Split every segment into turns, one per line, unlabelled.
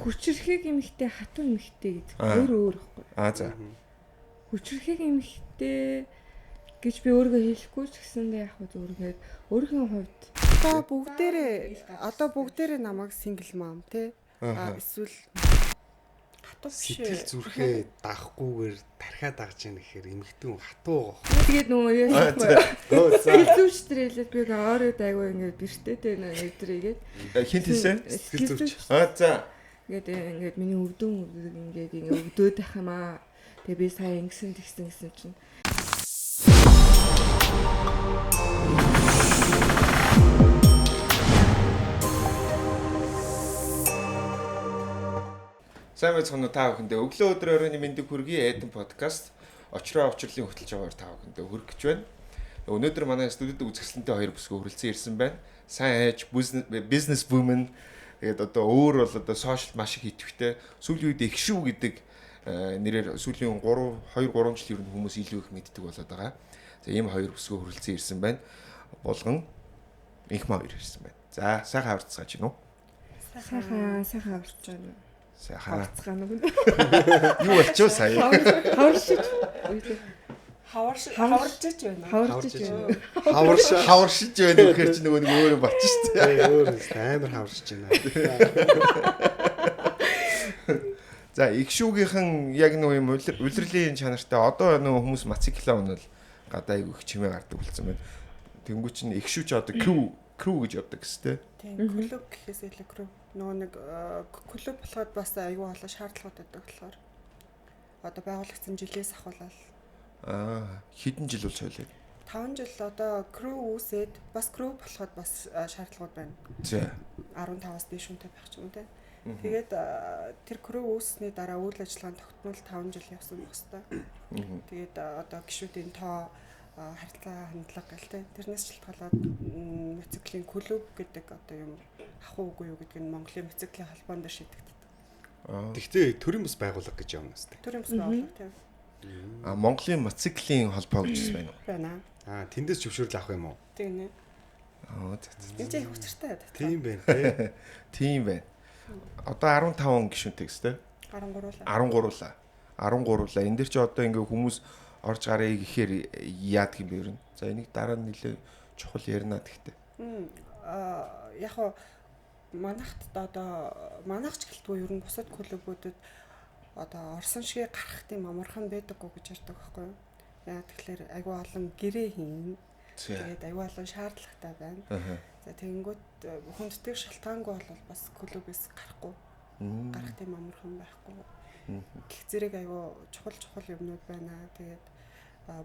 Хүчрхэг эмэгтэй, хатуу эмэгтэй гэдэг өөр байхгүй.
За.
Хүчрхэг эмэгтэй гэж би өөрийгөө хэлэхгүй ч гэсэндээ яг зүгээр өөрийнхөө хувьд
одоо бүгдээрээ намайг single mom тий. Эсвэл хатуу биш.
Сэтгэл зүрхээ даахгүйгээр тархиад дагж яах гэхээр эмэгтэй хүн хатуу гоо.
Тэгээд нөгөө юу яахгүй. Сэтгэл зүйч тэрэлээд би өөрөө дайгуу ингээд бэртээтэй нэтрийгээд
хинт хийсэн
сэтгэл зүйч.
За.
Ингээд миний өвдөн ингээд өвдөөд байх юм аа. Тэгээ би сая ингэсэн тэгсэн чинь
Сайн байцгаана уу та бүхэндээ. Өглөө өдөр оройн мэндийг хүргэе. Эдэн подкаст очроо авчрлын хөтлж байгаагаар та бүхэндээ хүргэж байна. Өнөөдөр манай студид үзэсгэлэнтэй хоёр бүсгүй хүрэлцэн ирсэн байна. Сайн ээж, business woman тэгээд одоо өөр бол одоо сошиал маш их идэвхтэй. Сүүлийн үед их шүү гэдэг нэрээр сүүлийн 2-3 жил ер нь хүмүүс илүү их мэддэг болоод байгаа. За ийм хоёр бүсгүй хүрэлцэн ирсэн байна. Болгон их маа хоёр ирсэн байна. За сайхан хаварцгааж гинөө.
сайхан хаварч байна.
Сайхан. Юу болчихоо сая?
Хаваршиж.
Хаваржиж байна.
Хаваршиж байна гэхээр чи нөгөө нэг өөрөө болчих шүү дээ.
Өөр амар хаваршиж байна.
За их шүүгийнхэн яг нөгөө юм улирлын чанартай одоо нөгөө хүмүүс мотоциклаа унал гадаа айгу их чимээ гардаг болсон байна. Тэнгүү чинь их шүүч одоо crew гэж явдаг гэстэй.
Тийм клуб гэхээс илүү crew. Нөгөө нэг клуб болоход бас айгүй олон шаардлагууд байдаг болохоор одоо байгуулагдсан жилээс ахуулаад
хэдэн жил болж хойлоо?
5 жил одоо crew үүсээд бас crew болоход бас шаардлагууд байна.
За
15-аас дээш үнэтэй байх ч юм те. Тэгээд тэр crew үүссний дараа үйл ажиллагаанд тогтмол 5 жил явсан байх хэвээр. Тэгээд одоо гишүүдийн тоо харилцаа хандлага гэлтэй. Тэрнээс шалтгаалаад мотоциклийн клуб гэдэг одоо юм ах уугүй юу гэдэг нь Монголын мотоциклийн холбоон дээр шийдэгддэг.
Тэгтээ төрийн бас байгууллага гэж явна сте.
Төрийн бас байгууллага тийм.
Монголын мотоциклийн холбоо гэж байна уу?
Байна.
Тэндээс зөвшөөрөл авах юм уу?
Тийм нэ. Энд их хүчтэй.
Тийм байна тий.
Тийм байна. Одоо 15 гишүүнтэй гэстэй.
13.
13. Энд дэр чи одоо ингээ хүмүүс орж гарыг гэхээр яадаг юм бэ ер нь? За энийг дараа нь нэлээ чухал ярина гэхдээ.
Яг уу манайхд одоо манайхч гэлтгүй ер нь бусад клубүүдэд одоо орсон шигээ гарах тийм амархан байдаггүй гэж ярьдаг байхгүй юу? Яа тэгэхээр айгүй олон гэрээ хийн. Тэгээд айгүй олон шаардлагатай байна. За тэгэнгүүт хүнддэг шалтгаангүй бол бас клубээс гарахгүй. Гарах тийм амархан байхгүй. Гэх зэрэг айгүй чухал юмнууд байна. Тэгээд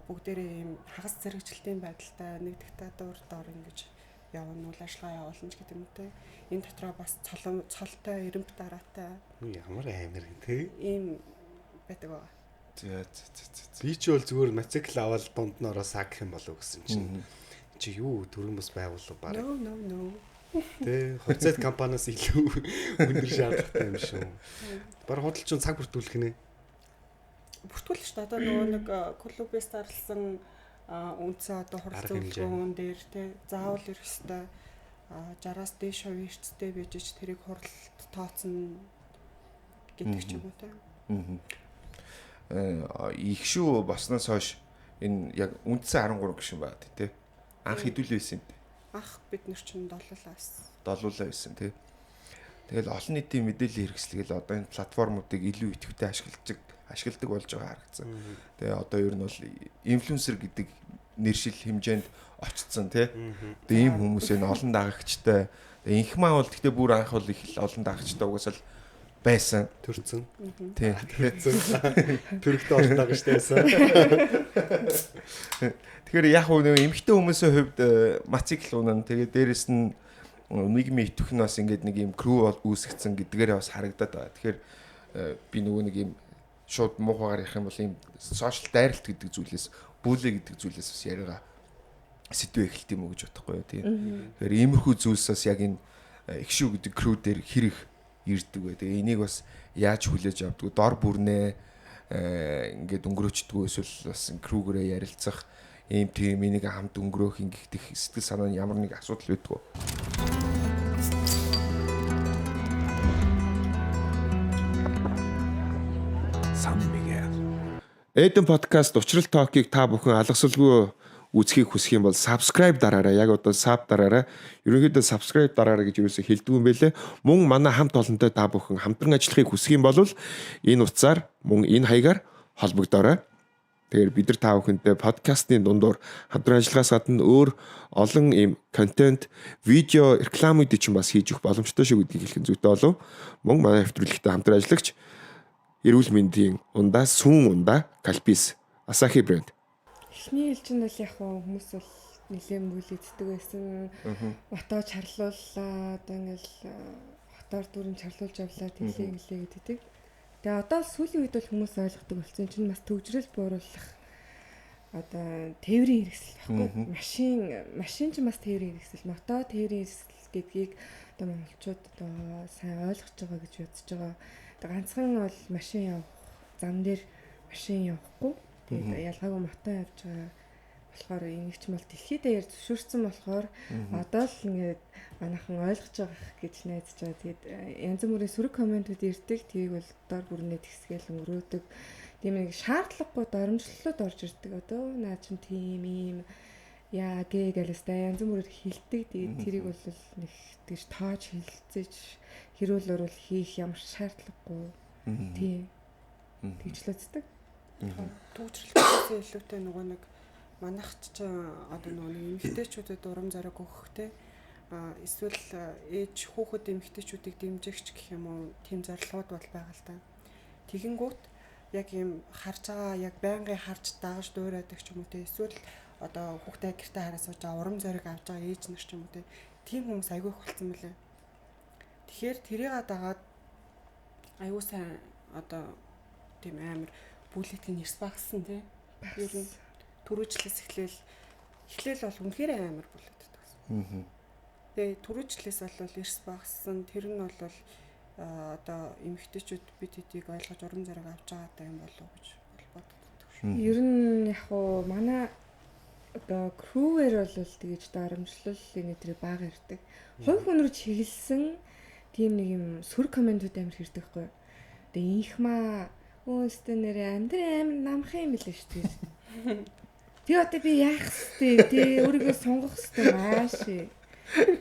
бүгдээрээ ийм хагас зэрэгжилтийн байдалтай нэг диктатор доор ингэж явна үйл ажиллагаа явуулна ч гэдэг юм те. Энэ дотроо бас цолтой, эрэмб дараатай.
Ямар амар юм те.
Ийм байдаг байгаа.
Би ч бол зүгээр мотоцикл аваад дунд нь ороо саг гэх юм болов гэсэн чинь чи юу төрийн бас байгууллага баг.
No.
Тэ хувьцаат компаниас илүү өндөр шаардлагатай юм шүү. Бараг худалчин цаг бүртгүүлэх нэ.
Бүртгүүлж шүү дээ. Одоо нөгөө нэг клубээс зарласан үнцээ одоо хуралцуулгын дээр те заавал ирэх ёстой 60-аас дээш хувийн эрчтэй байж ч тэрийг хуралд тооцно гэдэг ч юм уу те.
Их шүү баснаас хойш энэ яг үндсэн 13 гишүүн байна тий. Анх хэдүүл байсан юм бэ?
Анх бид нар чинь
долуулаа байсан тий. Тэгэл олон нийтийн мэдээлэл хэрэгсэлгээл одоо энэ платформуудыг илүү идэвхтэй ашигладаг болж байгаа харагдсан. Тэгээ одоо ер нь бол инфлюенсер гэдэг нэршил хэмжээнд очсон тий. Тэгээ ийм хүмүүс энэ олон дагагчтай. Тэгээ инх маа бол гэхдээ бүр анх бол их олон дагагчтай угаасаа л байсан
төрцөн.
Тий.
Төрөгтэй олон дагагчтай байсан.
Тэгэхээр яг нэг эмэгтэй хүмүүсийн хувьд мотоцикл унана. Тэгээ дээрэс нь нийгмийн идэвх нь бас ингээд нэг юм crew үүсгэсэн гэдгээрээ бас харагдаад байгаа. Тэгэхээр би нөгөө нэг юм шууд муухайгаар ярих юм бол ийм сошиал дайралт гэдэг зүйлээс бүүлээ гэдэг зүйлээс бас яриага сэдвээ эхэлт юм уу гэж бодохгүй юу тийм. Тэгэхээр иймэрхүү зүйлс бас яг энэ их шүү гэдэг crew дээр хэрэг ирдэг бай. Тэгээ энийг бас яаж хүлээж авдаг дор бүрнээ ингээд өнгөрөөчдөг эсвэл бас crew-гээрээ ярилцах ийм тийм энийг хамт өнгөрөөх ингэх сэтгэл санаа нь ямар нэг асуудал байдгүй. Эдэн подкаст Учрал Talk-ыг та бүхэн алгасалгүй үзхийг хүсэх юм бол subscribe дараарай. Яг одоо sub дараарай. Ерөнхийдөө subscribe дараарай гэж юусоо хэлдэг юм бэлээ. Мөн манай хамт олонтой та бүхэн хамтран ажиллахыг хүсэх юм бол энэ утсаар мөн энэ хаягаар холбогдоорой. Тэгэхээр бид нар та бүхэнтэй подкастын дундуур хамтран ажиллахаас гадна өөр олон ийм контент, видео, рекламуудыг ч бас хийж өгөх боломжтой шүү гэдгийг хэлэх зүйтэй болов. Мөн манай нэвтрүүлэгтэй хамтран ажиллагч эрүүл мэндийн ундаа сүүн ундаа Калпис Асахи брэнд.
Эхний ээлжинд бол яг хүмүүс бол нэлээд мөлийддэг байсан. Мотоо чарлууллаа. Одоо ингээл хотоор дүрэн чарлуулж явлаа. Тэлээ гэдэг. Тэгээ одоо сүүлийн үед бол хүмүүс ойлгодог болсон чинь бас төвжрэл бууруулах одоо тээврийн хэрэгсэл баггүй. Машин ч бас тээврийн хэрэгсэл, мото тээврийн хэрэгсэл гэдгийг одоо монголчууд одоо сайн ойлгож байгаа гэж бодож байгаа. Одоо ганцхан бол машин явах, зам дээр машин явахгүй. Тэгээд ялгаагүй мото явж байгаа болохоор энийг ч мал дэлхийд даяар зөвшөөрсөн болохоор одоо л ингээд манайхан ойлгож байгаа гэж найдаж байгаа. Тэгээд янз бүрийн сөрөг комментүүд ирдэг. Тийг бол доор бүрнээ тэгсгээл өнгөрөөдөг. Тийм нэг шаардлагагүй доромжлолууд орж ирдэг. Одоо наа чин тийм ийм яа гэлээстэй янз бүрээр хилдэг. Тэгээд тэрийг бол нэг тэгж тоож хилцээж хэрүүл урал хийх ямар шаардлагагүй. Тийм. Тэгжлээддэг.
Төвчлөлтөөс илүүтэй нөгөө нэг манайхч ч одоо нөгөө эмэгтэйчүүдэд урам зориг өгөхтэй эсвэл ээж хүүхэд эмэгтэйчүүдийг дэмжигч гэх юм уу тийм зорилгууд бол байгаа л та. Тэгэнгүүт яг юм харж байгаа яг байнгын харж дагаж дуурайдаг ч юм уу те эсвэл одоо хүүхдээ гэртээ хараа сууж байгаа урам зориг авч байгаа ээж нар ч юм уу те тийм хүмүүс айгүй их болсон мөлий. Тэгэхээр тэрийг дагаад айгүй сайн одоо тийм амар бүлэтгэн нэрс багсан те. Ер нь түрүүжлээс эхлээл бол үнэхээр амар бүлэгддэг гэсэн. Тэгээ түрүүжлээс бол эрс багсан тэр нь бол одоо эмэгтэйчүүд бид хэдийг ойлгож урам зориг авч байгаатай юм болов уу гэж боддог шүү.
Ер нь яг уу манай одоо крүүвэр бол тэгэж дарамжлал энэ баг ирдэг. Хувь хүн рүү чиглэсэн тийм нэг юм сөрөг комментүүд амар хэрдэг байхгүй. Тэгээ инхмаа өөстөө нэрээ амир намхан юм билээ шүү дээ. Би одоо би яах вэ? Тэ өөрийгөө сонгох хэрэгтэй мааш.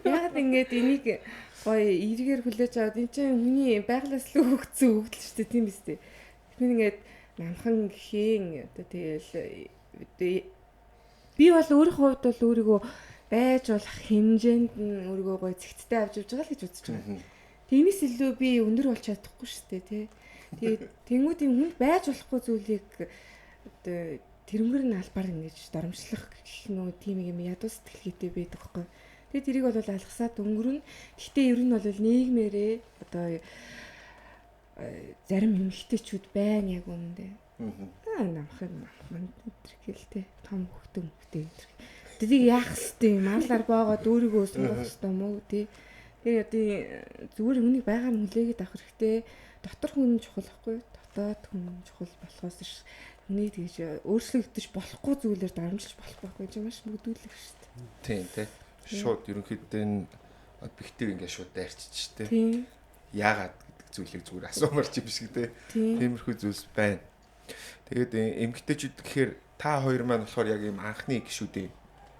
Яг ингээд энийг гоё эргээр хүлээж аваад энэ чинь хүний байглаас л өгсөн өгдөл шүү дээ тийм биз дээ. Тэгэхээр ингээд намхан гэхийн одоо тэгэл би бол өөрийнхөө хувьд бол өөрийгөө байж болох хэмжээнд нь өөрийгөө гоё зэгцтэй авч явж байгаа л гэж үзэж байгаа. Тиймээс илүү би өндөр болж чадахгүй шүү дээ тий. Тэгээд тэнгуүдийн хүнд байж болохгүй зүйлийг одоо тэрнгэр нь албаар ингэж дарамжлах гэх нөө тийм юм ядуу сэтгэлгээтэй байдаг байхгүй. Тэгээд тэрийг бол алгасаад өнгөрнө. Гэхдээ ер нь бол нийгмээрээ одоо зарим эмэгтэйчүүд байна яг үнэндээ. Намхан гэлтэй том хөвгтөө энэ. Тэрийг яах вэ? Маллаар боогоод өөрийгөө сонгох хэрэгтэй юм уу тий. Тэгээд одоо зүгээр хүнийг байгаар нь хүлээгээд авах хэрэгтэй. Дотор хүн чухал байхгүй. Дотоод хүн чухал болохоос ш хүний тэгж өөрчлөгдөж болохгүй зүйлээр дарамжилж болохгүй гэж маш мөгдүүлэх шүү дээ.
Тийм тий. Шууд ерөнхийдөө энэ бихтэр ингээд шууд дайрчиж тий.
Тийм.
Яагаад гэдэг зүйлийг зүгээр асуумар чи биш гэдэг. Тиймэрхүү зүйлс байна. Тэгээд эмгэгтэйчүүд гэхээр та хоёр маань болохоор яг юм анхны гişүүдээ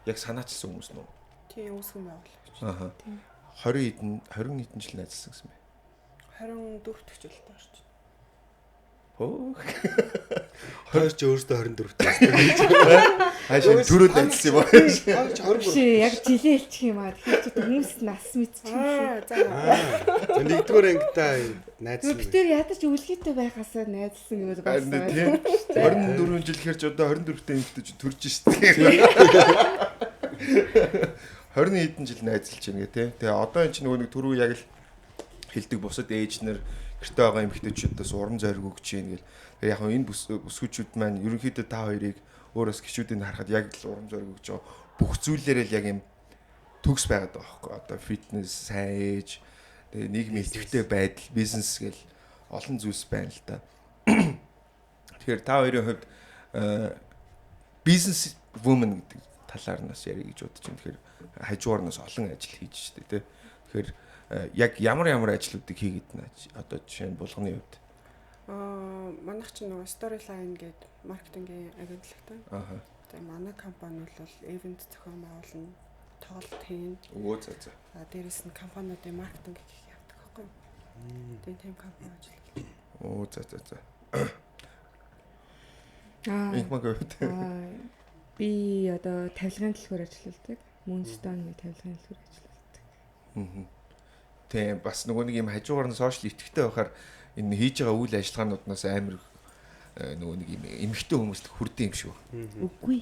яг санаачилсан хүмүүс нөө.
Тийм үүсгэн байгуулагч.
Аха. 20 хэдэн жил найзалсан гэсэн бэ?
24 дэх жилдээ орж байна.
Хөө.
Хоёр ч өөртөө 24 дэх.
Хаашаа түрүүд найзалсан юм аа.
Ши яг жилээ хэлчих юм аа. Тэгэхээр ч хүмүүс нас мэдчих юм.
За.
Нэгдүгээр ангидаа найзсан.
Би тэр ядаж үлгийтэй байхасаа найзалсан гэж
байна.
байна.
24 жил хэрч одоо 24-тэй эмэгтэй төрж штеп. 20 хэдэн жил найзалж байна гэ тий. Тэгээ одоо энэ чинь нөгөө нэг түрүү яг л хэлдэг бусад ээж нар гэртээ байгаа эмэгтэйчүүдээс урам зориг өгч юм гэл. Тэгээ яг энэ бүсгүүчүүд маань ерөнхийдөө та хоёрыг өөрөөс гişүүдийг харахад яг л урам зориг өгч байгаа. Бүх зүйлээрээ л яг юм төгс байгаад байгаа байхгүй. Одоо фитнес, сайн ээж, тэгээ нийгмийн идэвхтэй байдал, бизнес гэл олон зүйлс байна л да. Тэгэхээр та хоёрын хувьд бизнес woman гэдэг талаар нас ярих гэж бодож байна. Тэгэхээр хажуугаар нас олон ажил хийж штэ тий. Тэгэхээр яг ямар ажлуудыг хийгээд байна одоо жишээ нь булганы хувьд
Манайх чинь нөгөө Storyline гэдэг маркетингийн агентлагтай.
Аха.
Тэгээ манай компани бол event зохион байгуулна, тоглолт хийн.
Өө за.
Дээрээс нь компаниудын маркетинг явдаг байхгүй юу? Тэгээд тийм компани ажилладаг.
Өө за.
Аа.
Ихмаг
Би одоо тавилгын дэлгүүр ажилладаг. Moonstone-ийн тавилгын дэлгүүр ажилладаг.
Тийм бас нөгөө нэг юм хажуугаар нь сошиал идэвхтэй байхаар энэ хийж байгаа үйл ажиллагаанууднаас амар нөгөө нэг юм эмхтэй хүмүүст хүрдэг юм шиг байна.
Үгүй.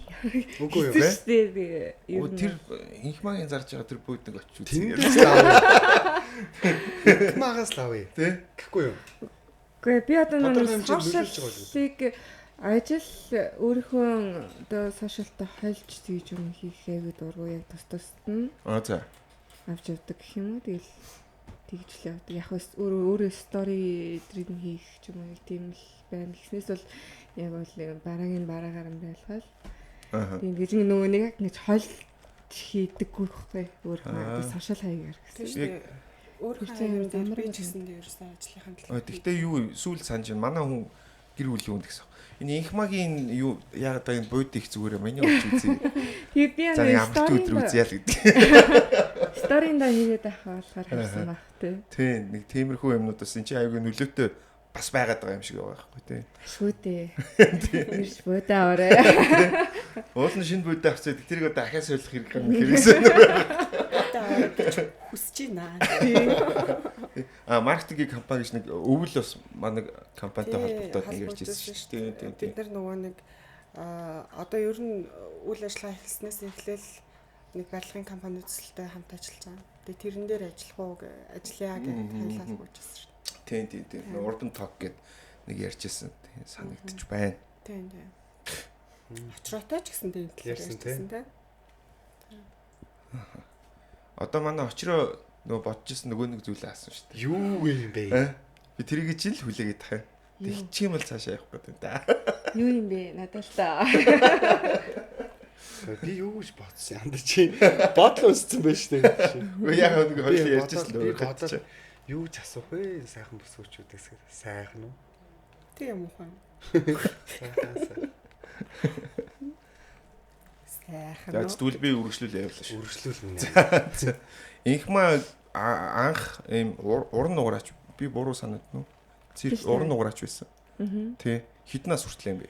Үгүй юу?
Оо тэр инхмагийн зарж байгаа тэр бууд нэг очиж үзье.
Магаас лавъя.
Тэ?
Гэхгүй юу?
Гэхдээ би одоо
Тодорхой
нэг
хэмжээнд нөлөөлж байгаа
сошиалыг ажил өөрийнхөө одоо сошиалтай хайлж тэгж юм хийхээ дургу яг тус нь
За.
авч явдаг гэх юм уу. Тэгэл тэгж л явдаг. Яг өөрөө стори дрин хийх ч юм уу тийм л байна. Гэснээс бол яг бол бараагаар юм байлгаал. Тийм гэж нөгөө нэг яг ингэж хойл хийдэггүй байхгүй өөрийнхөө сошиал хаягаар гэсэн.
Өөрийнхөө юм дээр би ч гэсэн ерөөсөө ажлынхаа төлөв.
Тэгтээ юу сүүл санаж байна. Манай хүн гэр бүлийн хүн гэсэн. Энэ инхмагийн юу яагаад энэ бууд их зүгээр юм. Миний очиж үзье.
Тэгээ би
За ямар өдөр үзье л гэдэг.
Сторинда хийгээд авах болохоор харсан баг тий.
Тийм нэг тиймэрхүү юмнуудаас энэ чинь аюугүй нөлөөтэй бас байгаад байгаа юм шиг байгаа байхгүй тий.
Ашгүй дээ. Ирж буудаа орой.
Уул нь шинэ буудаа авчихсан. Тэрийг одоо ахиас ойлгох хэрэг юм хэрэгсэн.
Хүсэж байна.
Маркетингийн компани гэж нэг өвөл бас манай компанитай холбоотой ярьж ирсэн шүү дээ.
Бид нар нөгөө нэг одоо ер нь үйл ажиллагаа эхэлснээс эхлээл нэг барилгын компани төсөлтэй хамт ажиллаж байгаа. Тэгээ тэрэн дээр ажиллая гэж хайлал гүйжсэн шүү дээ.
Тийм. Урдан ток гэдэг нэг ярьжсэн. Санагдчих байна.
Тийм. Очроотой ч гэсэн тийм ярьсан тийм.
Одоо манай очроо нөгөө бодчихсон нөгөө нэг зүйлээ асуусан шүү дээ.
Юу юм бэ?
Би тэрийг жил хүлээгээд тахаа. Тэгчих юм бол цаашаа явах гэдэг та.
Юу юм бэ? Надад л та.
Би юу гэж бодсон юм чи бодлоо өссөн байж тээ.
Үгүй яг нэг хоёул ярьжсэн л өөрөө.
Юу ч асуух вэ? Сайхан бүсгүүчүүдээс сайхан уу?
Тийм ухаан.
За зүйл би үргэлжлүүл явуулаа шүү.
Үргэлжлүүл.
Инхмаа анх ийм уран нугараач би буруу санаад нү. Цирк уран нугараач байсан. Тий. Хитнаас хүртэл юм бэ?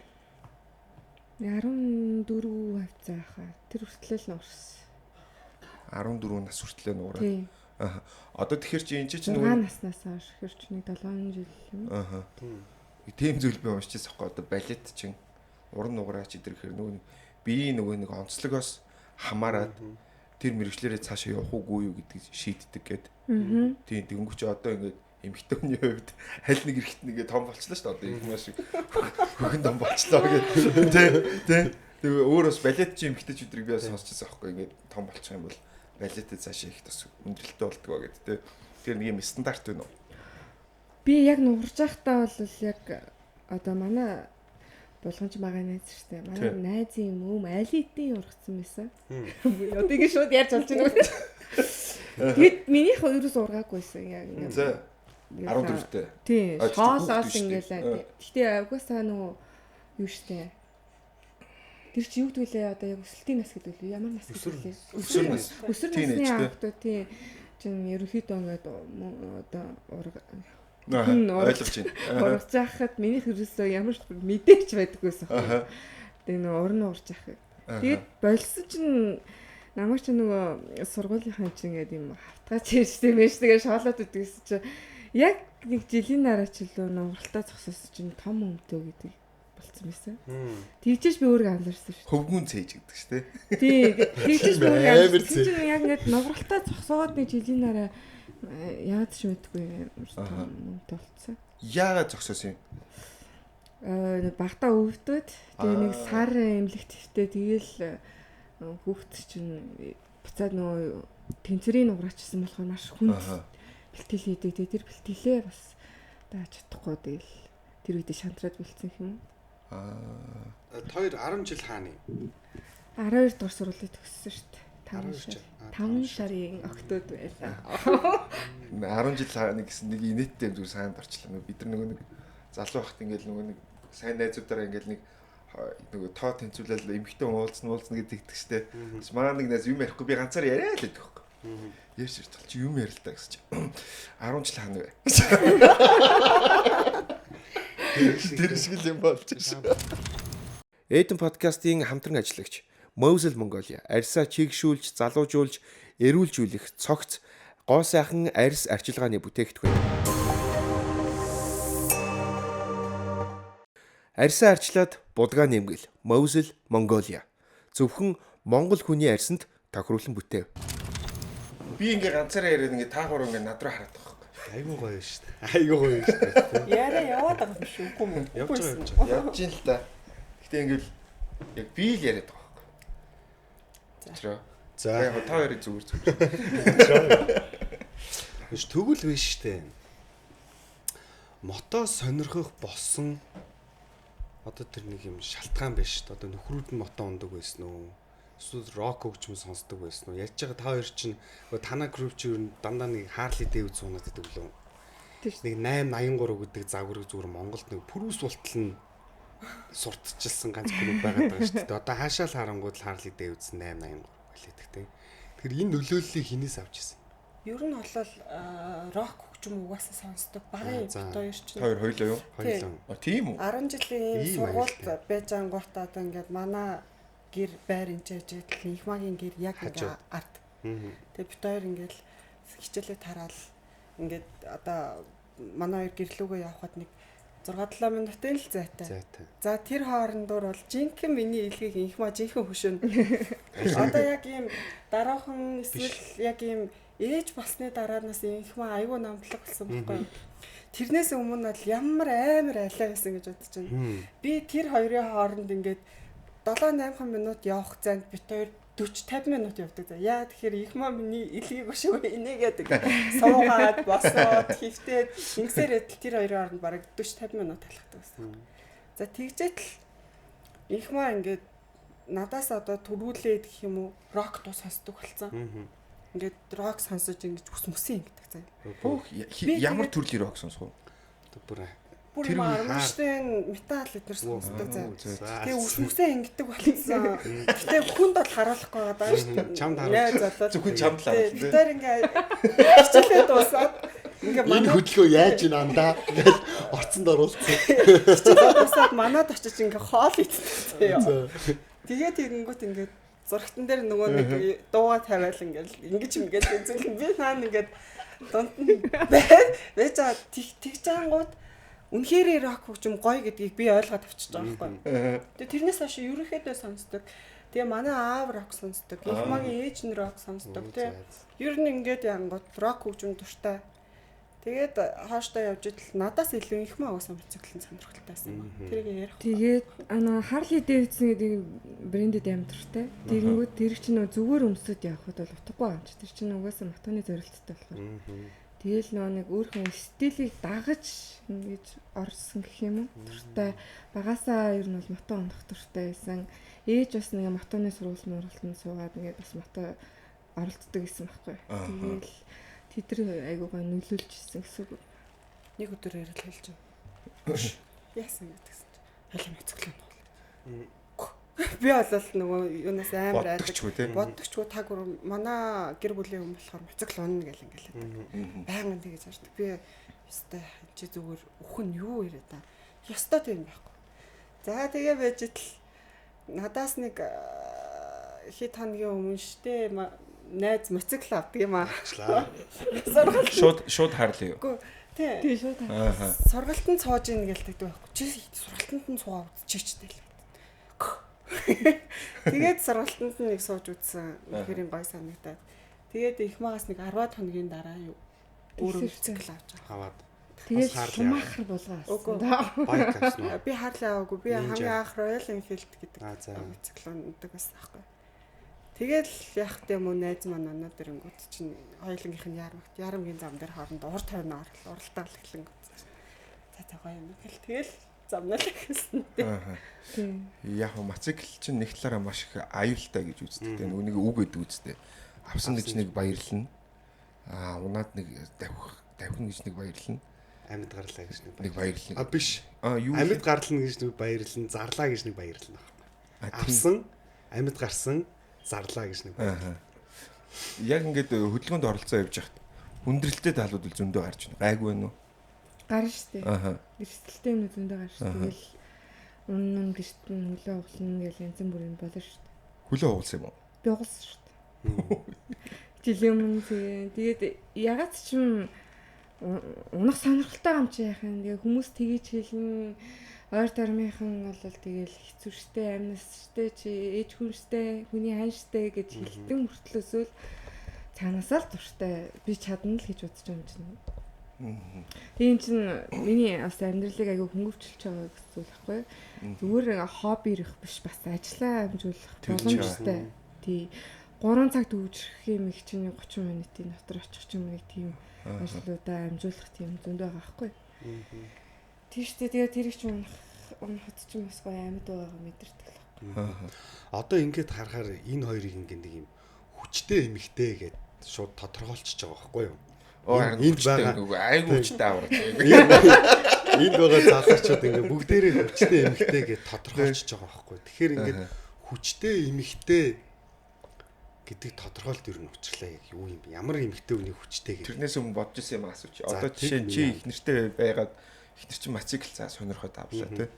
14 хавцаа хаа. Тэр хүртэл л нуурсан.
14 нас хүртэл нугараа.
Тий.
Одоо тэгэхээр чи энэ чинь
нөгөө наснаас хойш хэрч нэг 7 жил юм.
Тийм зүйл би уншижсэн байхгүй одоо балет чинь уран нугараач идэр гэхэр нөгөө нэг онцлогоос хамаарад тэр мэрэгчлэрээ цаашаа явах уугүй юу гэдгийг шийддэг гээд. Тийм тэгэнгүүт чи одоо ингээд эмэгтэй хүний хувьд аль нэг эрэхт нэгээ том болчлаа шүү дээ одоо их маш хөхөн том болчлоо гэдэг. Тийм. Тэгээ өөрөөс балет чи эмэгтэйчүүд би бас сонсчихсан байхгүй ингээд том болчих юм бол балетээ цаашаа их бас өндөрлөлтөө болдгоо гэдэг. Тэр нэг юм стандарт байна уу?
Би яг нугарж байхдаа бол яг одоо манай булганч байгаа найз шүү дээ. Манай найзын юм алидийн ургацсан байсан. Одоо ингэ шууд ярьж болж байна. Тэгэд минийх ерөөс ургаагүйсэн яг ингэ.
За 14-тэй.
Тийм. Хоолоос ингээл. Гэхдээ угаасаа нөгөө юу штэ. Тэр чи юу гэдгүүлээ одоо яг өсөлтийн нас гэдэг үү? Ямар нас гэдэг вэ? Өсвөр насны ахтууд тийм чин ерөнхийдөө ингээд одоо
ойлгож байна.
Ургаж байхад минийх ерөөсөө ямар ч мэдээч байдаггүйсэн. Тэгээ нөгөө уран уурж байхад. Тэгээд болсон чинь намайг чи нөгөө сургуулийнхаа чинь ингээд юм хавтгаач ярьжтэй байж тэгээ шоолоод үдгэсэн чи яг нэг жилийн дараа ч л нууралтаа зогсоос чинь том өмдөө гэдэг болцсон байсан. Тэгжээч би өөрөө анзаарсан шүү.
Хөвгүн цээж гэдэг шүү дээ.
Тий. Тэгжээч би өөрөө анзаарсан. Яг ингээд нууралтаа зогсоод нэг жилийн дараа яад ч мэдгүй өмдөө болцсон.
Яагаад зогсоосон юм?
Багтаа өвдөд тэгээ нэг сар эмнэлэгт хэвтээ тэгээл хүүхд чинь буцаад нөгөө тэнцвэрийн нуграачсан болохоор маш хүнд бэлтгэл хийдэг. Тэгээ тэр бэлтгэлээ бас дааж чадахгүй тэгэл тэр үедээ шантраад бэлдсэн юм.
Тэр 10 жил хааны.
12 дугаар сургуулийг төгссөн шүү дээ. 5 сарын октод байлаа.
10 жил хаана гэсэн нэг инээдтэй зүйл саанд орчлоо. Бид нар нэг залуу хахт ингээл нөгөө нэг сайн найзуудаараа ингээл нэг нөгөө тоо тэнцүүлэл эмхтэн уулзна гэдэг тэгтгчтэй. Манай нэг найз юм ярихгүй би ганцаар яриа л гэдэг байхгүй. Ярьж иртэл чи юм ярил та гэж. 10 жил хаана вэ? Тэр шиг л юм болж байна. Эдэн подкастын хамтран ажиллагч Mosel Mongolia арьсаа чигшүүлж, залуужуулж, эрүүлжүүлэх цогц гоо сайхан арьс арчилгааны бүтээгдэхүүн. Арьсаа арчлаад будгаа нэмгэл Mosel Mongolia. Зөвхөн монгол хүний арьсанд тохируулан бүтээв. Би ингээ ганцаараа яриад ингээ та гурав ингээ над руу хараад байгаа байхгүй.
Айгуу гоё шүү дээ. Айгуу гоё шүү дээ.
Яриа яваад байгаа юм шүү. Үгүй мөн.
Явж байгаа.
Явж ин л та. Гэтэ ингээл яг би л яриад байгаа байхгүй. За. За яг та хоёрыг зүгээр.
Биш тэгвэл биш шүү дээ. Мото сонирхох болсон одоо тэр нэг юм шалтгаан биш. Одоо нөхрүүд нь мото ундаг байсан уу? Эсвэл рок хөгжим сонсдог байсан уу? Яаж байгаа та хоёр чинь танаа групп чи ер нь дандаа нэг Harley Davidson унаад байдаг лөө. Нэг 883 гэдэг загварыг зүгээр Монголд нэг пүрүүс ултал нь сурталчилсан ганц групп байгаад байгаа шүү дээ. Одоо хаашаа л харангууд Harley Davidson 883 гэлээдэг тийм. Тэгэхээр энэ нөлөөллийг хинээс авч ирсэн?
Ер нь бол рок хөгжим угаасаа сонсдог. Багын хоёр чинь.
Хоёр хоёлоо юу?
Хоёлоо.
Тийм үү?
10 жилийн сургуульд байж ангуурт одоо ингээд манай гэр байр инжээж идэл ихмагийн гэр яг ингээд арт. Тэгээ бит хоёр ингээд хичээлээ тараал ингээд одоо манай хоёр гэрлүүгөө явхад нэг 6-7 минутын л зайтай. За тэр хоорондор бол жинхэнэ миний илгийг ихмаа жинхэнэ хөшөөн. Одоо яг ийм дараахан эсвэл яг ийм ээж болсны дараанаас ихмаа аюу намтлаг болсон байхгүй. Тэрнээс өмнө бол ямар амар алиа байсан гэж бодож байна. Би тэр хоёрын хооронд ингээд 7-8 минут явах зайд бит хоёр 40-50 минут явдаг. Яа тэгэхээр ихмаа миний илгийг өшөө инээгээд суугаад босоод хөвтөөд ингэсээр эдэл тэр хоёрын хооронд бараг 40-50 минут талхдаг байсан. За тэгжээд л ихмаа ингээд надаас одоо төрүүлээд гэх юм уу рок дуу сонсдог болсон. Ингээд рок сонсож ингэж үс-мүсэн ингэдэг заа.
Ямар төрлийн рок сонсох вэ?
Бүр Рамштайн метал эднэр сонсдог заа. Тэгээ үс-мүсэн ингэдэг болсон. Гэтэ хүнд бол харуулахгүй байгаа шүү дээ.
Чамд харуулж.
Зөвхөн чамд харуулж.
Тэр ингээ хичээлээ дуусаад ингээ
энэ хөдөлгөөн яаж ийн андаа гэж орцонд оруулсан.
Хичээлээ дуусаад манад очиж ингээ хоол идсэн. Тэгээд тэгэнгүүт ингээ зургтан дээр нөгөө нэг дууга тавиал ингэж үзэл би наа ингээд дунд нь байж тэгж ангууд үнэхээр рок хөгжим гоё гэдгийг би ойлгоод авчиж байгаа байхгүй. Тэгээ тэрнээс хойш ерөнхийдөө сонсдог. Тэгээ манай аав рок сонсдог. Ихмагийн ээж нь рок сонсдог тий. Ер нь ингээд янгууд рок хөгжим дуртай. Тэгээд хааштай явж идэл надаас илүү ихмаа уусаа моциклын сонирхолтойсэн. Тэрийг ярих.
Тэгээд Harley Davidson гэдэг брендэд амар дуртай. Тэгэнгүүт тэр чинь зүгээр өмсөд явахд бол утгагүй юм чи. Тэр чинь угаасаа мотоны зорилттой болохоор. Тэгэл нэг өөрхөн стилийг дагаж ингэж орсон гэх юм уу? Дуртай. Багасаа ер нь бол мото ундах дуртай байсан. Ээж бас нэг мотоны сургалтанд суугаад ингээд бас мото оролцдог гэсэн байхгүй. Тэгэл тэдэр айгуугаа нөлөөлж ирсэн гэсэн үг.
Нэг өдөр ярил хэлж байна. Яасан гэдэгсэн чи. Хайлаа моциклын бол. Би болол нөгөө юунаас амар айдаг. Боддогчгүй та гур манай гэр бүлийн хүн болохоор моцикл унна гэл ингээл. Байнгын тэгэж хардаг. Би ёстой чи зүгээр өхөн юу яриа та. Ёстой тийм байхгүй. За тэгээ байж итл надаас нэг хэд хоногийн өмнө штэ найз моцикл авдаг юм аа.
Шууд Harley юу?
Үгүй тий шууд. Сургалтанд сууж ийн гэлдэг байхгүй. Чи сургалтанд нь суугаад чичтэй л. Тэгээд сургалтанд нэг сууж үзсэн. Үнэхээр гоё санагдаад. Тэгээд их магаас нэг 10 хоногийн дараа юу өөрөө моцикл авч байгаа.
Аваад.
Тэгээд Schumacher болгосон.
Байк авсан уу?
Би Harley аваагүй. Би хамгийн анх Royal Enfield гэдэг моцикл ундаг байсан байхгүй. Тэгэл яах вэ юм уу найз маань оноо дэрэнгүүт чинь хоёулынгийнх нь ярамгийн зам дээр хоорондоо урд тойрноо уралдаал эхлэнгүүт. За гоё юм. Тэгэл замнаа л гэсэн.
Яг моцикл чинь нэг талаараа маш их аюултай гэж үздэг. Нүг үг гэдэг үздэг. Авсан гэж нэг баярлна. Унаад нэг давхин гэж нэг баярлна.
Амьд гарлаа гэж
Нэг баярлна.
Биш.
Юу
Амьд гарлна гэж нэг баярлна, зарлаа гэж нэг баярлна. Авсан, амьд гарсан, зарлаа гэж нэг баярлна.
Яг ингээд хөдөлгөөнд оролцоо явж хахад хүндрэлтэй талууд л зөндөө гарч байна. Гайгүй байна уу?
Гарна штэ. Эрсдэлтэй юм зөндөө гарч. Тэгэл үнэн гэрт нь хөлөө углана гэж янз бүрийн болно штэ.
Хөлөө угалсан юм уу?
Би угалсан штэ. Жилийн өмнө тэгээд ягаад ч юм унах сонирхолтой юм чи яах юм. Тэгээ хүмүүс тгийж хэлнэ. Ойр дармынхан бол тэгэл хэцүү штэ, амнаас штэ, чи ээж хүн штэ, хүний хань штэ гэж хэлтэн мөртлөөсөө цаанаасаа л дуртай. Би чадна л гэж бодож байгаа юм чинь. Тийм чин миний бас амьдралыг аягүй хөнгөвчлж байгаа гэсэн зүйл байхгүй. Зүгээр хобби ирэх биш бас ажиллаа амжуулах боломжтой. Тий. 3 цаг төвжрэх юм их чинь 30 минутын дотор очих юм нэг тийм ажлуудаа амжуулах тийм зөндөө байгаа байхгүй. Тийштэй тэгээ тэр их ч унахад ч юм бас гоё амьд байгаагаа мэдэрдэг л байхгүй.
Одоо ингээд харахаар энэ хоёрыг ингээд нэг юм хүчтэй эмэгтэй гэд шууд тодорхойлчихж байгаа байхгүй юу?
Энд байгаа айгүй хүчтэй аврал.
Энд байгаа залуучууд ингээд бүгдээрээ хүчтэй эмэгтэй гэд тодорхойлчихж байгаа байхгүй. Тэгэхээр ингээд хүчтэй эмэгтэй гэдэг тодорхойлт юу нүчлээ яг юу юм бэ? Ямар эмэгтэй үний хүчтэй гэдэг.
Тэрнээс өмнө бодож исэн юм асууч. Одоо жишээ нь чи их нэртэй байгаад их нэр чинь мотоцикл цаа сонирхоод авлаа тий.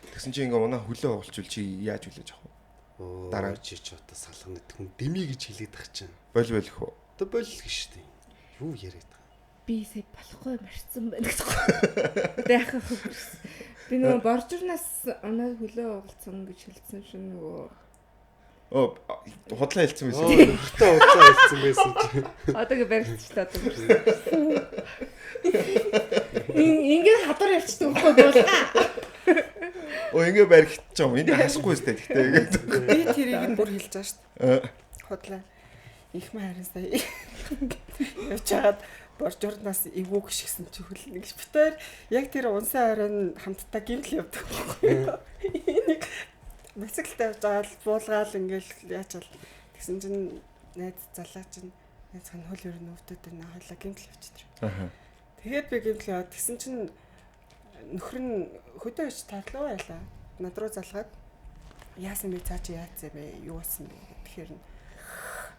Тэгсэн чи ингээ унаа хөлөө уулчвал чи яаж хүлээж авах вэ?
Дараа чи одоо салгана хүн дэмий гэж хэлээд тах чинь.
Бол их үү?
Одоо бол гэж штий. Юу яриад байгаа.
Би сая болохгүй марцсан байна гэсэн. Яхах хөвс. Би нөгөө боржорнаас унаа хөлөө уулцсан гэж хэлсэн шин нөгөө
худлаа хэлсэн байсан.
Өртөө худлаа хэлсэн байсан чи.
Одоогийн баригдчихлаа одоо. Ингээд хадвар явчихдаг байхгүй дуулаа.
Ингээ баригдчих юм. Энд хасахгүй өстэй гэхдээ ингээд.
Би тэрийг нь бүр хэлж байгаа шүү дээ. Худлаа. Их маягийн сая. Явчаад боржорнаас эвгүй гიშгсэн чи хөлнө гэж битээр яг тэр унсан оройн хамтдаа гимтэл явдаг байхгүй. Энийг мотоциклтай явж байгаа л буулгаал ингээл яачаал тэгсэн чинь найз залаа чинь найз хан хөл өрнө өвдөд байна хойлоо гимтэл явчихдаг. Тэгээд би гимтэл яваад тэгсэн чинь нөхөр нь хөдөө ич тарлуу байлаа. Над руу залгаад яасан бэ цаа чи яацсан бэ юу болсон бэ тэгэхээр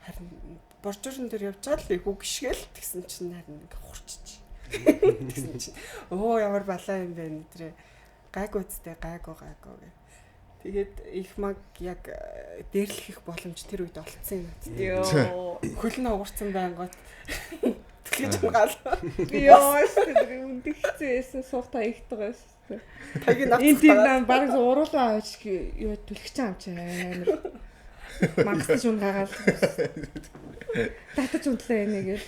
харин боржорн дээр явж байгаа л их үг гიშгэл тэгсэн чинь харин ингээ хурчиж. Тэгсэн чинь ямар балаа юм бэ нэтрээ гайгүй үстэй гайгүй гэх. Тэгээд их маг яг дээрлэх боломж тэр үед олцсон юм. Йоо. Хөл нь уурсан байнгут тэгэж хамгаал.
Йоо, үндэгцээсэн суугата ихтгээс.
Таги навцсан.
Энд тийм баг уруулаа авч юу түлхэж байгаа юм чи амар. Магсаж унгагаал. Татаж унтлаа энийг.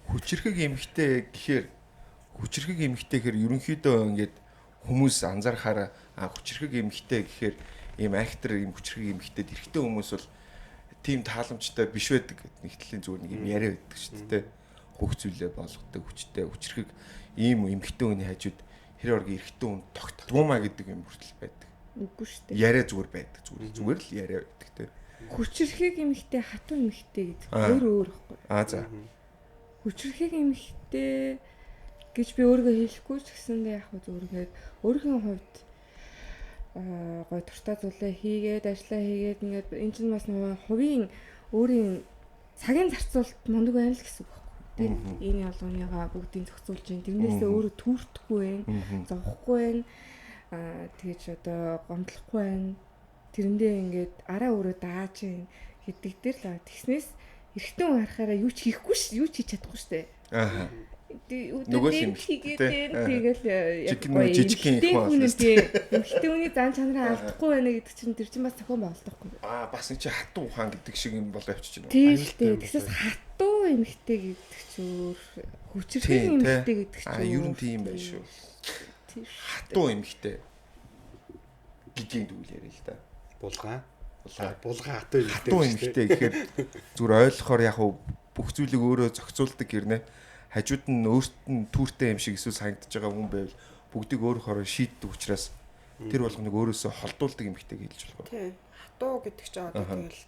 Хүчрхэг эмхтэй гэхээр ерөнхийдөө ингээд хүмүүс анзаарахаараа хүчрхэг эмхтэй гэхээр ийм актер ийм хүчрхэг эмхтэд эрэгтэй хүмүүс бол тийм тааламжтай биш байдаг гэдэг нэг төрлийн зүгээр нэг юм яриа байдаг шүү дээ. Хөвгцүүлээ болгодог хүчтэй хүчрхэг ийм эмхтэй хүний хажууд хэр орги эрэгтэй хүн тогтдгуумаа гэдэг юм хүртэл байдаг.
Үгүй шүү дээ.
Яриа зүгээр байдаг зүгээр л яриа байдаг те.
Хүчрхэг эмхтэй хатуу эмхтэй гэдэг өөр байхгүй.
За.
Хүчрхэг эмхтэй гэж би өөрийгөө хэлэхгүй ч гэсэндээ яг зүгээр ингээд өөрийнхөө хувьд гой туртаа зүйлээ хийгээд ажиллаа хийгээд ингээд энэ чинь бас нөгөө хувийн өөрийн цагийн зарцуулалт мундаг байна л гэсэн үг байхгүй тийм энэ ялгааныгаа бүгдийг зохицуулж байна тэрнээсээ өөрөө түүртэхгүй байна зовхгүй байна тэгэж одоо гомдлохгүй байна тэрэндээ ингээд араа өөрөө дааж байна гэдэг дээр л тэгснээс эрэгтэй хүн харахаараа юу ч хийхгүй ш юу ч хийж чадахгүй штэ
нөгөө юм
тэгэл яг
жижигхэн их байна.
Эмхтэй хүний зан чанараа алдахгүй байна гэдэг чинь тэр чинь бас зохион байгуулалтахгүй.
Бас энэ чи хатуу ухаан гэдэг шиг юм болоо явчих чинь.
Тийштэй. Тэгсээс хатуу эмхтэй гэдэг чинь хүчрхэг эмхтэй гэдэг чинь
ер нь тийм байх шүү. Хатуу эмхтэй гэдгийг дүүл яриа л да.
Булгаан хатуу
эмхтэй гэхээр зүгээр ойлгохоор яг бүх зүйлийг өөрөө зохицуулдаг гэрнэ. Хажууд нь өөрт нь түүртэй юм шиг эсвэл санагдаж байгаа хүн байвал бүгдийг өөрөөр шийддэг учраас тэр болгоныг өөрөөсөө холдуулдаг эмхтэйг хэлж болох.
Тийм. Хатуу гэдэг чинь одоо тэгэл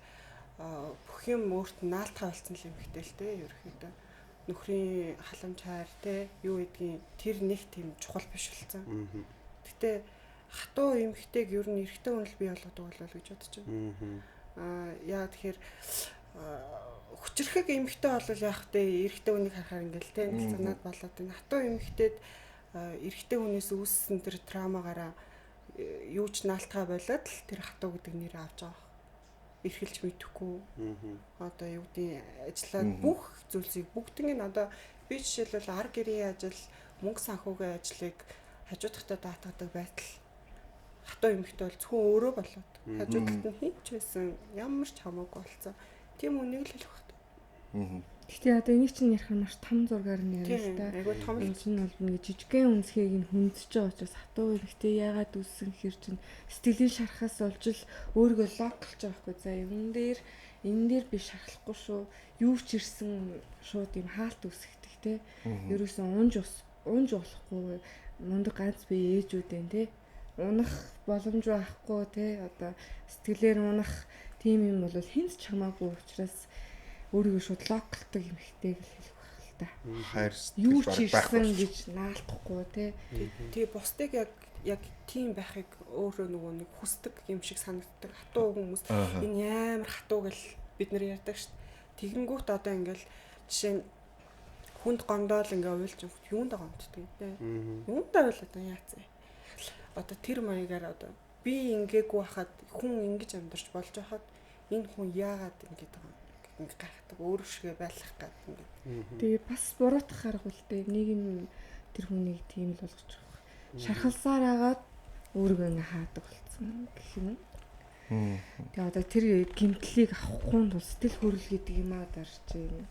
бүх юм өөрт нь наалтаа болсон л эмхтэй л дээ ерөөхдөө. нөхрийн халамжаар те юу гэдгийг тэр нэг тийм чухал биш болсон. Гэтэ хатуу эмэгтэйг ер нь эрэгтэй хүн л бий болгодог болов гэж бодож байна. Яа тэгэхээр хүчрэхэг эмэгтэй бол яг тэ эрэгтэй хүнийг харахаар ингээл те санаад болоод энэ хатуу эмэгтэйд эрэгтэй хүнээс үүссэн тэр травмагаараа юу ч наалтгаа болоод л тэр хатуу гэдэг нэр авч байгаа. Эрхэлж мэдэхгүй. Одоо юу гэдгийг ажиллаад бүх зүйлсийг бүгднийг нь одоо би жишээлбэл ар гэрийн ажил, мөнгө санхүүгийн ажлыг хажуудахтаа даатгадаг байтал хатуу эмэгтэй бол зөвхөн өөрөө болоод хажуудалд нь хин ч байсан ямар ч хамаагүй болцсон. Тийм үнийг л хэлэх байна.
Гэхдээ одоо энийг чинь ярих нь маш том зургаар нь яриа л да.
Айгуу том л
чинь бол нэг жижигхэн үнсхийг нь хүндэж байгаа учраас хатуу эмэгтэй яагаад үүссэн хэр чинь сэтгэлийн шарахаас болж л өөрийгөө локлж байгаа хгүй. За энэ дээр би шархахгүй шүү. Юу ч ирсэн шууд юм хаалт үүсгдэг те. Ерөөсөн унж болохгүй мундаг ганц би ээжүүдэн те. Унах боломж байхгүй те. Одоо сэтгэлээр унах тийм юм бол хинт ч хамаагүй учраас өөрийгөө шууд локлдог эмэгтэйг л хэлэх байх л та.
Хайр
юу ч ирсэн гэж наалтахгүй те.
Тэгээ бусдыг яг тийм байхыг өөрөө нөгөө нэг хүсдэг юм шиг санагддаг. Хатуу хүмүүс энэ амар хатуу гэл бид нар ярьдаг шүү дээ. Тэгэнгүүт одоо ингээл жишээ нь хүнд гомдоол ингээ уйлж юунд гомддаг те. Юундаа уйл одоо яац. Одоо тэр маягаар одоо би ингээгүй хахад хүн ингэж амьдарч болж байхад энэ хүн яагаад ингэж байгаа ингээ гайхдаг өөр шигээ байлгах гэдэг ингээ.
Тэгээ бас буруутах арга үл дээ. Нэг нь тэр хүнийг тийм л болгож байгаа. Шархалсаар агаад өөрийгөө ингээ хаадаг болсон гэх юм. Тэгээ одоо тэр гимтлийг авахгүй тул сэтгэл хөдлөл гэдэг юм аа дарж байна.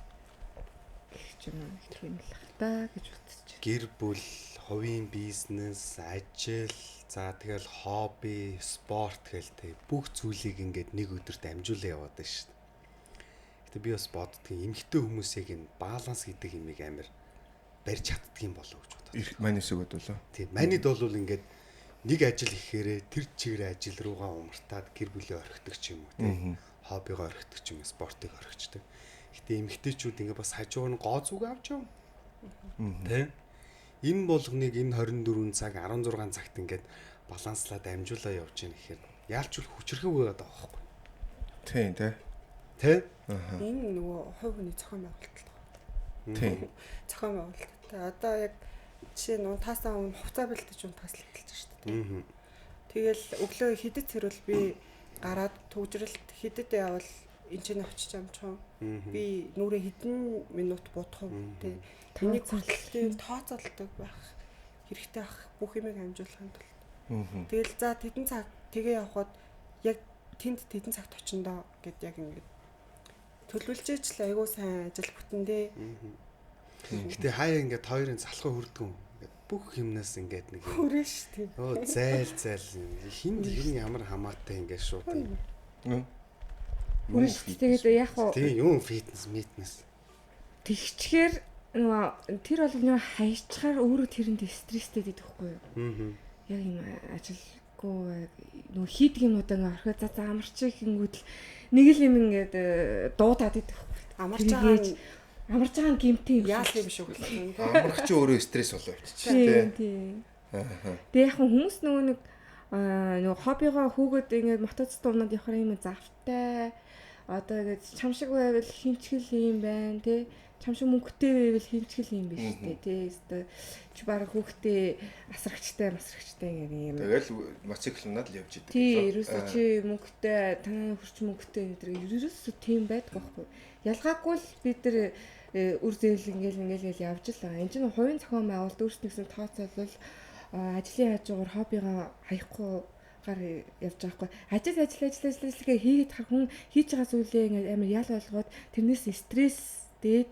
Гэх юм тийм л ах та гэж бодчих.
Гэр бүл, хувийн бизнес, ажил, за тэгэл хобби, спорт гэлтэй бүх зүйлийг ингээд нэг өдөрт амжуулаа яваад байна шүү дээ. Гэтэ би бас боддгийн эмэгтэй хүмүүсийг энэ баланс гэдэг юмыг амар барьж чаддгийм болов гэж боддог.
Маний сүгэд болоо.
Тийм, манид бол ингээд нэг ажил ихээр тэр чигээр ажил руугаа умартаад гэр бүлээ орхидог ч юм уу тийм. Хоббигоо орхидог ч юм уу, спортыг орхичдаг. Гэтэ эмэгтэйчүүд ингээд бас хажуугаар нь гоо зүг авч юм. Тийм. Энэ болгоныг энэ 24 цаг 16 цагт ингээд баланслаад амжуулаа явж яах гэхээр яалчгүй хүчрхэг байгаад байгаа байхгүй.
Тийм тий.
Тэ?
Энэ нөгөө хувь хүний зохион байгуулалт.
Тийм.
Зохион байгуулалт. Одоо яг жишээ нь унтаасаа өмнө хувцас бэлдэж унтаас л эхэлж шүү дээ. Тэгэл өглөө хідэд цэрвэл би гараад төвжрэлт хідэд явал энэ чинь очиж амчаа. Би нүрээ хэдэн минут бодох уу тий. Энийг хүртэл тооцоолдог байх хэрэгтэй байх бүх юмыг амжуулахын тулд. Тэгэл за тэдэн цаг тэгээ явхад яг тэдэн цагт очиндоо гэд яг ингэ төлөвлөж л айгуу сайн ажил бүтэндээ.
Гэтэ хаяа ингээд хоёрын залхуу хүрдгүн ингээд бүх юмнаас ингээд нэг
хүрээ шүү дээ.
Зайл хинд юм ямар хамаатай ингээд шууд юм.
Тэгээд яг уу
тийм юм фитнес.
Тэгчгээр нөгөө тэр бол нөгөө хайчаар өөрөө тэрэнд стресстэй байдаг хгүй юу? Яг юм ажилгүй нөгөө хийдэг юмудаа ингээ орхиод за амарчих гингүүд л нэг л юм ингээд дуудаад байдаг.
Амарч байгаа
гимтэй юм
яах юм шиг үлдсэн.
Амарч өөрөө стресс болоо явчих.
Тийм. Тэгээ яг хүмүүс нөгөө хоббигоо хүүгээд ингээд мотоцикл унаад явахаар юм завтай одоо ингээд чам шиг байвал хинчгэл юм байна тий. Чам шиг мөнгөтэй байвал хинчгэл юм биш үү тий. Өөртөө чи баг хүүхдээ асрагчтай гэх юм.
Тэгэл мотоцикл унаад л явж идэг.
Тий, ерөөсөө чи мөнгөтэй танаа хурц мөнгөтэй гэдэг ерөөсөө тийм байдаг байхгүй. Ялгаагүй л бид нар үр зээл ингээл явж л байгаа. Энд чинь хувийн зохион байгуулалт өөрснөөсөө тооцоолол ажлын хажуугаар хоббигоо хаяхгүй гар явж байгаа хгүй. Ажил хийгээд хар хүн хийж байгаа зүйлээ ингээл амар ял болгоод тэрнээс стресс дээд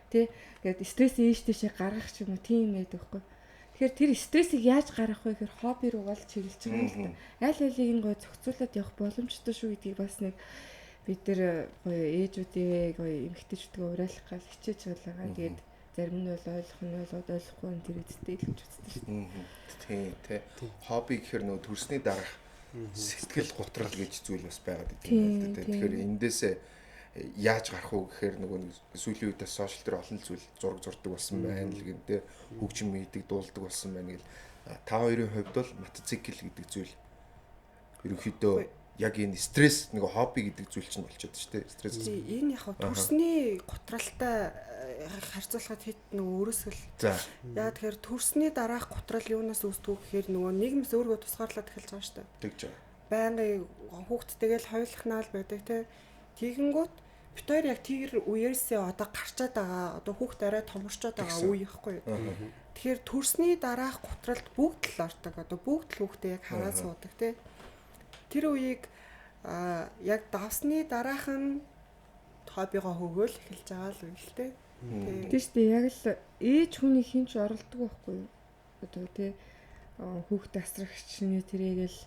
тий. Ингээд стресс ийш тийшээ гаргах ч юм уу тийм байдаг хгүй. Тэгэхээр тэр стрессийг яаж гаргах вэ гэхээр хобби руугаа л чиглэж байгаа юм л да. Аль алийг нь гой зохицуулаад явах боломжтой шүү гэдгийг бас нэг бид нар гоё ээжүүдээ гоё эмэгтэйчүүдгээ уриалах гал хичээж байгаа. Тэгээд зарим нь бол ойлгох нь ойлгохгүй энэ тэр эцтэй л гэж үздэг шүү дээ.
Тийм тий. Хобби гэхэр нөө төрсний дараах сэтгэл готрал гэж зүйл бас байгаад идэв юм л да. Тэгэхээр эндээсээ яаж гарах уу гэхээр нөгөө сүүлийн үедээ сошиал дээр олон зүйл зураг зурдаг болсон байна л гэнтэй хөгжим хийдэг дуулдаг болсон байна гэл та хоёрын хувьд бол мотоцикл гэдэг зүйл ерөнхийдөө яг энэ стресс нэг хобби гэдэг зүйл чинь болчиход шүү дээ стресс.
Энэ яг төрсний готралтай харьцуулахад хэд нөгөө өөрөөсгөл.
За.
Яа тэгэхээр төрсний дараах готрал юунаас үүсдэг гэхээр нөгөө нийгэмс өөргөө тусгаарлаад эхэлж байгаа шүү дээ.
Тэгж байгаа.
Байнгын хүүхдтэйгээл хоёулахнаал байдаг те. Тэгэнгүүт бид хоёр яг тэр үеэсээ одоо гарчаад байгаа одоо хүүхд арай томорчоод байгаа үе ихгүй. Тэгэхээр төрсний дараах готралд бүгд л ордог. Одоо бүгд л хүүхдээ яг хараад суудаг те. Тэр үеийг яг давсны дараахан хоббигоо хөгөөл эхэлж байгаа л үйл те.
Тийм шүү дээ. Яг л ээж хүний хинч оролдог байхгүй юу? Одоо тий хүүхд асрагч нь тэрийгэл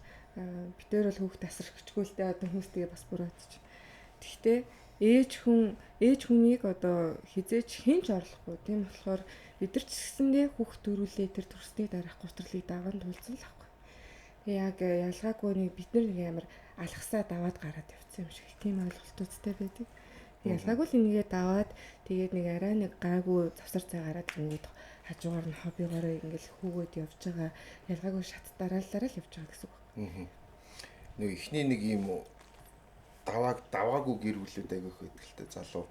битээр бол хүүхд асрагчгүй л дээ одоо хүмүүстэйгээ бас буруутч. Тэгтээ ээж хүнийг одоо хизээч хинч орлохгүй. Тийм болохоор бид нар ч гэсэндээ хүүхд төрүүлээ тэр төрсний дараах гутралыг даван тулцсан л ахгүй. Яг ялгаагүй нэг бид нар нэг амар алхасаа даваад гараад явцсан юм шиг тийм ойлголтуудтай байдаг. Ялгаагүй л энийгээ даваад тэгээд нэг арай нэг гайгүй завсар цай гараад ингээд хажуугаар нь хоббигоор ингээд хүүгөөд явж байгаа. Ялгаагүй шат дараалалаараа л явж байгаа гэсэн үг.
Нэг ихний нэг юм даваагүй гэр бүлүүд айгүйх байдагтай залуу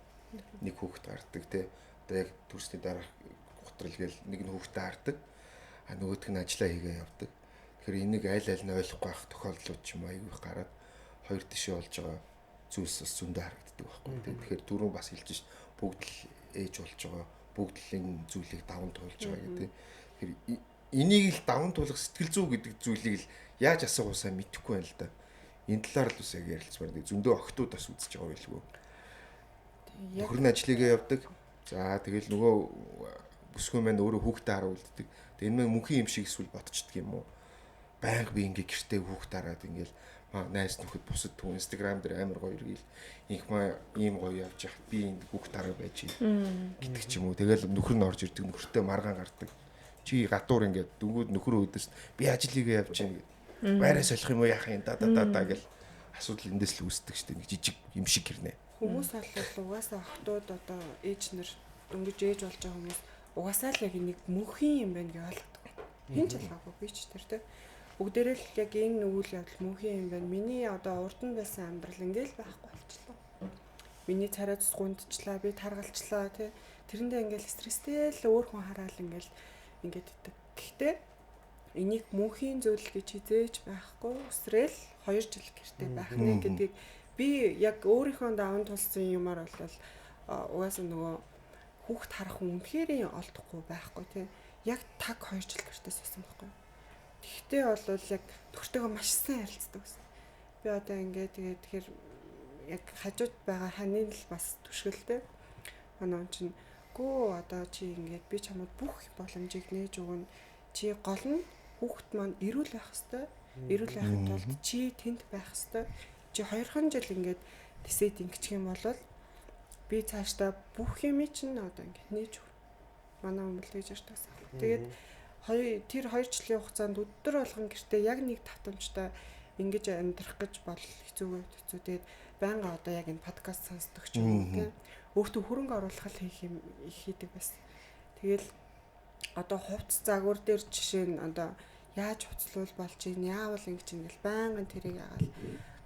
нэг хүүхэд гардаг те. Одоо яг төрсний дараах готрал гээл нэг нь хүүхдээ хардаг. А нөгөөх нь ажиллаа хийгээ явдаг. Тэгэхээр энийг аль нь ойлгохгүй байх тохиолдлууд ч юм айгүйх гараад хоёр тишээ болж байгаа зүйлс бас зөндөө харагддаг байхгүй. Тэгэхээр түрүүн бас хэлж ш бүгд л ээж болж байгаа. Бүгд л энэ зүйлийг даван туулж байгаа гэдэг. Тэгэхээр энийг л даван туулах сэтгэл зүй гэдэг зүйлийг л яаж асуухаа мэдэхгүй байна л да. Энэ талаар л бас яг ярилцмаар дээ. Зөндөө охтууд бас үзэж байгаа байлгүй. Нөхөр нь ажлыгаа явдаг. За тэгэл нөгөө бүсгүй маань өөрөө хүүхдээ хараа үлддэг. Тэгээ энэ мань мөнхийн юм шиг эсвэл бодчихдаг юм уу? Байнга би ингээ гэртээ хүүхдээ хараад ингээл найс нөхөд бусад түн Instagram дээр амар гоё иргээл инх маа ийм гоё явж яхад би энэ хүүхд тараа байж гэдэг ч юм уу. Тэгэл нөхөр нь орж ирдэг, нөхөртэй маргаан гардаг. Чи гадуур ингээд дөнгөд нөхөр өөдөөс би ажлыгаа явж гин байраа солих юм уу яах юм да гэл асуудал эндээс л үүсдэг штеп нэг жижиг юм шиг гэрнэ.
Хүмүүс бол угаасаа охтууд одоо ээж нар дөнгөж ээж болж байгаа хүмүүс угаасаа л яг нэг мөнхийн юм байна гэж ойлгодог. Хин ч ялгаагүй би ч тэр те. Бүгдээрээ л яг энэ үйл явдал мөнхийн юм байна. Миний одоо урд нь байсан амьдрал ингээл байхгүй болчихлоо. Миний царай цус гундчлаа, би таргалчлаа тий. Тэрэндээ ингээл стресстэй л өөр хүн хараал ингээд идэг. Гэхдээ энийг мөнхийн зүйл гэж хизээж байхгүй. Өсрэл 2 жил гэртээ байх нэ гэдгийг би яг өөрийнхөө даван тулсан юмар бол угаасаа нөгөө хүүхд харах үнэхээр олдохгүй байхгүй тий. Яг таг 2 жил гэртээ суусан байхгүй. Тэгтээ бол яг төгтөөгөө маш сайн ярилцдаг гэсэн. Би одоо ингээд тэгээд тэгэхээр яг хажууд байгаа ханийн л бас түшгэлтэй. Манай чинь гоо одоо чи ингээд би чамд бүх боломжийг нээж өгнө. Чи гол нь хүүхэд маань эрүүл байх хэвээр. Эрүүл байхын тулд чи тэнд байх хэвээр. Чи 2хан жил ингээд тэсэд ингэчих юм бол би цаашдаа бүх юм чинь одоо ингээд нээж өгнө. Манай хүмүүс л гэж ярьдаг. Тэгээд тэр 2 жилийн хугацаанд өдөр болгон гэртээ яг нэг тавтамжтай ингэж амьдрах гэж бол хэцүү. Тэгээд байнга одоо яг энэ подкаст сонсдог ч юм уу тийм өөртөө хөрөнгө оруулах хийдэг байсан. Тэгэл одоо хувцс загвар дээр жишээ нь одоо яаж хуцлуул болж ийн яавал ингэж ингээл байнгын тэрийг агаал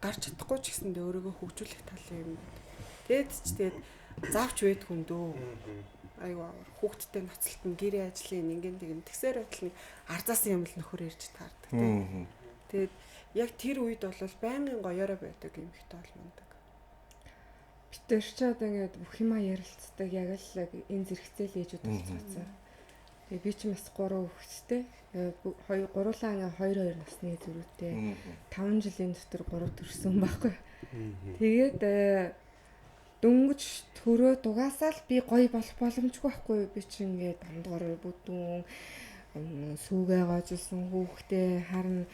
гарч чадахгүй ч гэсэндээ өөрийгөө хөгжүүлэх талын юм. Тэгээд завч байдгүй юм дөө. Айгаа хүүхдтэй ноцлолт нь гэрээ ажлын ингэн тэгэн тэгсээр байтал нэг арзаасан юм л нөхөр ирж таардаг тийм. Тэгээд яг тэр үед бол байнгын гоёороо байдаг юм ихтэй бол мундаг.
Битэр ч одоо ингээд бүх юма ярилцдаг яг л энэ зэрэгцээл ээжүүд болцооцоо. Тэгээ би ч бас 3 хүүхэдтэй. Гурлаа ингээ 2 насны зүрхтэй 5 жилийн дотор 3 төрсөн байхгүй. Тэгээд дөнгөж төрөө дугаасаа л би гоё болох боломжгүй байхгүй. Би ч ингээд дондгоор бүдүүн сүүгээ гоожсэн хүүхдээ харна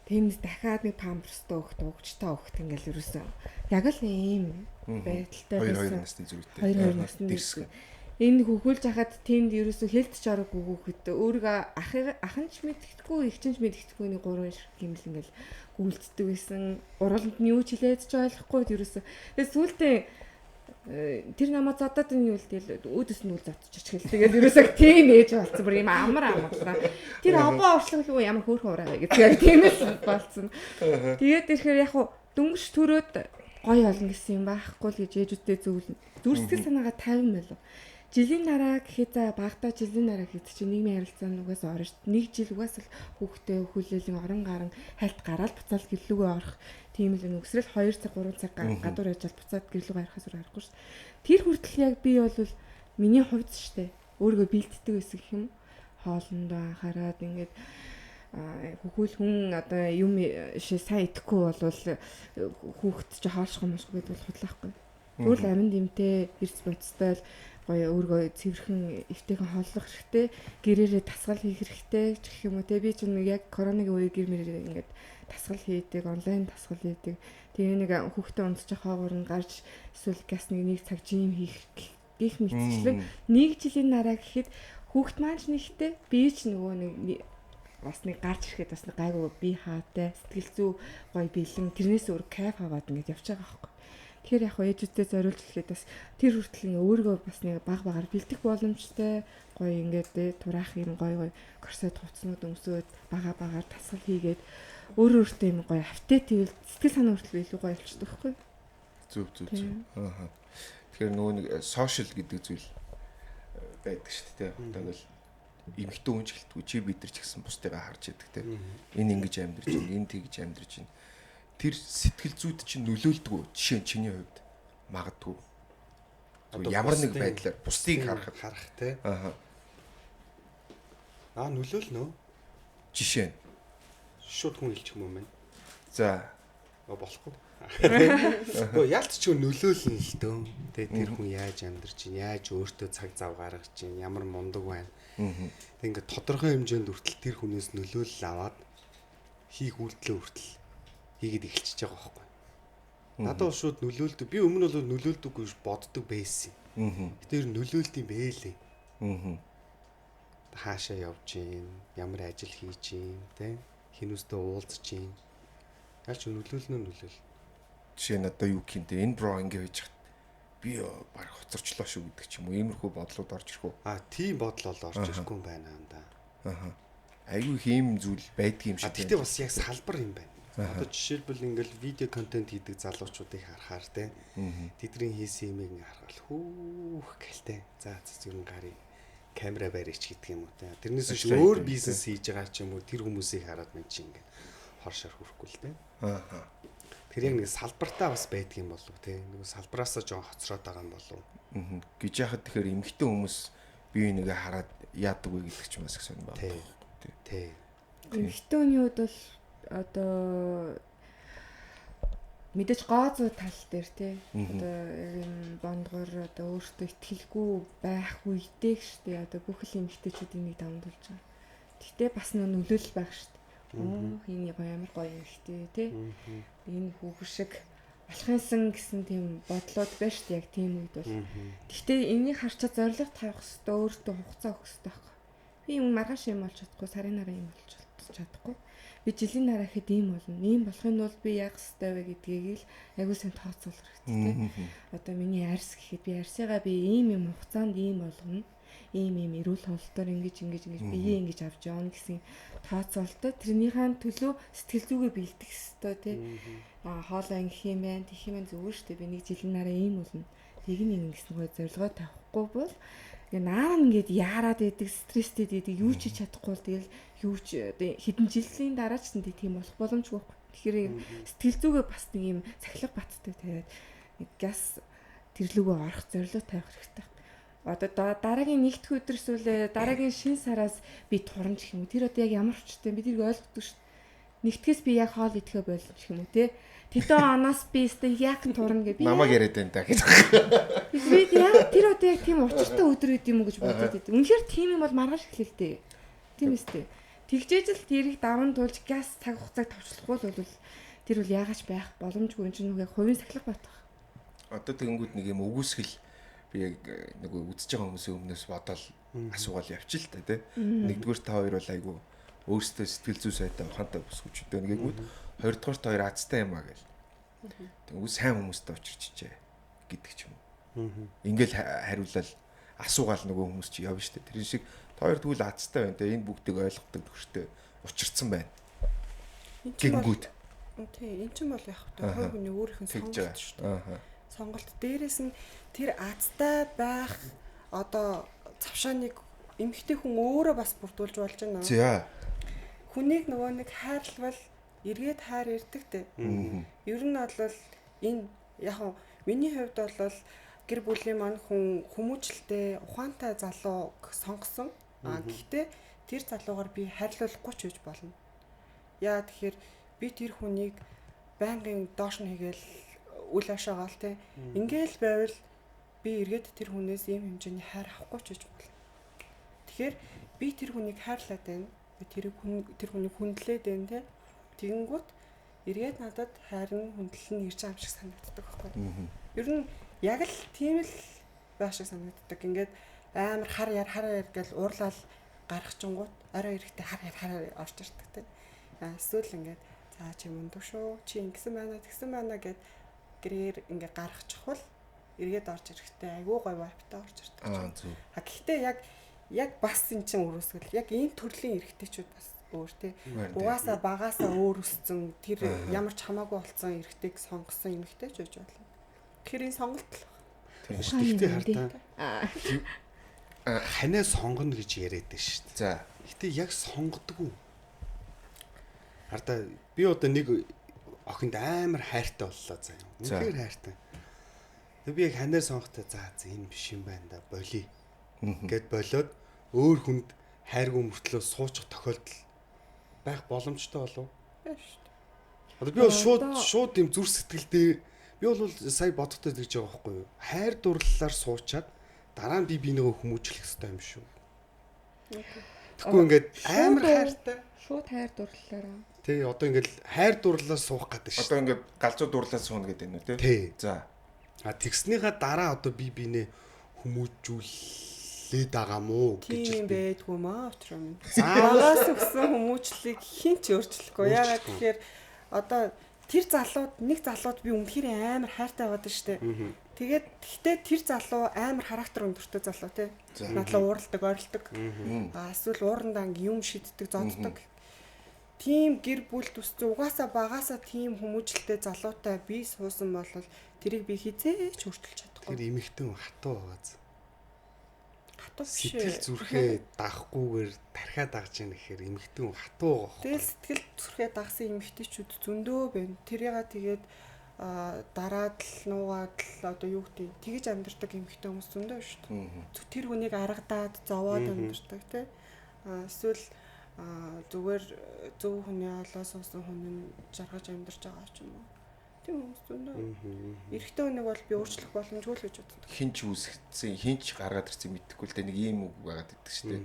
тэнд дахиад нэг памперстай өгт угчтай өгт ингээл ерөөсөө яг л ийм байдалтай байсан.
2 насны зүрхтэй.
2 насны зүрх. Энэ хөхүүлж хахад тэнд ерөөсөө хэлтэж ороогүй хүүхэд өөрийгөө ахын ч мэддэхгүй их ч мэддэхгүй нэг 3 ширхэг юм л ингээл гүйлцдэг байсан. Уралд нь юу ч хэлээд ч ойлгохгүй ерөөсөө. Тэгээ сүүлдээ тэр намайг зодоод энэ юу л тэгэл өөдөөс нь үл зодчих хэл. Тэгээд ерөөсөө тийм ээж болсон бүр юм амар. Тэр обоо оршлог юу ямар хөөрхөн ураа вэ гэдэг тиймээс болсон. Тэгээд ирэхээр яг хуу дөнгөж төрөөд гоё олно гэсэн юм байхгүй л гэж ээжүүдтэй зүр сэтгэл санаагаа 50 байлаа. Жилийн дараа гэхэд за багтаа жилийн дараа гэхэд чи нийгмийн харилцаанд угаасаа орно шүү дээ. Нэг жил угаасаа хүүхдээ хүлээлийн орон гарan хальт гараад буцаал гэрлүүгээ орох тийм л нүгсрэл 2 цаг 3 цаг гадуур яжал буцаад гэрлүүгээ харахаас өөр аргагүй шүү дээ. Тэр хүртэл яг би бол миний хувьд шүү дээ. Өөрийгөө бэлддэг байсан гэх юм. Хоолндоо анхаарад ингээд хөхөл хүн одоо юм сайн идэхгүй болвол хүүхэд чи хаалшгүй мушгүй гэдэг бол худлаахгүй. Өөр л аминд имтэй эрс бодцтой л гоё өөргөө цэвэрхэн эвтэйхэн хооллох хэрэгтэй, гэрээрээ тасгал хийх хэрэгтэй гэх юм уу те. Би ч нэг яг коронавигийн үеэр гэр мэрээ ингээд тасгал хийдэг, онлайн тасгал хийдэг. Тэгээ нэг хүүхдээ унтчих хаагуур нь гарч эсвэл газ нэг цаг жим хийх гэх мэтчлэн нэг жилийн дараа гэхэд хүүхд маань ч нэгтэй би ч нөгөө нэг бас нэг гарч ирэхэд бас нэг гайгүй би хаатай сэтгэл зүй гоё бэлэн тэрнээс өөр кайф аваад ингээд явж байгаа байхгүй. Тэгэхээр яг ээжүүдтэй зориулж хэлэхэд бас тэр хүртэл өөрийгөө бас нэг багаар бэлдэх боломжтой гоё ингээд тураах юм гоё корсет хувцснууд өмсөөд багаар тасгал хийгээд өөртөө юм гоё автээ тэгвэл сэтгэл санаа хүртэл илүү гоё болчихдог байхгүй.
Зөв. Аа. Тэгэхээр нөгөө нэг сошиал гэдэг зүйл байдаг шүү дээ. Тэгэл эмхтэн хүн ч гэлтгүй чи бид нар ч гэсэн бусдыгаа харж яадаг те. Энэ ингэж амьдарч байна, энэ тэгж амьдарч байна. Тэр сэтгэл зүйд чинь нөлөөлдөг үү? Жишээ нь чиний хувьд магадгүй. Ямар нэг байдлаар бусдыг харах
те. Нөлөөлнө.
Жишээ нь
шууд хүн хэлчих юм байна.
За
болохгүй. Гэхдээ ялт ч нөлөөлнө л дөө. Тэгээ тэр хүн яаж амьдарч байна, яаж өөртөө цаг зав гаргаж байна, ямар мундаг байна. Тэг ингээд тодорхой хэмжээнд хүртэл тэр хүнээс нөлөөлөл аваад хийх үйлдэлээ хүртэл хийгээд эхэлчихэж байгаа байхгүй. Надад шууд нөлөөлдөг. Би өмнө бол нөлөөлдөггүй боддог байсан. Тэр нөлөөлд юм бэлээ. Хаашаа явж гин, ямар ажил хийж гин, тэ хинүүстэй уулзж гин. Яаж нөлөөлнө.
Жишээ нь одоо юу гэнтэй энэ бро ингэ байж хат би баг хоцорчлоо шүү гэдэг ч юм уу иймэрхүү бодлууд орж ирэх үү?
Тийм бодол бол орж ирэхгүй юм байна да.
Айгүй хийм зүйл байдгийн юм шиг.
Тэгтээ бас яг салбар юм байна. Одоо жишээлбэл ингээл видео контент хийдэг залуучуудыг харахаар те тэдний хийсэн юмыг харахад хүүх гэлтэй. За зөвхөн гарыг камера барьж гэдэг юм уу те. Тэрнээс биш өөр бизнес хийж байгаа ч юм уу тэр хүмүүсийг хараад мэн чи ингээд хоршоор хүрхгүй л те. Тэр яг нэг салбартаа бас байдаг юм болов те. Нэг салбараасаа жоон хоцроод байгаа юм болов.
Гэж яхад тэгэхээр эмэгтэй хүмүүс бие нэгэ хараад яадаг вэ гэдэг ч юм бас гэсэн байна.
Тий.
Эмэгтэй хүний хувьд бол одоо мэдээж гооцоо тал дээр тий. Одоо юм бондгоор одоо өөртөө итгэлгүй байх үедээ штэ одоо бүх л эмэгтэйчүүд энийг давмдуулж байгаа. Гэхдээ бас нөлөөлөл байх штэ. Энэ ямар гоё юм хтэй тий. Энэ хүүхэн шиг алхансан гэсэн тийм бодлоод байна шүү дээ яг тийм үед бол. Гэхдээ энийг харчаад зориг тавих хэрэгтэй өөртөө хугацаа өгөх хэрэгтэй байхгүй. Би юм маргааш юм болж чадахгүй сарын дараа юм болж чадахгүй. Би жилийн дараа хэд ийм болно. Ийм болохын бол би яг хэвээр вэ гэдгийг л аягүй сайн тооцоолох хэрэгтэй. Одоо миний арьс гэхэд би арьсыгаа би ийм юм хугацаанд ийм болгоно. Ийм эрүүл хавлтаар ингэж бие ингэж авч явна гэсэн тооцоолтой. Тэрнийхэн төлөө сэтгэл зүгээ бэлдэх хэрэгтэй тий. Хоолоо ингэх юм байна, тийх юм зүгээр шүү дээ. Би нэг жилийн дараа ийм болно. Тийг нэг ингэсэн гоо зорилгоо тавихгүй бол наа ингээд яарад идэг, стресстэй идэг, юу ч хийж чадахгүй бол тэгэл юу ч хэдэн жилийн дараа ч тийм болох боломжгүй байхгүй. Тэгэхээр сэтгэл зүгээ бас нэг юм цахилга баттай тавиад нэг газ тэрлүүгөө орох зорилго тавих хэрэгтэй. Одоо дараагийн нэгдүгээр өдөр эсвэл дараагийн шинэ сараас би туранч гэх юм уу. Тэр одоо яг ямар хүчтэй би тэрийг ойлгохгүй шүү дээ. Нэгтгэс би яг хоол идэхэ болно гэх юм уу те. Тэдэн оноос би өстө яг турна гэ би.
Намайг яриад байна та гэж.
Би яг тэр одоо яг тийм учиртай өдөр үед юм уу гэж бодоод байд. Үнэхээр тийм юм бол маргааш эхлэлтэй. Тийм үстэй. Тэгжээж л тэрийг даван туулж газ цаг хугацааг товчлохгүй бол тэр бол яагаач байх боломжгүй юм чинь нүгэ хувийн сахилга батах.
Одоо тэгэнгүүт нэг юм өгөөсгөл би яг нэг үзэж байгаа хүмүүсийн өмнөөс бодоод асуугаал явчих л та тий. Нэгдүгээр та хоёр бол айгу өөрсдөө сэтгэл зүй сайтай ухаантай бүсгүүч дээ нэгэгүүд хоёрдугаар та хоёр азтай юм аа гэл. Тэгвэл сайн хүмүүстэй учирчжээ гэдэг ч юм уу. Ингээл хариулал асуугаал нөгөө хүмүүс чи явна штэ. Тэр шиг тоор тэгвэл азтай байна те. Энэ бүгдийг ойлгодог төвштэй учирцсан байна. Гингүүд.
Тий, эн чинь бол яг хувь хүний өөрийнх нь сонголт шүү дээ. Сонголт дээрээс нь тэр азтай байх одоо цавшааныг эмэгтэй хүн өөрөө бас бүрдүүлж болж байна.
За.
Хүнийг нөгөө нэг хайрлал эргээд хайр ирдэг те. Ер нь бол энэ яг миний хувьд бол гэр бүлийн маань хүмүүжлтэй ухаантай залууг сонгосон. Гэхдээ тэр залуугаар би хайрлуулахгүй ч үж болно. Яа тэгэхээр би тэр хүнийг байнгын доош нь хийгээл үл ашаагаал те. Ингээл байвал би эргээд тэр хүнээс ийм хэмжээний хайр авахгүй ч үж болно. Тэгэхээр би тэр хүнийг хайрлаад байна. Би тэр хүнийг хүндлээд байна те. Тэгэнгүүт эргээд надад хайр нь хүндлэл нь ирж байгаа юм шиг санагддаг байхгүй. Ер нь яг л тийм л байх шиг санагддаг. Ингээд амар хар яар гэж уурлал гаргachungууд орой эрэхтэй хар яар орж ирдэг те. Эсвэл ингээд за чи мундаг шүү. Чи ингэсэн байна, тэгсэн байна гэд гэрээр ингээд гаргачихвал эргээд орж ирэхтэй айгүй гой вайптай орж ирдэг. Гэхдээ яг бас энэ чинь өрөөсгөл яг энэ төрлийн эрэгтэйчүүд бас өөр те. Угаасаа багаасаа өөр өссөн тэр ямар ч хамаагүй болсон эрэгтэйг сонгосон эмэгтэй ч үж болно. Тэгэхээр энэ сонголт л байна.
Гэхдээ хартаа ханаа сонгоно гэж яриад байна шүү дээ.
За.
Гэтэ яг сонгодгүй. Хартаа би одоо нэг охинд амар хайртай боллоо заа юм. Үнэхээр хайртай. Тэг би яг ханаа сонгохтой за энэ биш юм байна да болий. Гэт болоод өөр хүнд хайргүй мөртлөө суучих тохиолдол байх боломжтой болов.
Байна шүү дээ.
Одоо би бол шууд юм зүр сэтгэлдээ би бол сая бодохтой гэж байгаа байхгүй юу? Хайр дурлалаар суучаад дараа нь би нөгөө хүмүүжлэх хэрэгтэй юм шүү. Тэгэхгүй ингээд амар хайртай.
Шууд хайр дурлалаараа.
Тий, одоо ингээд хайр дурлалаар суух гэдэг шүү.
Одоо ингээд галзуу дурлалаар сууна гэдэг юм уу
тий?
За.
Тэгснийхаа дараа одоо би бинэ хүмүүжүүлээд байгаа мó гэж
тийм байдгүй маа өчрөө. Загаас өгсөн хүмүүжлийг хин ч өөрчлөхгүй. Яагаад тэгэхээр одоо тэр нэг залууд би үнэхээр амар хайртай байдаг штэ. Тэгээд гэхдээ тэр залуу амар характер өндөртэй залуу тий. Надлаа ууралдаг, ойролдог. Эсвэл уурандаа юм шиддэг, зоддог. Тийм гэр бүл төсцөө угаасаа багаасаа тийм хүмүүжлтэй залуутай би суусан бол тэрийг би хизээч өөрчилж чадахгүй.
Тэр эмэгтэй хатуу байгааз.
Хатуу биш.
Сэтгэл зүрхээ дагахгүйгээр тархиа дагж яах гэхээр эмэгтэй хатуу байгаа.
Тэгэл сэтгэл зүрхээ дагсан эмэгтэйчүүд зөндөө байна. Тэрийга тэгээд дараад л нуугаад л одоо юу гэдэг тэгж амьдэрдэг эмэгтэй хүмүүс зөндөө шүү дээ. Тэр хүнийг аргадаад зовоод амьдэрдэг тий. Эсвэл зүгээр зөв хүний олоос суусан хүн жаргаж амьдарч байгаа ч юм уу. Тийм хүмүүс зөндөө. Эрэгтэй хүнийг бол би өөрчлөх боломжгүй л гэж боддог.
Хинч үүсгэсэн, хинч гаргаад ирсэн мэдэхгүй л дээ нэг ийм үг байгаад байдаг шүү дээ.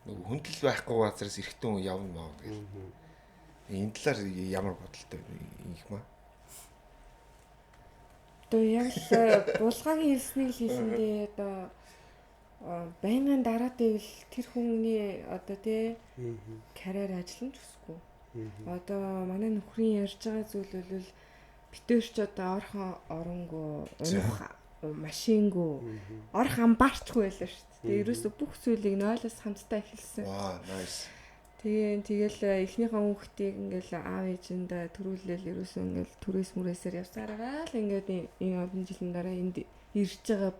Нөгөө хүндэл байхгүй газараас эрэгтэй хүн явна маа гэх. Энэ талаар ямар бодолтой юм их маа.
Одоо яг л булгагийн хэлснийг хэлэндээ одоо байнгын дараад ивэл тэр хүний одоо тий карьер ажил нь төсөхгүй. Одоо манай нөхрийн ярьж байгаа зүйл бол битэрч одоо орхон оронгүй унах машингүй орох амбарчгүй байлаа шүү дээ. Тэгээ ерөөсө бүх зүйлийг нойлоос хамтдаа эхэлсэн.
Ваа, nice.
Тэгэл эхнийхээ хүүхдийг ингээл аав ээжиндээ төрүүлээл ерөөсөө ингээл түрээс мүрээсээр явсараа л ингээд энэ олон жилийн дараа энд ирж байгаа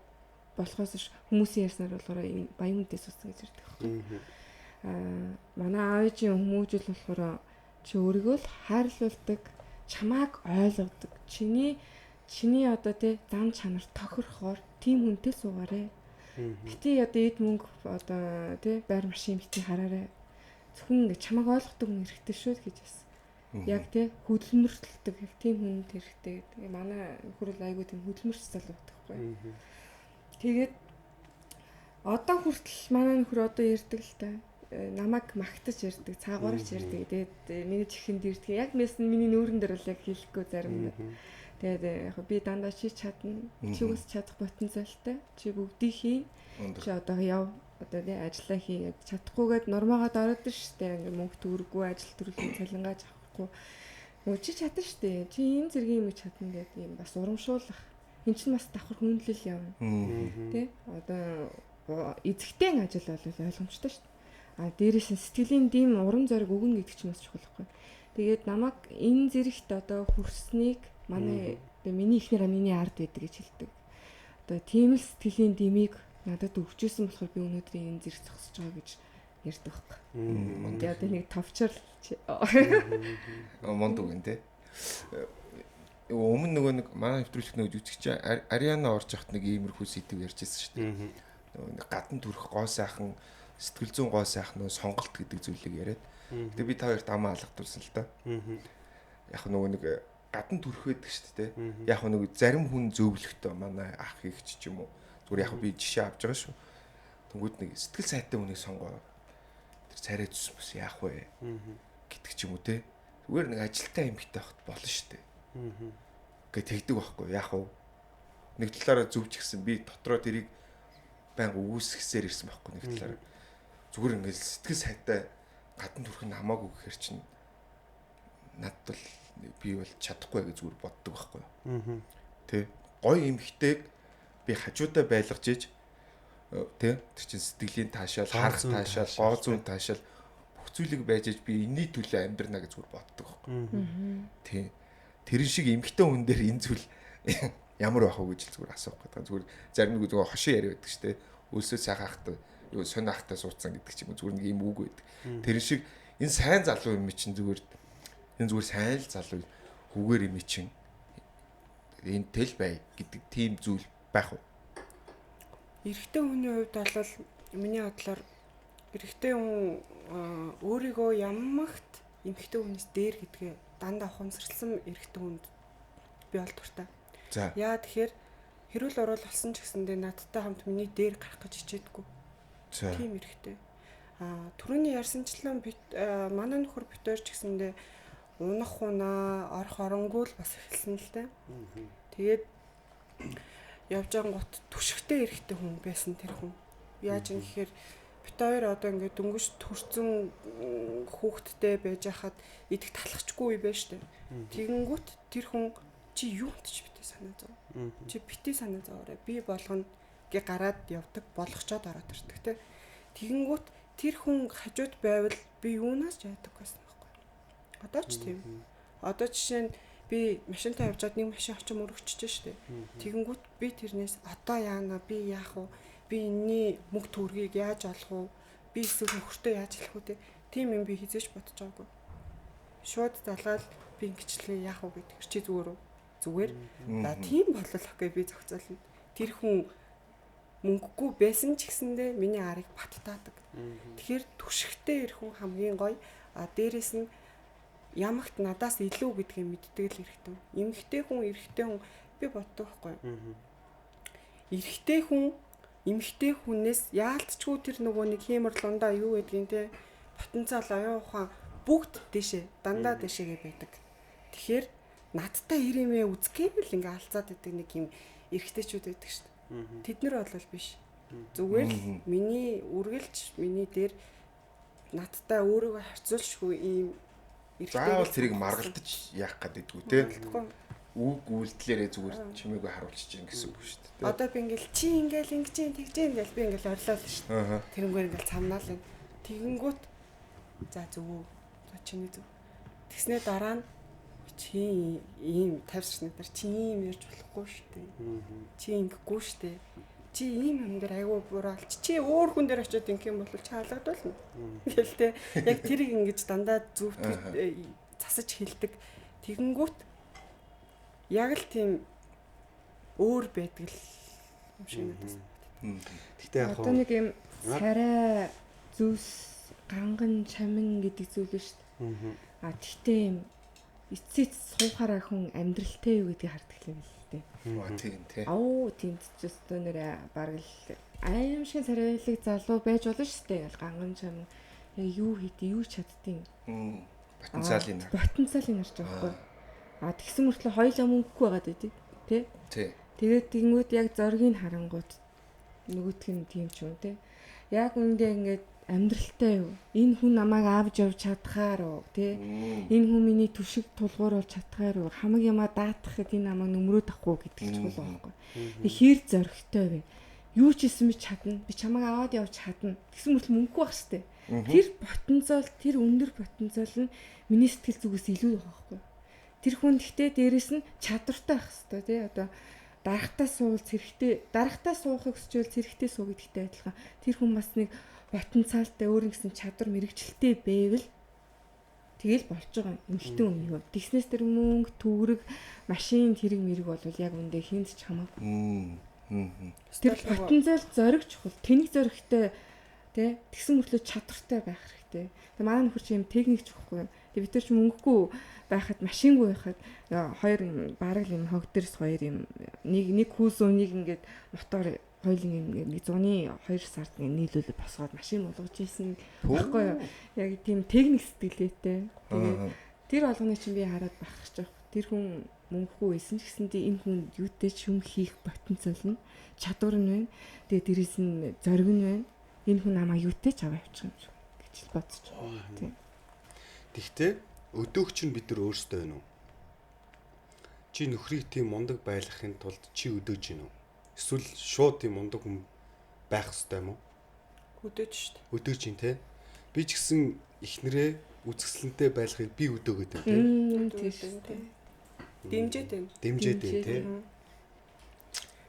болохоос хүмүүсийн ярьснаар болохоор баян үдээс уссан гэж ярьдаг байхгүй. Манай аав ээжийн хүмүүжил болохоор чи өөрийгөө л хайрлуулдаг, чамааг ойлгодог. Чиний одоо тий зам чанар тохирохоор тийм хүнтэй суугаарэ. Гэтэ одоо эд мөнгө одоо тий байр машин битгий хараарэ. Зөвхөн ингэ чамааг ойлгодог хүн хэрэгтэй шүү гэж байсан. Яг тий хөдөлмөрлөлтөг яг тийм хүн хэрэгтэй. Тэгээ манай нөхөр айгуу тийм хөдөлмөрч залуу байхгүй. Тэгээд одоо хүртэл манай нөхөр одоо ярьдаг л та. Намайг магтаж ярьдаг, цаагаарч ярьдаг. Тэгээд миний чихэнд ирдэг. Яг миний нүүрэн дээр л яг хэлэхгүй зарим юм. Тэгээд яг би дандаа чи чадна. Чи үс чадах потенциалтай. Чи бүгдийг хийн. Чи одоо яв. Одоо тий ажиллаа хий гэж чадахгүйгээд нормагаад ороод ир штэ. Ингээ мөнгө төгрөггүй ажил төрлийн цалингааж авахгүй. Чи чадна штэ. Чи энэ зэргийн юм чадна гэдэг юм бас урамшуулах. Энд чинь бас давхар хүндлэл явна. Тэ? Одоо эзэгтэй ажил бол ойлгомжтой шүү дээ. А дээрээс нь сэтгэлийн дэм урам зориг өгнө гэдэг чинь бас чухал байхгүй. Тэгээд намайг энэ зэрэгт одоо хүрснийг манай миний ихнэр миний ард байдаг гэж хэлдэг. Одоо тийм л сэтгэлийн дэмийг надад өгчөөсөн болохоор би өнөөдөр энэ зэрэг зогсож байгаа гэж ярьдаг байхгүй. Тэгээд одоо нэг товчрол
монд үг нэ. Өмнө нөгөө нэг манай нэвтрүүлэх нэг жүжигч Ариана орж явахт нэг иймэрхүү сэдв ярьжсэн шүү дээ. Нөгөө гадна төрөх гоо сайхан сэтгэл зүйн гоо сайхан нөгөө сонголт гэдэг зүйлийг яриад. Тэгээ би та хоёрт амаа алгадуулсан л да. Яг нөгөө нэг гадна төрөх байдаг шүү дээ. Яг нөгөө зарим хүн зөөвлөхтэй манай ах ихч ч юм уу. Зүгээр яг би жишээ авч байгаа шүү. Тэнгүүд нэг сэтгэл сайтай хүнийг сонгоо. Тэр царай зүс бас яах вэ? Гэдэг ч юм уу те. Зүгээр нэг ажилтаа эмэгтэй байхад болно шүү дээ. Гэ тэгдэг байхгүй яах вэ? Нэг талаараа зөвч гисэн би дотроо тэрийг байнга үүсгэсээр ирсэн байхгүй нэг талаараа. Зүгээр ингээл сэтгэл сайтай гадна төрөх нь хамаагүй гэхэр чинь надад бол би бол чадахгүй гэж зүгээр боддог байхгүй. Тэ гой эмэгтэйг би хажуудаа байлгаж иж тэ тэр чинь сэтгэлийн таашаал, харах таашаал, гоо зүүн таашаал бүх зүйлийг байж иж би энэний төлөө амьдрна гэж зүгээр боддог байхгүй. Тэ тэрэн шиг эмэгтэй хүн дээр энэ зүйл ямар байх вэ гэж зүгээр асуух гэдэг. Зүгээр зарим нэг зүгээр хошин яриа байдаг шүү дээ. Өлсөө сайхан ахтай юу сонь ахтай суудсан гэдэг ч юм уу зүгээр нэг юм үг байдаг. Тэрэн шиг энэ сайн залуу юм чинь зүгээр энэ зүгээр сайн л залуу хүүгээр юм чинь энэ тэл бай гэдэг тийм зүйл байх уу?
Эрэгтэй хүний хувьд бол миний бодлоор эрэгтэй хүн өөрийгөө ямагт эмэгтэй хүнээс дээр гэдгээ дандаа ухамсарласан эрэгтэй хүнд би бол дуртай.
За.
Яа тэгэхээр хэрүүл оруул болсон ч гэсэндээ надтай хамт миний дээр гарах гэж хичээдэггүй. Тийм эрэгтэй. Түрүүний ярьсанчлан манай нөхөр битээр ч гэсэндээ унах унаа орох оронгүй л бас эхэлсэн л дээ. Тэгээд явж ангууд түшигтэй эрэгтэй хүн байсан тэр хүн. Яаж юм гэхээр бит хоёр одоо ингээд дөнгөж төрсөн хүүхэдтэй байж хахад идэх талахчгүй үе байж штэ. Тэгэнгүүт тэр хүн чи юунд ч битээ санаа зов. Чи битээ санаа зовоорой. Би болгоно гэ гараад явдаг болгочоод ороод ирдэг те. Тэгэнгүүт тэр хүн хажууд байвал би юунаас ч яадаг байсан байхгүй. Одоо ч тийм. Одоо жишээ нь би машинтай явж чад нэг машин очим өргөчж штэ. Тэгэнгүүт би тэрнээс одоо яана би яах вэ? Би энэний мөнгө төгрөгийг яаж олох вэ? Би эсвэл нөхөртөө яаж хэлэх вэ? Тийм юм би хизээч бодож байгаагүй. Шууд залгаал би ингэчлээ яах вэ гэдэг чи зүгээр үү? Зүгээр. За тийм болол окей би зохицуулна. Тэр хүн мөнгөгүй байсан ч гэсэндээ миний арыг баттаадаг. Тэгэхээр түшигтэй ирэх хүн хамгийн гоё. Дээрээс нь ямагт надаас илүү гэдгийг мэддэг л эрэгтэй. Эмэгтэй хүн би боддог байхгүй юу? Эрэгтэй хүн эмэгтэй хүнээс яалтчгүй тэр нөгөө нэг хиймэр лундаа юу гэдгийг те потенциал оюун ухаан бүгд дэшээ дандаа дэшээгээ байдаг. Тэгэхээр надтай ирэмээ үзгээр л ингээ алцаад идэг нэг юм эрэгтэйчүүд байдаг шүү дээ. Тэд нар бол биш. Зүгээр л миний үргэлж миний дээр надтай өөрийгөө харьцуулшгүй ийм эрэгтэй.
Заавал тэрийг маргалдаж яах гэдэг үү те. Үг үйлдэлээрээ зүгээр чимээгүй харуулчих чинь гэсэн үг шүү дээ.
Одоо би ингээл чи ингээл ингэж тэгж ингээл би ингээл орлоо л шүү дээ. Тэрнгээр ингээл цамнаал юм. Тэгэнгүүт за зөв. За чиний зөв. Тэгснээ дараа нь чи ийм тавьсч надаар чи ийм ярьж болохгүй шүү дээ. Чи ингэхгүй шүү дээ. Чи ийм юм дээр айгүй бураалч. Чи өөр хүн дээр очиод ингэх юм бол чаалагдуулна. Ингээл те. Яг тэрийг ингэж дандаа зүвт засаж хэлдэг. Тэгэнгүүт яг л тийм өөр байдаг л юм шиг надад.
Гэхдээ яг
одоо нэг юм сарай зүс ганган чамин гэдэг зүйл нь шүү дээ. Тэгтээ юм эцэц суухаараа хүн амьдралтай юу гэдгийг хардаг юм л дээ.
Тийм тий.
Тиймд ч өстөө нэрэ бараг л аим шиг сарайлаг залуу байж болно шүү дээ. Ганган чамин юу хийдэ юу чаддیں۔ Потенциалын нарч байгаа байхгүй. Тэгсэн мөртлөө хоёулаа мөнгөгүй байгаад байдаг тий. Тэгээд тэнгүүд яг зоргийг харангууд нөгөөх нь тийм ч юм тий. Яг үндэ ингээд амьдралтай юу? Энэ хүн намайг авч явж чадхаар уу, тий? Энэ хүн миний түшиг тулгуур болж чадхаар уу? Хамаг ямаа даатгахад энэ намайг нөмрөөд авахгүй гэдэг ч хул байхгүй. Тэг хэр зоригтой вэ? Юу ч хийсэн би чадна. Би чамайг аваад явж чадна. Гэсэн мөртөө мөнгөгүй байх штэ. Тэр потенциал, тэр өндөр потенциал нь миний сэтгэл зүгээс илүү байгаа байхгүй. Тэр хүн гэхдээ дээрэс нь чадвартай байх хэрэгтэй тий. Одоо дарахтаа суул зэрэгтэй, дарахтаа суухыг хүсвэл зэрэгтэй суу гэдэгтэй адилхан. Тэр хүн бас нэг потенциалтай өөр нэгэн чадвар мэрэгчлэлтэй байвал тэгэл болж байгаа юм хитэн өмнө. Тэгснээс тэр мөнгө, төгрөг, машин тэрэг мэрэг бол яг үндэ хинт ч хамаагүй. Тэр потенциал зориг чухал. Тэнийг зоригтой тий тэгсэн мөртлөө чадвартай байх хэрэгтэй. Тэгээ манай нөхөр чи юм техник ч واخгүй. Тэгээ бид тэр ч мөнгөгүй байхад машингүй байхад хоёр бараг юм хог дээрс хоёр юм нэг хүүсөө нэг ингээд мотор хоёулын нэг зуны 2 сард нийлүүлээд босгоод машин болгож ийсэн байхгүй юу. Яг тийм техник сэтгэлээтэй. Тэгээ тэр олгоны чинь би хараад багч жоох. Тэр хүн мөнгөгүй байсан ч гэсэндээ энэ хүн юутэй ч юм хийх потенциал нь чадвар нь байна. Тэгээ дээрээс нь зориг нь байна. Энэ хүн намайг юутэй ч аваа явчих юм гэж бодож байна. Тийм.
Тэгтээ өдөөгч нь бид нар өөрсдөө байна уу? Чи нөхрийг тийм мундаг байлгахын тулд чи өдөөж гинөө? Эсвэл шууд тийм мундаг хүн байх ёстой юм уу?
Өдөөж штт.
Өдөөж ин те. Би ч гэсэн ихнэрээ үзэсгэлэнтэй байлгахыг би өдөөгөөд те.
Тийм. Дэмжээд байна.
Дэмжээд байна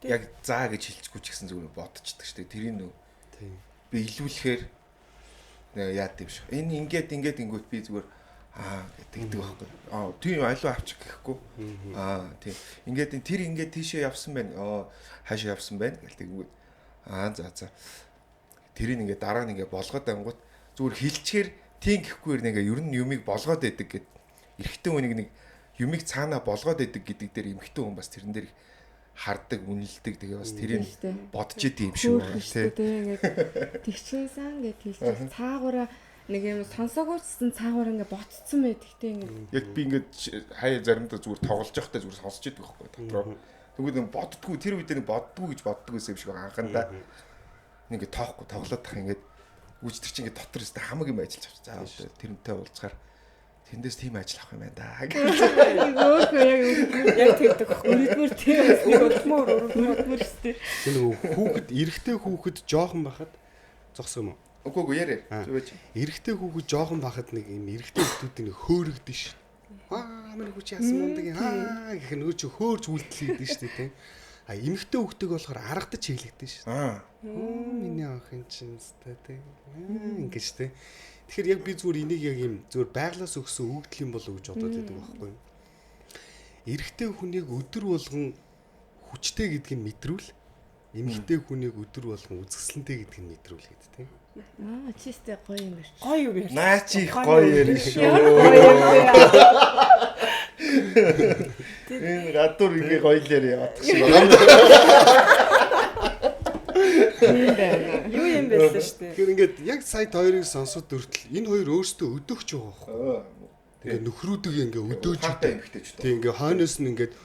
те.
Яг заа гэж хэлчихгүй ч гэсэн зүгээр бодчихдаг шүү дээ. Тэрийг нөө
Тийм.
би илүүлэхээр яад юм шиг. Энэ ингээд ингүүт би зүгээр гэдэг байхгүй. Тийм аливаа авчих гэхгүй. Тийм. Ингээд тэр ингээд тийшээ явсан байна. Хаашаа явсан байна гэл тэгвэл за. Тэрийг ингээд дараа нь ингээд болгоод ангууд зүгээр хилчээр тийм гэхгүйэр нэг ер нь юмыг болгоод байдаг гэд. Эрэгтэй хүнийг нэг юмыг цаанаа болгоод байдаг гэдэг дээр эмэгтэй хүн бас тэрэн дээр хардаг, үнэлдэг. Тэгээ бас тэрийг бодож идэм шүү
тий. Ингээд тэгчээсэн гэж хэлчихсэн. Цаагаараа нэг юм сонсоогүйсэн цаагаар ингээд ботцсон байдаг тий. Ингээд
яг би ингээд хаяа заримдаа зүгээр тоглож байхдаа зүгээр сонсож идэг байхгүй дотроо. Тэгвэл боддггүй тэр үед нэг боддггүй гэж боддог байсан юм шиг анхандаа. Ингээд тоохгүй тоглоод тах ингээд үүчдэг чинь ингээд дотор өстө хамаг юм ажиллаж авч. За тэрнтэй уулзахаар тэндээс тийм ажил авах юм байна да.
Яг тэгдэг. Өргөмөр тийм өргөмөр өстэй.
Тэр нөгөө хүүхэд эрэгтэй хүүхэд жоохон байхад зогсон юм уу?
Үгүй яриа. Зүгэж.
Эрэгтэй хүүхэд жоохон байхад нэг юм эрэгтэй хүүхдүүд нэг хөөрөгдөн ш. Амар хүч яасан мундаг гэх нөгөө чи хөөрж үлдлээдэн штэ тий. Эмэгтэй хүүхдийг болохоор аргадаж хийлэгдэн ш. Миний охин чинь өстэй тий. Ингэж тий. Тэгэхээр яг би зүгээр энийг яг юм зүгээр байглаас өгсөн өгдөл юм болов уу гэж бодоод байдаг байхгүй юу? Эрэгтэй хүнийг өдөр болгон хүчтэй гэдгийг мэдрүүл, эмэгтэй хүнийг өдөр болгон үзэсгэлэнтэй гэдгийг мэдрүүл гэд тийм.
Чистэй гоё юм байна.
Гоё юм ярьж.
Наа чи их гоё ярина шүү. Энэ гадуур ингээ гоё л яваадах шиг байна.
Юу юм бэ л шүү дээ.
Тэгэхээр ингээд яг сая хоёрыг сонсоод өртөл энэ хоёр өөрсдөө өдөөгч байгаа байхгүй. Ингээд нөхрүүдийг ингээ өдөөж
хаатай эмхтэй ч
тийм ингээ хойноос нь ингээд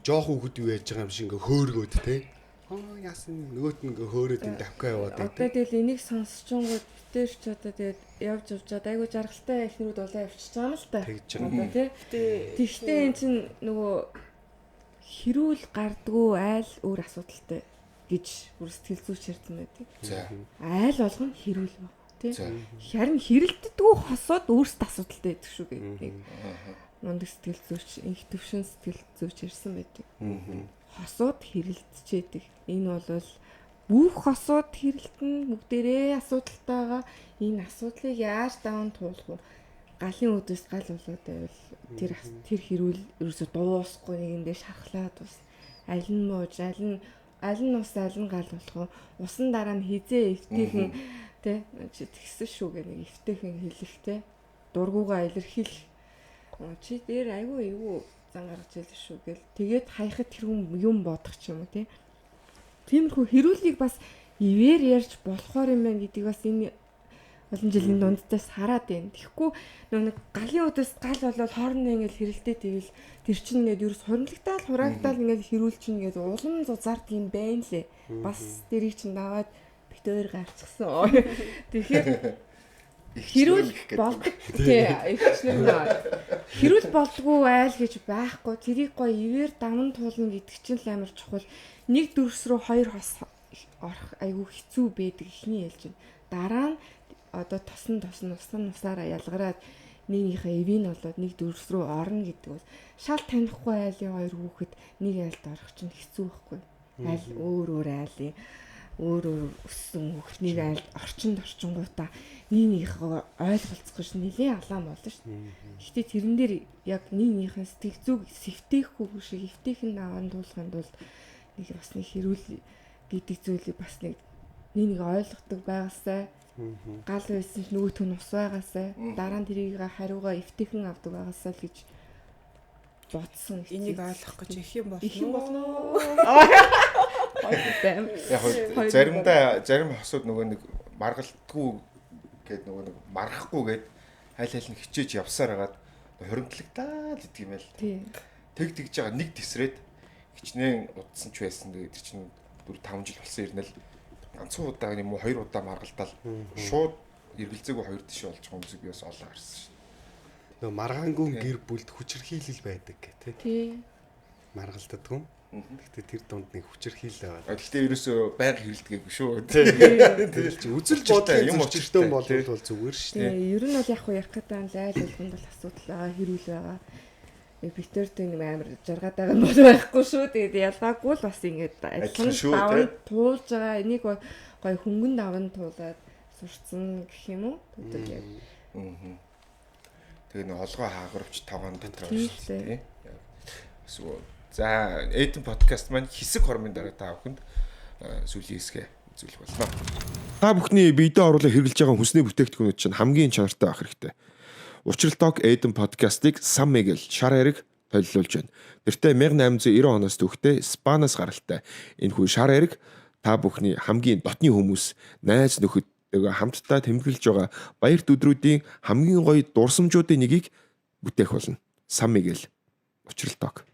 жоох хүүхэд юу яаж байгаа юм шиг ингээ хөөргөөд тийм. Яасан нөгөөт нь ингээ хөөрөөд энэ давка яваад тийм.
Одоо тэгэл энийг сонсчонгод битэр ч одоо тэгээд явж авчаад айгуу жаргалтай ихнүүд улаа явчихж байгаа юм л та.
Тэгж байгаа.
Одоо тий. Тэгтээ эн чинь нөгөө хэрүүл гардггүй айл өөр асуудалтай гэж бүр сэтгэл зүйч ярьсан байдаг.
За.
Айл болгон хэрүүл баг тий.
За.
Харин хэрэлддэггүй хосоод өөрсдөө асуудалтай байдаг шүү гэдэг. Мундаг сэтгэл зүйч, их төвшин сэтгэл зүйч ярьсан байдаг. Хосууд хэрэлдчихэд энэ бол бүх хосууд хэрэлтэн бүгдээрээ асуудалтай байгаа. Энэ асуудлыг яаж даван туулах вэ? Галын өдөөс гал болоод байвал тэр хэрүүл ерөөсө дуусахгүй нэгэндээ шархлаад бас аль нь мууж аль нь ус аль нь гал болох вэ? Усан дараа нь хизээ эвтэйхэн тэ тэгсэн шүү гэх нэг эвтэйхэн хэлэх тэ дургуугаа илэрхийлэх чи дээр айгүй зан гаргаж ялж шүү гэл тэгээд хаяхад тэр хүн юм бодох ч юм уу тэ тиймэрхүү хэрүүлийг бас ивэр ярьж болохоор юм байна гэдгийг бас энэ олон жилийн дундаас хараад байна. Тэгэхгүй нэг галын өдөөс гал болоод хоорондоо ингээл хэрэлдээд ивэл тэр чинь ингээд ерөөс хуримлагтаал хураагдал ингээл хэрүүл чинь ингээд улам зузаард юм байна лээ. Бас дэрийг чинь даваад дөр гарчихсан. Тэгэхээр хэрүүл болдог тий ихчлэн хэрүүл болдгоо айл гэж байхгүй тэрийг гоё ивэр даван туулна гэдэг чинь л амар чухал. Нэг дүрс рүү хоёр хос орох айгүй хэцүү байдаг ихний ялж байна. Дараа нь одоо нусаараа ялгараад нэгнийхээ эвийн болоод нэг дүрс рүү орно гэдэг бол шал танихгүй айлын хоёр хүүхэд нэг айлд орох чинь хэцүү байхгүй. Айл өөр айлын өөр өссөн хүүхэд нэг айлд орчингуудаа нэгнийхээ ойлголцох гэж нэлийн алаан болно шүү дээ. Гэхдээ тэрэн дээр яг нэгнийхээ сэтгэл зүг сэвтээхгүй шиг эвтэйхэн наван дуулахын тулд нэг бас нэг хэрүүл гэдэг зүйлийг бас нэг ойлгодог байгаасай. Гал байсан ч нөгөөт нь ус байгаасай. Дараа нь тэрийг хариугаа эвтэйхэн авдаг байгаасай л гэж бодсон.
Энийг ойлгох гэж их юм
болно.
Яг зарим хосууд нөгөө нэг маргалтгүй гэдэг нөгөө нэг маргахгүй гээд айл нь хичээж явсаар хагаад хоримтлагтаа л гэдэг юм байл. Тэгж байгаа нэг тесрээд хичнээн удсан ч байсан. Тэгээд тэр чинь 4-5 жил болсон ирнэл ганцхан удаа юм уу 2 удаа маргалтал шууд эргэлзээгүй 2 тишээ болж байгаа хүмүүсийг би бас олоо харсан шин.
Нөгөө маргаангүй гэр бүлд хүчирхийлэл байдаг гэх тий. Маргалтад хүн. Гэхдээ тэр дунд нэг хүчирхийлэл байгаа.
Гэхдээ ерөөсөө байнга хэрэлдгээгүй шүү.
Тэгэл чи үзэлж бодлоо юм учиртай болвол зүгээр шүү дээ.
Ер нь бол яг гэдэг нь айл болгонд бол асуудал байгаа хэрүүл байгаа. Питертэй нэг амар жаргаад байгаа бол байхгүй шүү. Тэгээд ялгаагүй л бас ингэж адилхан даван туулж байгаа. Энийг гоё хөнгөн даван туулаад сурцсан гэх юм уу? Тэгээд яг.
Тэгээ нэг олгоо хаагравч таван дотор шүү дээ. Эсвэл за Эдэн подкаст маань хэсэг хормын дараа та бүхэнд сүлийн хэсгээ үзүүлэх болно. Та бүхний биедээ оруулах хэрэглэж байгаа хүнсний бүтээгдэхүүнүүд чинь хамгийн чанартай байх хэрэгтэй. Учралтог Эдэн подкастыг Сан Мигель шар эрэг солиулж байна. Тэртээ 1890 оноос түүхтэй Испаниас гаралтай энэ хүү шар эрэг та бүхний хамгийн дотны хүмүүс, найз нөхөдтэйгээ хамтдаа тэмдэглэж байгаа баяр өдрүүдийн хамгийн гоё дурсамжуудын нэгийг бүтээх болно. Сан Мигель Учралтог.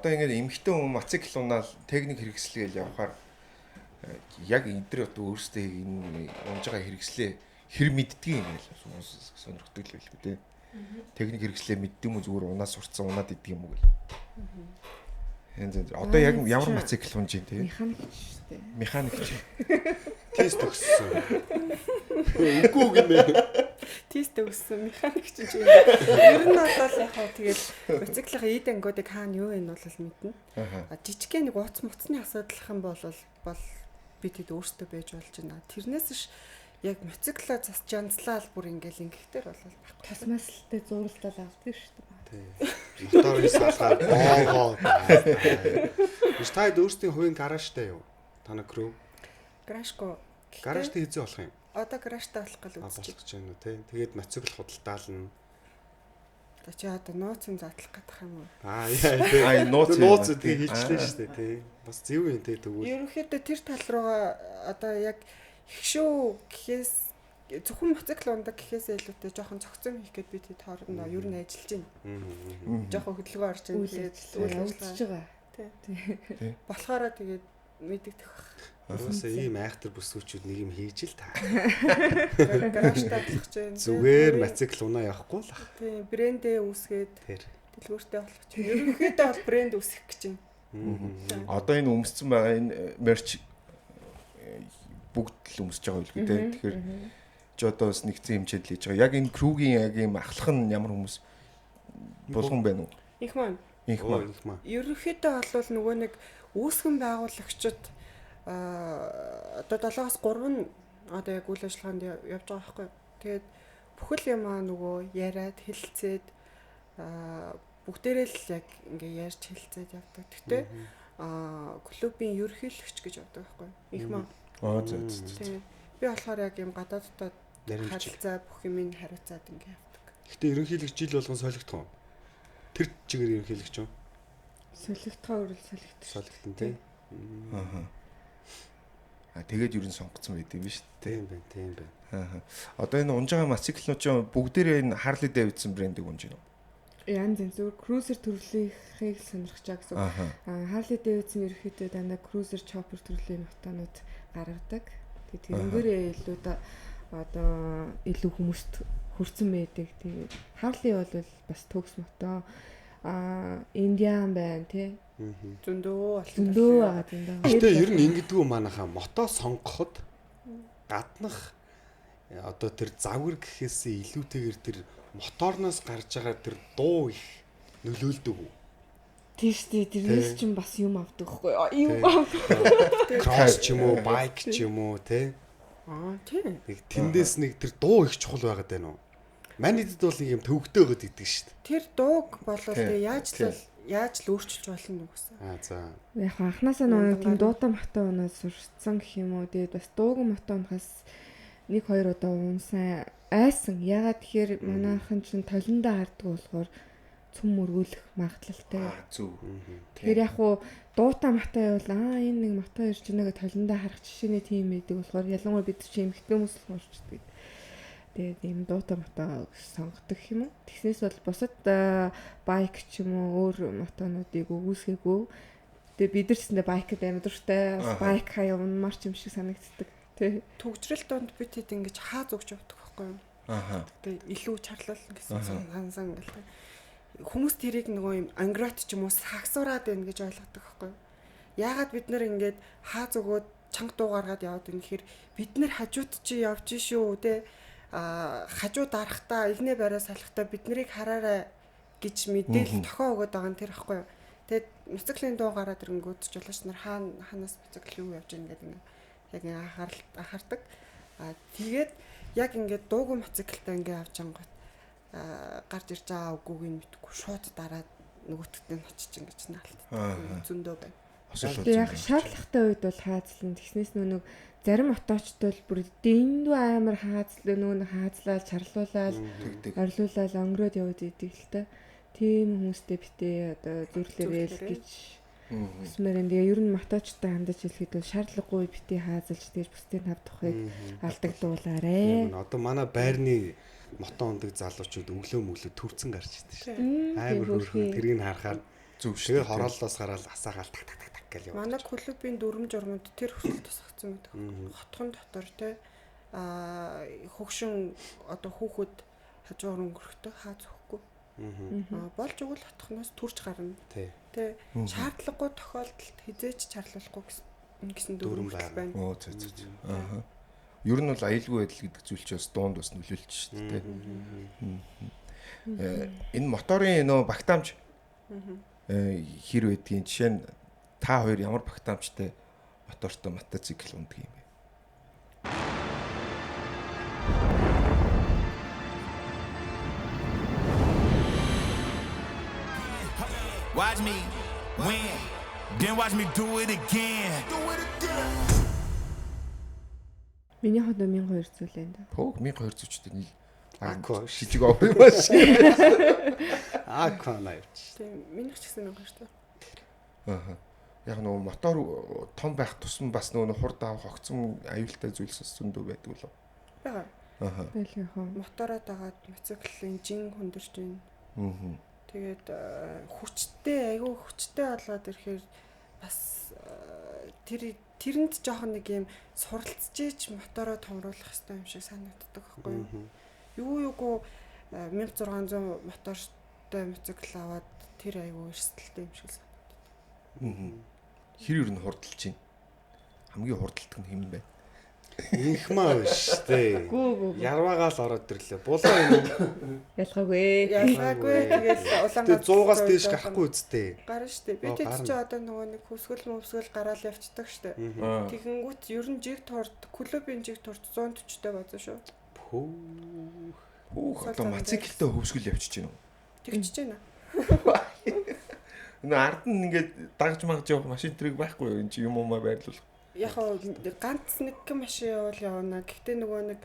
Одоо ингээд эмхтэн хүн мотоцикл унаал техник хэрэгслээл явахаар яг эдгээр одоо өөрсдөө энэ унж байгаа хэрэгслээ хэр мэддэг юм бэ л сонирхдаг л байлгүй дээ. Техник хэрэгслээ мэддэг юм уу зүгээр унаас сурцсан унаад идэг юм уу гэл. Одоо яг ямар мотоцикл унж ийн те?
Механик шүү дээ.
Механик.
Тест өгсөн. Үгүй гинэ.
Тест өгсөн механик ч юм. Ер нь бол яг хаа тэгэл моциклын эд ангуудыг хаана юу вэ нь бол мэднэ. Жижигхэн нэг ууц муцны асуудалх юм бол бид хэд өөртөө байж болж байна. Тэрнээс ш яг моциклоо засч янзлал бүр ингээл ингэхтэр бол баггүй.
Тасмаслтай зурлал авдаг шүү дээ.
Моторын салгаар боогоо. Стайд өөрсдийн хувийн гаражтай юу? Таны крүү?
Гаражгүй.
Гаражтай хийзээ болох юм.
Одоо гаражтай болох гал үзчих
гэж байна уу те. Тэгээд моцикл худалдаална.
За чи одоо нууцын задлах гэдэг юм уу?
Яа
нууц тэгээ хэлчихлээ шүү дээ те. Бас зөв юм те тэгвэл.
Ерөнхийдөө тэр тал руугаа одоо яг ихшүү гэхээс зөвхөн моцикл ундаг гэхээс илүүтэй жоохон цогцом хийх гээд бид хэд хоорондоо ер нь ажиллаж байна. Жоохон хөдөлгөөн орж байна. Тэгээд
үйлчилж байгаа.
Тий. Болохоороо тэгээд мэддэгдэх баг.
Уусаа ийм айхтар бүсгүүчүүд нэг юм хийж л та.
Гаражтай болох ч юм.
Зүгээр моцикл унаа явахгүй л ах.
Тий, брэндээ үүсгээд
тэр
дэлгүүртэй болох ч юм. Ерөнхийдөө бол брэнд үүсгэх гэж байна.
Одоо энэ өмссөн байгаа энэ мерч бүгд л өмсөж байгаа үлгүй дээ. Тэгэхээр чи одоо бас нэгцэн хэмжээнд л хийж байгаа. Яг энэ крүүгийн яг ийм ахлах нь ямар хүмүүс болгон байна уу?
Их маань. Ерөнхийдөө бол нөгөө нэг үүсгэн байгуулагчид одоо 7-аас 3 нь одоо яг үйл ажиллагаанд явж байгаа байхгүй. Тэгээд бүхэл юмаа нөгөө яриад хэлэлцээд бүгдээрээ л яг ингээ ярьж хэлэлцээд явдаг. Тэгтээ клубын ерөнхийлөгч гэж явдаг байхгүй. Их маань.
Тийм.
Би болохоор яг юм гадаадтай харилцаа бүх юмыг хариуцаад ингээ явдаг.
Гэтэ ерөнхийлөгч жил болгон солигдох уу? Тэр чигээр ерөнхийлөгч юу?
Солигдохоо өрөл солигдсон.
Солигдсон тий.
Тэгээд ер нь сонгоцсон байт юм биш үү?
Тийм байна.
Аа. Одоо энэ унж байгаа мотоциклнууд чинь бүгдээрээ энэ Harley Davidson брэндийг унж байна уу?
Янз янз зүгээр cruiser төрлийнхийг сонирхож байгаа гэсэн. Harley Davidson ерөөхдөө дандаа cruiser chopper төрлийн мотонууд гаргадаг. Тэгээд тэрнгээрээ илүү одоо илүү хүмүүст хүрсэн байдаг. Тэгээд Harley бол бас төгс мото Indian байна тий.
Зөндөө
байгаа зөндөө.
Гэтэ ер нь ингэдэггүй манайхаа мото сонгоход гаднах одоо тэр завгар гэхээсээ илүүтэйгээр тэр моторноос гарч байгаа тэр дуу их нөлөөлдөг үү?
Тийш тий тэрнээс ч бас юм авдаг хгүй юу?
Кросс ч юм уу, байк ч юм уу тий.
Тийм.
Нэг тэндээс нэг тэр дуу их чухал байгаад байна уу? Манайд бол нэг юм төвөгтэй байгаад идэг шүү дээ.
Тэр дууг болол яаж л өөрчилж болно уу гэсэн.
За.
Яг анханасаа нэг тийм дуутай мото унаад сурцсан гэх юм уу. Тэгээд бас дуугүй мото унахаас 1-2 удаа унсан айсан. Ягаад тэгэхээр манайхан чинь толиндоо харддаг болохоор цөм мөргүүлэх магадлалтай.
Зүг.
Тэгэхээр яг хуу дуутай мото явал энэ нэг мото ирж байгааг толиндоо харах жишээний тийм байдаг болохоор ялангуяа бид чинь эмхтэй хүмүүс л уурчдаг. Тэгээд ийм дуутай мото сонгодог юм уу? Тэгснээс бол бусад байк ч юм уу өөр мотонуудыг өгөөсгөөгүй. Тэгээд бид нар ч гэсэн байкд амар дуртай байк хаяа унмаар ч юм шиг санагддаг. Тэ.
Төгжрөл донд бид хэд ингэж хааз өгч явдаг байхгүй юу? Тэгээд илүү чарлуулна гэсэн сансан ингээл. Хүмүүс тэрийг нөгөө юм ангрот ч юм уу сагсуураад байна гэж ойлгодог байхгүй юу? Яагаад бид нар ингэж хааз өгөөд чанга дуу гаргаад яваад байна гэхээр бид нар хажууд чи явж шүү те хажуу дарахтаа игнэ бараа салахтаа бид нарыг хараарай гэж мэдээлэл тохио өгöd байгаа нь тэр байхгүй юу. Тэгээд мотоциклийн дуу гараад ирэнгүүт ч жолооч нар хаанаас мотоцикл юу явж байгаа гэдэг яг анхаардаг. Тэгээд яг ингээд дуугүй мотоциклтай ингээд авч ангууд гарч ирж байгаа үгүйг нь мэдгүй шууд дараад нөгөөтгтээ очиж ингэж наалтдаг. Зөндөө байна.
Яг шаардлагатай үед бол хаазлан тэгснээс нүг зарим моточтой л бүр дэндүү амар хаазлаа хаазлаад чарлуулаад орлуулаад өнгөрөөд яваад идэг л та. Тийм хүмүүстэй битээ одоо зүрлээрэл гэж Үсмэрэн тэгээ ер нь моточтой хандаж хэлэхэд бол шаардлагагүй битээ хаазалж тэгж бусдын хав тухайг алдагдуулаарэ.
Одоо манай байрны мото ундаг залуучууд өглөө төрцөн гарч идэв шүү. Амар хөрхөн тэрийг харахаар зүг шиг хорооллоос гараад асаагаал так гэж яваа.
Манай клубын дүрм журмууд тэр хөсөл тусгацсан байдаг. Хотхон дотор те хөгшин одоо хүүхэд хажуу өнгөрөхтэй хааз өгөхгүй. Болж өгвөл хотхоноос төрж гарна. Тэ шаардлагагүй тохиолдолд хизээч чарлуулахгүй гэсэн дүрм байна.
Оо зөө. Ер нь бол аюулгүй байдал гэдэг зүйл чинь бас дуунд бас нөлөөлж шүү дээ. Энэ моторын нөө багтаамж хэр байдгийн жишээ нь та хоёр ямар багтаамжтай мотортой мотоцикл ундаг юм бэ?
Watch me win, then watch me do it again.
Миний хот 1200 лээ да.
Пог 1200 ч дээ.
Аква
шижиг авах маш.
Аква навч.
Тийм минийх ч гэсэн 1200.
Яг нөгөө мотор том байх тусам бас нөгөө хурд авах огцом аюултай зүйлс зөндөө байдаг лөө.
Бага.
Байлгүй хаа.
Мотороо дагаад мотоциклийн жин хүндэрч байна. Тэгээд хүчтэй айгүй хүчтэй болоод ирэхээр бас тэрэнд жоохон нэг юм суралцжээж мотороо томруулах хэрэгтэй юм шиг санагддаг байхгүй юу? Юугүй 1600 мотортой мотоцикл аваад тэр айгүй эрсдэлтэй юм шиг санагддаг.
Хэр юу н хурдалж байна? Хамгийн хурдалдаг нь хэм бэ?
Инхмаа биш дээ. Ярваагаал ороод ирлээ. Булаа юм.
Ялгаагүй.
Тэгээд улаангаар
100-аас дээш гарахгүй үсттэй.
Гарна штэ. Би тэд чи одоо нөгөө нэг хүсгэл мөвсгөл гараал явцдаг штэ. Тэгэнгүүт ер нь жиг турт клубын жиг турт 140-тэй базаа шүү.
Хүүх одоо мотоциклтэй хөвсгөл явчихж байна уу?
Тэгчихэж байна.
Энэ ард нь ингээд дагж магж явах машин трийг байхгүй юу? Энд чи юм уу байрлуулах.
Яг ганц нэг машин явал явна. Гэхдээ нөгөө нэг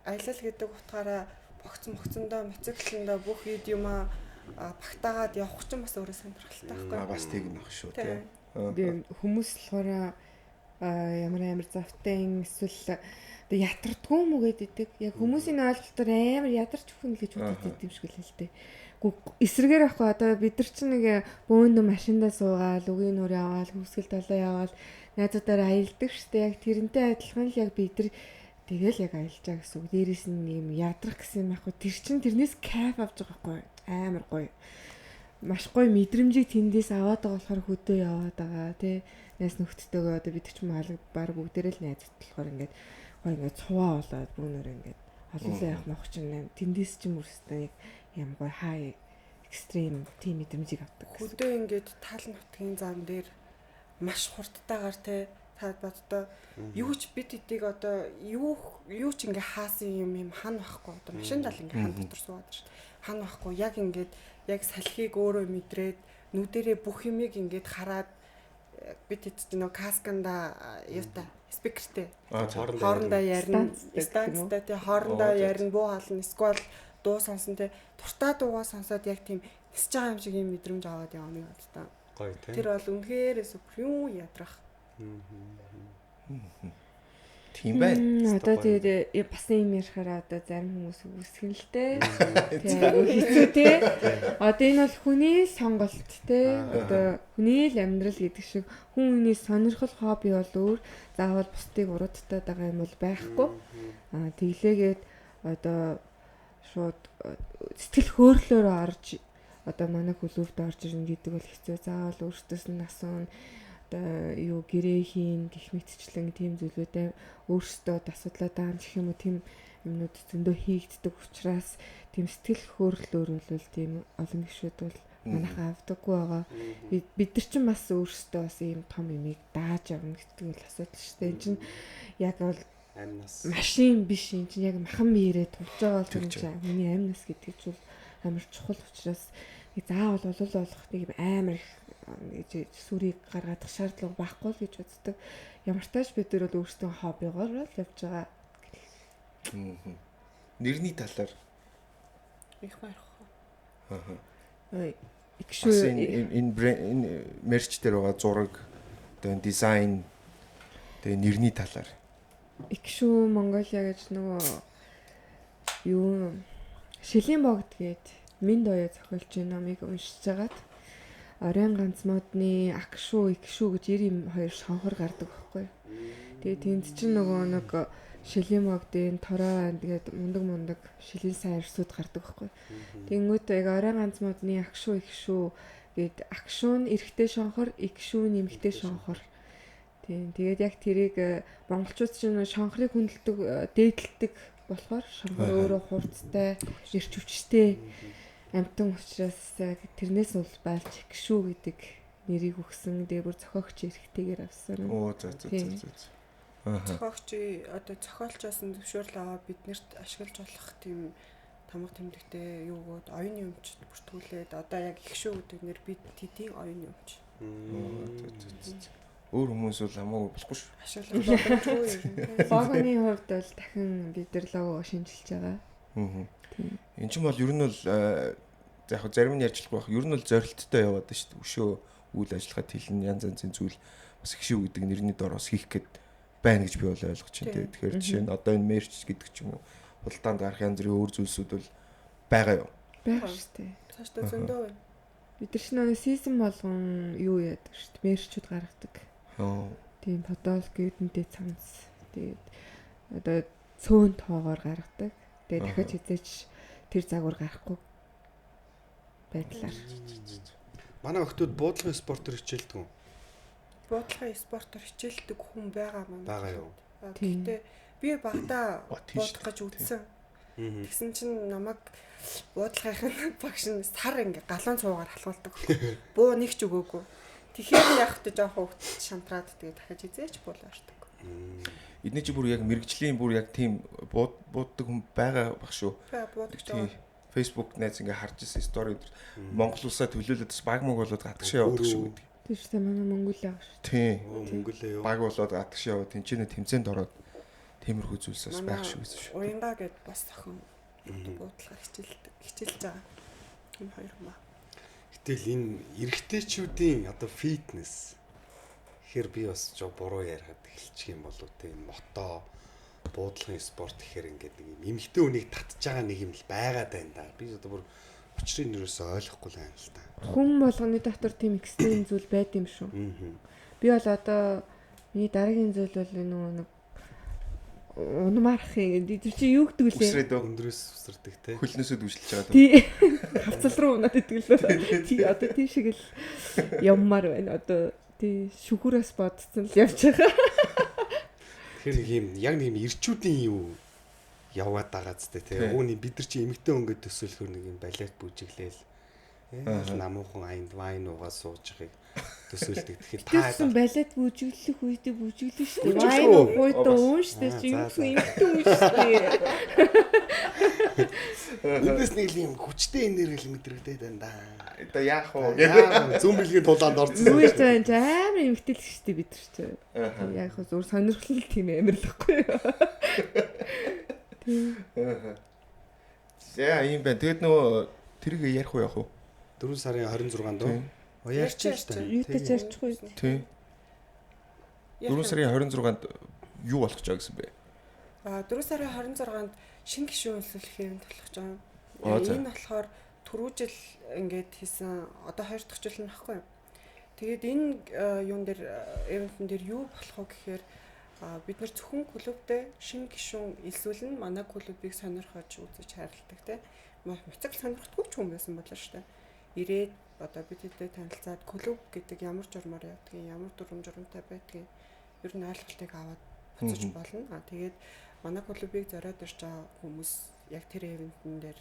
аялал гэдэг утгаараа богцондоо мотоциклэндээ бүх ид юма багтаагаад явах чинь бас өөрөө сонирхолтой байхгүй юу?
Бас тийм ах шүү тий.
Тэгээд хүмүүс болохоор ямар завтай эсвэл одоо ятардгүй юм уу гэдэг. Яг хүмүүсийн ойлголтоор амар ядарч өгнө гэж боддог юм шиг л дээ. Эсрэгээр ахгүй одоо бид нар чинь нэг бөөндө машиндаа суугаал, үгийн нүр яваал, хүсгэл долоо яваал, найзуудаараа аялдаг штэ. Яг тэрнтэй адилхан л яг бид нар тэгэл яг аялж байгаа гэсэн үг. Дээрээс нь юм ядрах гэсэн юм ахгүй. Тэр чинь тэрнээс кайф авч байгаа хгүй. Амар гоё. Маш гоё мэдрэмжийг тэндээс аваад байгаа болохоор хөдөө яваад байгаа тий. Найз нөхдөдөө одоо бид ч юм баг бүгдээрээ л найзууд болохоор ингээд гоё ингээд цуваа болоод бүүнөр ингээд олонлоо явах мах чинь тэндээс ч юм үрстэй юм гоё хай экстрим тийм мэдрэмжийг авдаг.
Хөдөө ингээд тал нутгийн зам дээр маш хурдтайгаар те та боддоо юу ч бид эдийг одоо юу ч ингээ хаасан юм хан байхгүй одоо машин дал ингээ хан дотор суугаад шүү дээ. Хан байхгүй яг ингээд яг салхийг өөрөө мэдрээд нүдэрээ бүх юмыг ингээд хараад бид эцэг нөө касканда юутай спикертэй хоорондоо ярина станцтай тий хоорондоо ярина буу хаална эсвэл дуу сонсон тий туртаа дуугаа сонсоод яг тийм нисэж байгаа юм шиг юм мэдрэмж аваад явна гэдэг та.
Гоё тий.
Тэр бол үнэхээр супер юм ядрах.
Тийм байна.
Одоо тэгээд бас юм ярихаараа одоо зарим хүмүүс үсгэн л дээ. Тэгээд хэцүү тий. Одоо энэ бол хүний сонголт тий. Одоо хүний л амьдрал гэдэг шиг хүний сонирхол хобби бол өөр заавал бусдыг уруудтаад байгаа юм бол байхгүй. Тэглээгээд одоо шууд сэтгэл хөдлөлөөр орж одоо манай хөлөвд орж ирнэ гэдэг бол хэцүү. Заавал өөртөөс нь асуун одоо юу гэрээ хийн гих мэтчлэн тийм зүйлүүдээ өөрсдөө асуудлаа даамж гэх юм уу тийм юмнууд зөндөө хийгддэг учраас тийм сэтгэл хөдлөлөөр бол тийм олон гишүүд бол манайхаа авдаггүй байгаа. Бид нар чинь бас өөрсдөө бас ийм том юмыг дааж явна гэдэг бол асуудал шүү дээ. Энэ чинь яг бол
амнаас
машин биш энэ чинь яг махан биерээ тулж байгаа юм чинь миний амнаас гэдэг чинь амар чухал учраас заавал болгох нэг амар гэж сүрийг гаргадах шаардлага байхгүй л гэж боддог. Ямар ч тааш бид нар бол өөрсдөө хоббигоор л явж байгаа.
Нэрний талаар
Их баярхаа.
Ихшүү энэ мерч дээр байгаа зураг одоо дизайн тэгээ нэрний талаар
Ихшүү Монголиа гэж нөгөө юу Шилийн богд гээд Минд оё зохиолч номыг уншиж хагаад Оройн ганц модны Акшүү Ихшүү гэж 92 шонхор гардаг байхгүй. Тэгээ тэнд чинь нөгөө нэг Шилийн богдын тороо тэгээд мундаг шилийн сайн ирсүүд гардаг байхгүй. Тэнгүүт яг Оройн ганц модны Акшүү Ихшүү гээд Акшүү нь эрэгтэй шонхор, Ихшүү нь эмэгтэй шонхор. Тэгээд яг тэрийг монголчууд чинь шонхрыг хүндэлдэг, дээдэлдэг болохоор шонхор өөрөө хурцтай, эрч хүчтэй амтан учраас тэрнээс бол байлж Ихшүү гэдэг нэрийг өгсөн. Тэгээ бүр зохиогч эрэгтэйгээр авсан.
Оо за.
Зохиогч одоо зохиолчоос нь зөвшөөрөл аваад биднэрт ашиглаж болох тийм тамга тэмдэгтэй юугод оюуны өмчт бүртгүүлээд одоо яг Ихшүү гэдэг нэр бид тэдийн оюуны өмч.
Өөр хүмүүс бол хамаагүй болохгүй шүү.
Ашиглах боломжгүй юм.
Логоны хувьд бол дахин бид нар лого шинжилж байгаа.
Энд чинь бол ер нь бол яг зарим нь ярьж болох байх. Ер нь бол зорилттой яваад байна шүү дээ. Өшөө үйл ажиллагаат хэлэн янз янзын зүйл бас Ихшүү гэдэг нэрний дороос хийх гээд байна гэж би бол ойлгож байна. Тэгэхээр жишээ нь одоо энэ мерч гэдэг ч юм уу худалдаанд гарах янз бүрийн өөр зүйлсүүд бол байгаа юу?
Байх шүү дээ.
Цаашдаа зөндөө байна.
Бид нар чинь нөгөө сизон болгон юу яадаг шүү дээ. Мерчүүд гаргадаг. Тийм фотол гэдэнтэй цамц. Тэгээд одоо цөөн тоогоор гаргадаг. Тэгээд дахиад хизээч тэр загвар гарахгүй байдлаар.
Манай охтууд буудлагын спортоор хичээлдэг үү?
Буудлагын спортоор хичээлдэг хүн байгаа маань.
Бага юу?
Гэхдээ би багада буудлах гэж үзсэн. Тэгсэн чинь намайг буудлагын багш нь сар ингээ галуун цуугаар халуулдаг. Буу нэг ч өгөөгүй. Тэгэхээр яг хөтэ жоох хөвгт шантраад тэгээ дахиж хизээч буулаашдаг.
Эдний чи бүр яг мэрэгжлийн бүр яг тийм бууддаг хүн байгаа баг шүү.
Бууддаг.
Facebook найз ингээ харж ирсэн стори дээр Монгол улсаа төлөөлөд бас баг мог болоод гадагшаа явдаг шүү гэдэг.
Тэр чинь манай Монголиа баг шүү.
Тийм.
Монголиа юу?
Баг болоод гадагшаа яваад тэнцэнэ тэмцээнд ороод тиймэрхүү зүйлс бас байх шүү гэсэн шүү.
Уянга гэд бас охин буудлахаар хичээлж байгаа. Энэ хоёр юм ба.
Гэтэл энэ эрэгтэйчүүдийн одоо фитнес Тэгэхээр би бас жоо буруу яриад эхэлчих юм болов те мото буудлагын спорт гэхээр ингээд нэг юм эмэгтэй хүнийг татж байгаа нэг юм л байгаад байна да. Би одоо бүр учрыг нэрөөсөө ойлгохгүй л байна л та.
Хүн болгоны дотор тийм экстрим зүйл байд юм шүү. Би бол одоо миний дараагийн зүйл бол нэг унамаарах юм. Тэр чи юу гэдэг лээ?
Үсрээд
Өндрөөс үсэрдэг те.
хөлнөөсөө дүүшлж байгаа.
Тий. Хавцал руу унаад идэг лөө. Тий одоо тийм шиг л явмаар байна. Одоо тий шүхүрээс бодсон л явж байгаа.
Тэгэхээр нэг юм яг нэг юм ирчүүдийн юу яваад байгаа зү те. Өөний бид нар чи эмэгтэй өнгөд төсөөлөхөр нэг юм балет бүжиглээл. Намуухан аянд вайн уугаа сууж байгааг төсөөлдөг. Тэгэхээр
Тэгсэн балет бүжиглэх үедээ бүжиглэн шүү дээ.
Бүжиглэх
Вайн
үү?
ууж дуун шүү дээ. Чи юу юм шүү дээ.
Эндээс нэг юм хүчтэй энерги мэдрэгдээд байна да.
Одоо яах вэ?
Яа зүүн бэлгийн тулаанд орсон.
Юу ч амар эмгтэл шүү дээ бид нар ч. Яг хөө зур сонирхол тийм амарлахгүй.
За юм байна. Тэгээд нөгөө тэрийг ярих уу яах вэ?
4 сарын 26-нд дөө. Ярьчих шүү дээ.
Юутай ч ярьчихгүй.
Тийм. 4 сарын 26-нд юу болох гэж байгаа гэсэн бэ?
4 сарын 26-нд шинэ гишүүн үйлчлэх юм болох гэж байгаа. Энэ болохоор түрүү жил ингээд хийсэн одоо 2 дахь жил нь баггүй. Тэгээд энэ юун дээр эвентэн дээр юу болох вэ гэхээр бид нар зөвхөн клубтэй шинэ гишүүн илсүүлэн манай клубыг сонирхож үзэж хайрладаг те. Моцикл сонирхдаггүй ч хүн байсан болоо шүү дээ. Ирээд одоо бид хэдтэй танилцаад клуб гэдэг ямар журмаар явдгийг, ямар дүрм журамтай байдгийг ер нь ойлголтыг аваад буцаж болно. Тэгээд манай клубыг зориод ирж байгаа хүмүүс яг тэр эвентэн дээр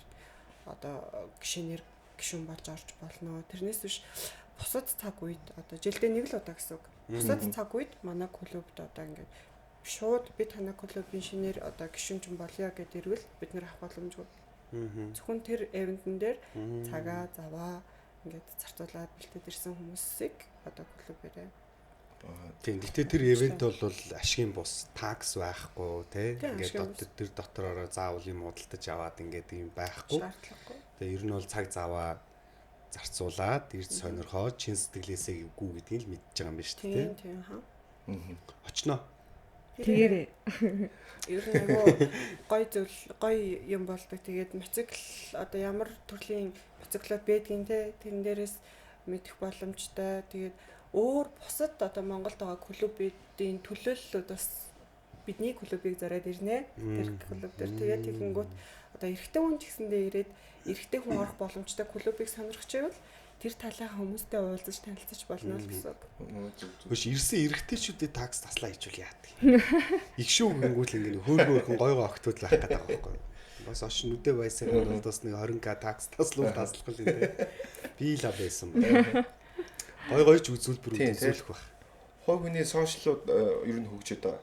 одоо гишүүн болж орж болно. Тэрнээс биш бусад цаг үед одоо жилдээ нэг л удаа гэсэн үг. Бусад цаг үед манай клубд одоо ингээд шууд бид танай клубын шинээр одоо гишүүнч болъё гэдээ ирвэл бид нэр авах боломжгүй. Зөвхөн тэр эвентэн дээр цагаа заваа ингээд зарцуулаад бэлдээд ирсэн хүмүүсийг одоо клубээрээ.
Тийм. Гэтэ тэр эвент бол ашигын бус такс байхгүй те. Ингээд тэр дотороо заавал юм худалдаж аваад ингээд юм байхгүй.
Шаардлагагүй.
Тэгээ ер нь бол цаг заваа зарцуулаад ирж сонирхоод чин сэтгэлээсээ гүү гэдгийг л мэдж байгаа юм байна шүү дээ.
Тийм хаа.
Очноо.
Тэгээрээ.
Ер нь айгүй гоё юм болдог. Тэгээд моцикл одоо ямар төрлийн моциклууд байдгийг те тэрэн дээрээс мэдэх боломжтой. Тэгээд өөр бусад одоо Монголд байгаа клубүүдийн төлөөллүүд бас бидний клубыг зориод ирнэ. Тэр клуб дээр тэгээд тэгэнгүүт одоо эрэгтэй хүн ч гэсэндээ ирээд эрэгтэй хүн орох боломжтой клубыг сонирхож байвал тэр талынхаа хүмүүстэй уулзаж танилцаж болно л гэсэн.
Хөөш ирсэн эрэгтэйчүүдэд такс таслаа хийчихвэл яадаг. Их шүү гингүүл ингэ хөөхөн гойгоо огтуд лах гэдэг байгаа байхгүй. Бас ош нүдэ байсаар бол бас нэг 20к такс таслах л энэ. Би л байсан байна. Гойгойч үзүүл бүр үзүүлэх баг.
Хой хүний сошиалууд ер нь хөгжөөд байгаа.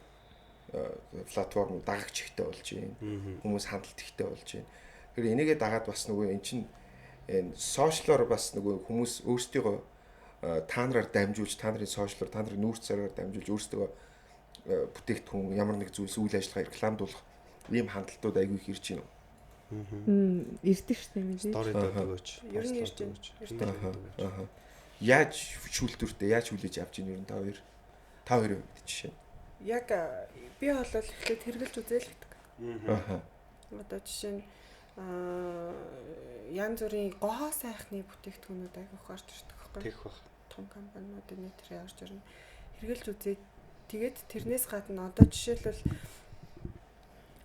Платформ дагагч ихтэй болж байна. Хүмүүс хандлт ихтэй болж байна. Тэгэхээр энийгээ дагаад бас нөгөө эн чинь энэ сошиалор бас нөгөө хүмүүс өөрсдийгөө та нараар дамжуулж, та нарын сошиалор, та нарын нүүрс цагаар дамжуулж өөрсдөө бүтээгдэхүүн ямар нэг зүйлс үйл ажиллагаа рекламдуулах ийм хандлтууд айгүй их ирж байна.
Ирдэг шүү дээ мэдээ.
Стори дөрөвч.
Ер нь ирж байна.
Яаж шүүлтүртэй, яаж хүлээж авч ийн ер нь та хоёр жишээ.
Яг би бол эхлээд хэрэгжилж үзэл гэдэг. Одоо жишээ нь янз бүрийн гоо сайхны бүтээгдэхүүнүүд айгүйх гарч ирдэг байхгүй.
Тэгэх баг.
Том компаниудын нийтрээ орж ирнэ. Хэрэгжилж үзээд тэгээд тэрнээс гадна одоо жишээлбэл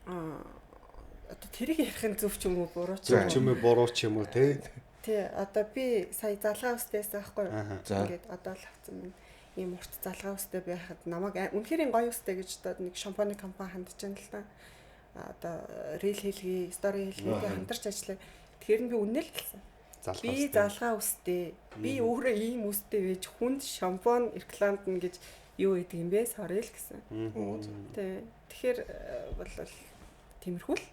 одоо тэрийг ярих нь зөв ч юм уу буруу ч юм уу.
Буруу ч юм уу те.
Тий, одоо би сая залгаа үстэйсэн байхгүй юу? Ингээд одоо л авсан минь ийм урт залгаа үстэй байхад намайг үнэхээр гоё үстэй гэж одоо нэг шампуны компани хандж байна л та. Одоо рил хэлгий, стори хэлгийгээ хамтарч ажиллая. Тэгэхээр би үнэ л хэлсэн. Би залгаа үстэй. Би өөрөө ийм үстэй байж хүнд шампунь рекламдна гэж юу гэдэг юм бэ? Sorry л гэсэн. Тий. Тэгэхээр бол тиймэрхүү л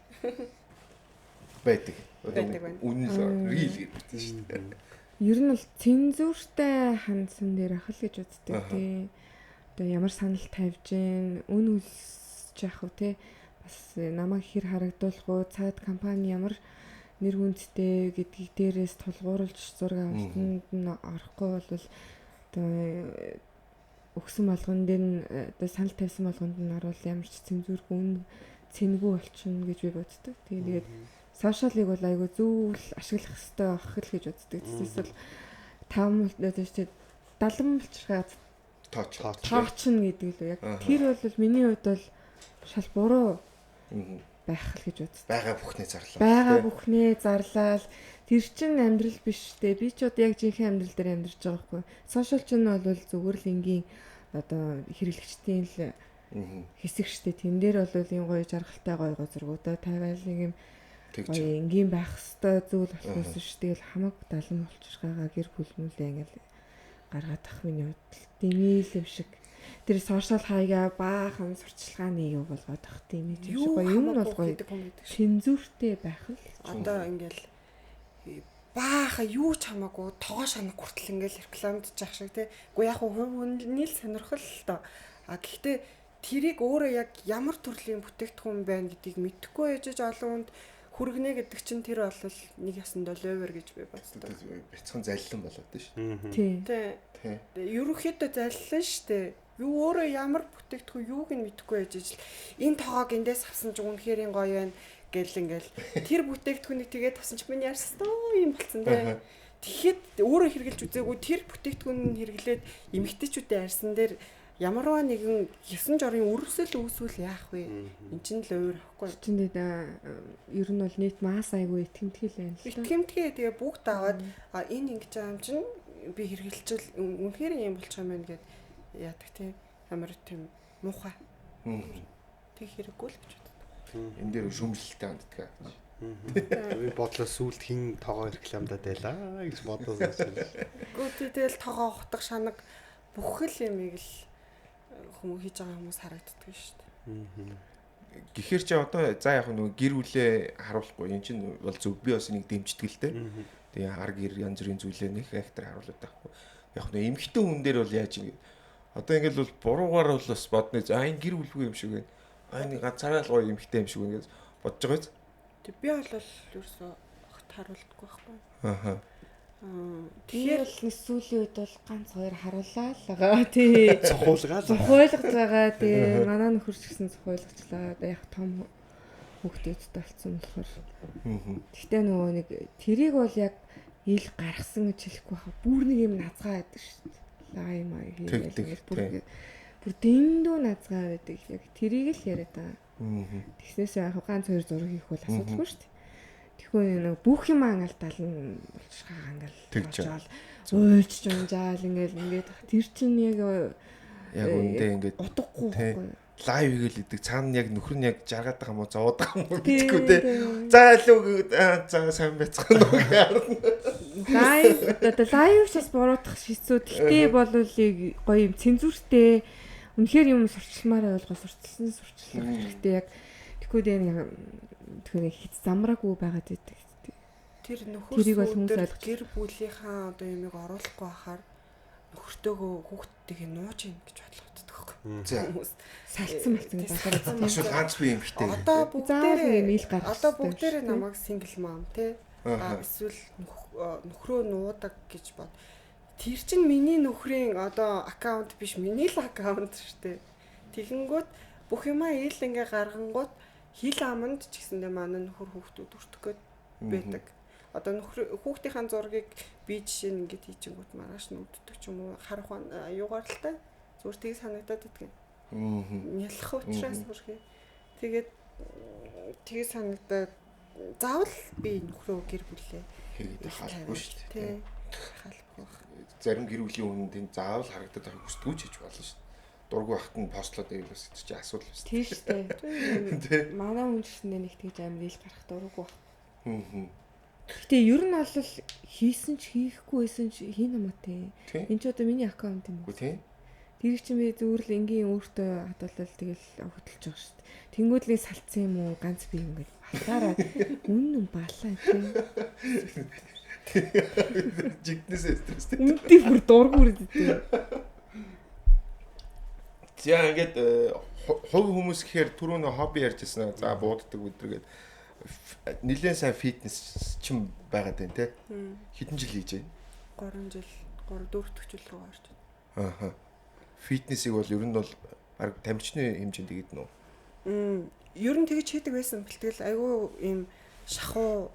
байдаг.
Үнэн
рил гэдэг шүү дээ.
Ер нь бол цензуртай хандсан дээр ах л гэж үздэг тий. Одоо ямар санал тавьж гин үн үлсэж явах уу тий. Бас намайг хэр харагдуулах уу, цаад компани ямар нэр хүндтэй гэдгийг дээрээс тулгуурлаж зураг авалтанд нь орохгүй бол одоо өгсөн болгонд нь одоо санал тавьсан болгонд нь оруулах ямар ч цензургүй цэнгүй болчихно гэж би боддог. Тэгээд сошиалыг бол айгүй зөв ашиглах хэрэгтэй байх л гэж боддог. Тэсээс бол 5 одоо ч 70 мөлчрхаад тоочно гэдэг л яг тэр бол миний хувьд бол шал буруу байх л гэж боддог. Бага бүхнээ зарлал тэр чин амьдрал биш үү? Би ч одоо яг жинхэнэ амьдрал дээр амьдарч байгаа байхгүй. Сошиал ч нь бол зүгээр л энгийн одоо хэрэглэгчдийн л хэсэг штэ. Тэн дээр бол энэ гоё жаргалтай гоё зургуудаа тавиал нэг юм гоё энгийн байх хэвээр зүйл болохоос ш. Тэгэл хамаг 70 болчихгаа гэр бүлнүүлээ ингээл гаргаад ах миний хувьд дэмийл юм шиг. Тэр сошиал хаяга баахан сурчлагын юу болгоод ах тийм ээ. Гоё юм бол гоё цензуртэй байх л.
Одоо ингээл бааха юу ч хамаагүй тогоо шанаг хүртэл ингээл рекламдж явах шиг тий. Уу яг хувь хүний л сонирхол л доо. А гэхдээ тэрийг өөрөө яг ямар төрлийн бүтээгдэхүүн байна гэдгийг мэдэхгүй ээжж олон хүнд хүргэнэ гэдэг чинь тэр бол нэг ясандаа ловер гэж би бодсон.
Бяцхан заллан болоод шүү.
Тий. Ерөнхийдөө заллан штэ. Юу өөрөө ямар бүтээгдэхүүн юуг нь мэдэхгүй ээжж энэ тоогоог эндээс авсан ч үнэхээр ин гоё байна гэл ингээл тэр бүтээгдэхүүнийг тэгээд авсан ч миний ярьсан юм болсон тий. Тэгэхэд өөрөө хэрглэж үзээгүй тэр бүтээгдэхүүн нь хэрглээд эмэгтэйчүүдээ арьсан дээр ямарваа нэгэн 9 жорын үрсэл үүсвэл яах вэ? Энд чинь л өөр ахгүй.
Чиний ер нь бол нийт мас айгүй итгэмтгэл байна л та.
Итгэмтгээ тэгээ бүгд аваад энэ ингэж байгаа юм чинь би хэрглэлчвэл үнэхээр юм болчих юм байна гэд яадаг тийм амар тийм муухай. Тэг хэрэггүй л гэж боддог.
Энд дээр шүмжлэлтэй ханддаг.
Би бодлоо сүулт хин тоогоо рекламдаад байлаа гэж бодож байсан.
Гүт тэгэл тоогоо хотох шанаг бүх л юмыг л хүмүүс хийж байгаа хүмүүс харагддаг шүү дээ.
Гэхдээ чи одоо за яг нөгөө гэр бүлээ харуулахгүй эн чинь бол зөв би бас нэг дэмждэг л дээ. Тэгээ ар гэр янз бүрийн зүйлээ нэг фактор харуулдаг байхгүй. Яг нөгөө эмхтэн хүн дээр бол яаж ингэ одоо ингээл бол буруугаар бол бас бодно. За энэ гэр бүлгүй юм шиг байна. Энэ ганцаараа л гоё эмхтэн юм шиг байна гэж бодож байгаа биз?
Тэг би бол ерөөсөө огт харуулдаггүй байхгүй.
Ааха.
Тэгэхээр л сүүлийн үед бол ганц хоёр харууллаа л байгаа. Тий. Зохиолгож байгаа. Тэгээ манай нөхөр ч гэсэн зохиолгочлаа. Одоо яг том хүүхдүүдтэй болсон болохоор. Гэхдээ нөгөө нэг тэрийг бол яг ил гаргасан гэж хэлэхгүй хаа. Бүр нэг юм назгаа байдаг шүү дээ. Лайм хийгээл бүр дэндүү назгаа байдаг. Яг тэрийг л яриад байгаа. Тэгснээс яг ганц хоёр зураг хийх бол асуудалгүй шүү дээ. Тэгэхгүй нэг бүх юм ангалдаал нь болчихгаа ингээл уйлж жунжаал ингээд тэр чинь яг
үндэ ингээд
утгагүй байхгүй
лайв хийгээл идэг цаана яг нөхөр нь яг жаргаад байгаа юм уу зовоод байгаа юм уу гэдэггүй те. За илүү сайн байцгаана уу
лайв лайвчаас буруутах шийцүү. Гэхдээ бол гоё юм цензуртэй үнэхээр юм сурчламаар ойлгоо сурчилсан сурчлах хэрэгтэй яг тэгэхгүй дээ түүний хит замраагүй байгаад байдаг.
Тэр нөхөр гэр бүлийнхаа одоо юмыг оруулахгүй хахаар нөхөртөөгөө хүүхдтэйгээ нууж ийн гэж бодлогддог байхгүй.
Салцсан болцсон
эсвэл ганц би юм хтэй.
Одоо бүгдээрээ намайг сингл мам тий. Эсвэл нөхрөө нуудаг гэж бод. Тэр чинь миний нөхрийн одоо аккаунт биш миний л аккаунт шүү дээ. Тэгэнгүүт бүх юмаа ил ингээ гаргангууд хил аманд ч гэсэндээ манай нөхөр хүүхдүүд өртөх гээд байдаг. Одоо нөхөр хүүхдийн зургийг би жишээ нь ингээд хийчихэнгүүт маргааш нь өддөг ч юм уу харах юугаар л та зүгээр тийг санагдаад идэх юм. Нялх учраас бүрхий. Тэгээд тийг санагдаад заавал би нөхрөө гэр бүлээ
хийгээд хаалгүй шүү дээ.
Тий. Хаалгүй.
Зарим гэр бүлийн хүн тэнд заавал харагдаад байхыг хүсдэггүй ч гэж болно шүү дээ. Дургүй ахт нь постлоод байвал чи асуудал биш.
Тийм шүү дээ. Манай хүн гэсэндээ нэг тэгж амрил гарах дургүй баг. Гэтэ ер нь бол хийсэн ч хийхгүй байсан ч хин хамаатай. Энд ч одоо миний аккаунт юм уу?
Тийм.
Тэр чинь би зүгээр л энгийн өөртөө хадгалал тэгэл хөдөлж байгаа шүү дээ. Тэнгүүдлээ салцсан юм уу? Ганц би юм гээд батаараа үнэн балаа тийм.
Жигнэс стресстэй.
Үнэндээ бүр дургур үдтэй.
За ингээд хувь хүмүүс гэхээр түрүүний хобби ярьжсэн. За бууддаг өдргээд нэлээд сайн фитнес ч юм байгаад байна те. Хэдэн жил хийж байна?
3 жил 4 дахь жил рүү орж байна.
Ааха. фитнесийг бол ер нь бол баг тамирчны хэмжээнд хийдэг нөө.
Ер нь тэгж хийдэг байсан бэлтгэл айгүй ийм шахуу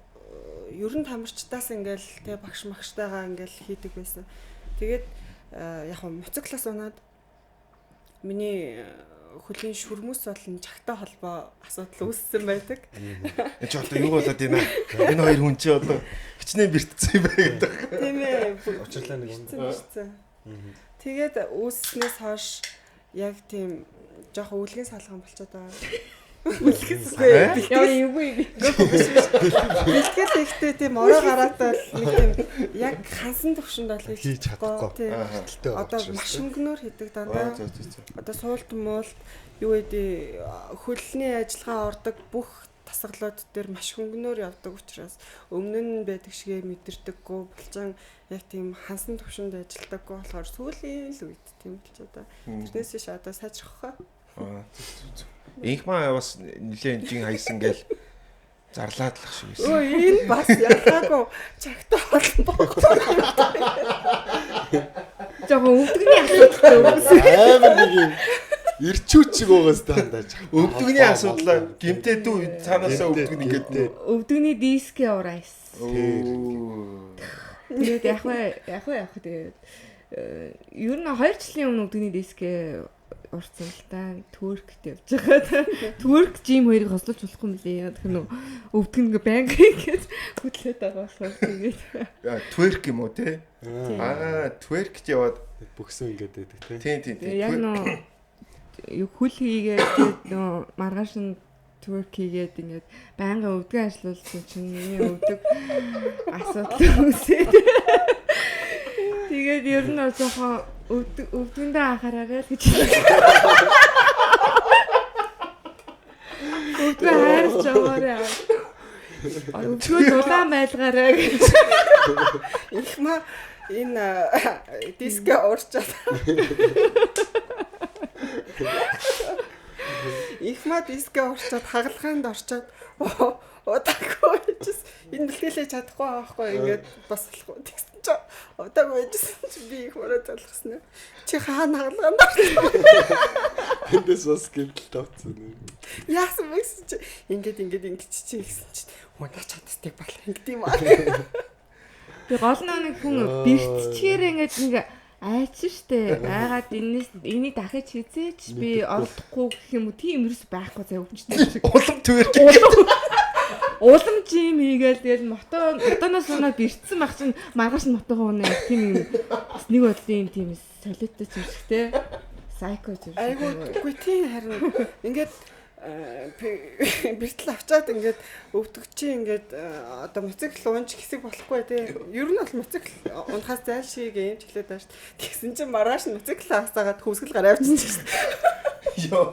ер нь тамирчдаас ингээл тэгээ багш магштайгаа ингээл хийдэг байсан. Тэгээд яг нь моциклоос унаад миний хөлийн шүрмэс болон чагтай холбоо асуудал үүссэн байдаг.
Энд ч одоо юу болоод байна? Энэ хоёр хүн чи одоо хичнээн бэртцсэн юм байна гэдэг.
Тийм ээ.
Учирлаа нэг юм.
Тэгээд үүснээс хойш яг тийм жоохон үлгэн салган болчиход байгаа.
Яа юу вэ?
Бэлтгэл ихтэй тийм ороо гараатаа нэг тийм яг хансан төвшөнд бол
хийж чадахгүй.
Одоо маш хөнгөнөр хийдэг дандаа. Одоо суулт муулт юу гэдэг хөлний ажиллагаа ордог бүх тасгалууд дээр маш хөнгөнөр явдаг учраас өмнө нь байдаг шигээ мэдэрдэггүй булчаан яг тийм хансан төвшөнд ажилдаггүй болохоор сүүлийн л үед тийм л ч одоо тэрнээс биш одоо сайжрах хаа.
Инх маа бас нэлээд жин хайсан гээл зарлаадлах шиг байсан.
Өө энэ бас ялгаагүй чагтаа холбоо.
Жохоо өвдөгний асуудалтай өгсөн.
Амар нэг юм ирчүүч шиг байгаас таандаа.
Өвдөгний асуудлаа гимтээ дүү цаанаасаа өвдөг нэгээд
Өвдөгний дискээ урайс. Тэгээд яг тэгээд ер нь 2 жилийн өмнө өвдөгний дискээ урцсан л та тwerkт явж байгаа. Twerk жим хоёрыг хослуулж болохгүй юм лээ. Яг нөө өвдгөн ингээ банк гэж хөдлөөд байгаа болохоор тэгээд.
Twerk юм уу те? Twerkт яваад
бөхсөн ингээд байдаг те.
Тийм.
Яг нөө юу хөл хийгээд тэгээд нөө маргааш нь twerk хийгээд ингээд байнга өвдгөн ажиллуулсан чинь миний өвдөг асуудал үүсээд. Тэгээд ер нь жоохон өвдгөндөө анхаараа л гэж. Өвдгөө хайрч байгаарай. Өвдгөө дулаан байлгаарай гэж.
Ихма энэ диск уурчаад. Ихма диск уурчаад хагалгаанд орчоод удаагүй байжс энэ бэлтгэлээ чадахгүй байхгүй ингээд бас болохгүй тэгсэн чи удаагүй байжсэн чи би их мөрөө залгасан. Чи хаана хагалгаанд орлоо.
Тэндээс бас гэмтэл тавцсан юм.
Яасан бэ чи ингээд чи гэсэн чи унаа чаддаг бол ингээд юм аа.
Би гол нэг хүн бэртчгээр ингээд нэг айч штэ айгаад энийг дахиж хизээч би олдохгүй гэх юм уу тийм ерөөс байхгүй заа өвчтэй.
Улам twerk.
Улам жим хийгээл тэгэл мотоноос унаад бэртсэн баг чинь маргааш нь мотогоо унаа тийм юм бас нэг бодлын тийм солиотой ч юм шиг те сайко ч юм шиг.
Айгуу тийм харин ингээд бэртэл авчаад ингээд өвдөгчийн ингээд одоо моцикл уунч хэсэг болохгүй тий. Ер нь бол моцикл унахаас зайлшиг юм ч хэлээд байна шүү дээ. Тэгсэн чинь маргааш нь моцикл хасаагаад хөвсгөл гараа авчихсан шүү дээ.
Йоо.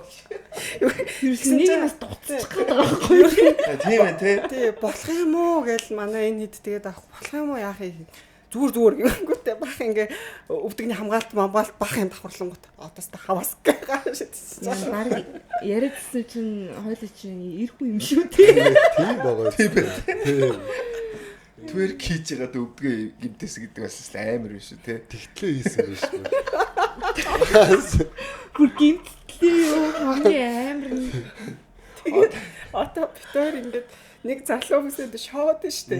Нэг нас дуцчих гээд байгаа байхгүй юу?
Тийм ээ тий.
Тий болох юм уу гэж манай энэ хэд тэгээд авах болох юм уу яах юм. Зүгээр гингүүтээ бах ингээ өвдөгний хамгаалт бах юм давхарлангууд одоостой хаваас гашидсэн.
Баг яриадсэн чинь хойлоо чинь ирэхгүй юм шүү тий.
Тийм байгаа. Тийм.
Twerk хийж байгаад өвдгөө гимтэс гэдэг бас амар биш үү те.
Тэгтлээ хийсэн биш үү.
Гүр гимтлээ юу хамгийн амар.
Тэгээд одоо битээр ингээд нэг залуу хүмүүсэд шоод штэ.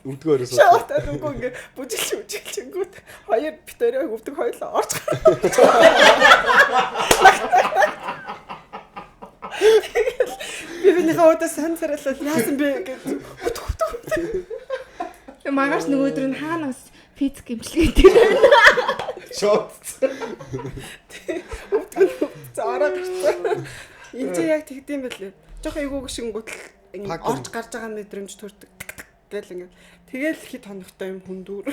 Өвдгөөрөөс
шоод адуугүй ингээ бүжилчингүүд хоёр битээрээ өвдөг хоёлоо орж би бинийхээ удаа сансаралаа яасан бэ гэж
Маргааш нэг өдөр нь хаанаас физик имчилгээтэй
шот.
заараа гарсан. Энд чи яг тэгдэм байлээ. Жохоо эйгүүг шингүүтэл орж гарч байгаа мэдрэмж төрдөг гэл ингээд тэгэл хит хоногтой юм хүндүүр.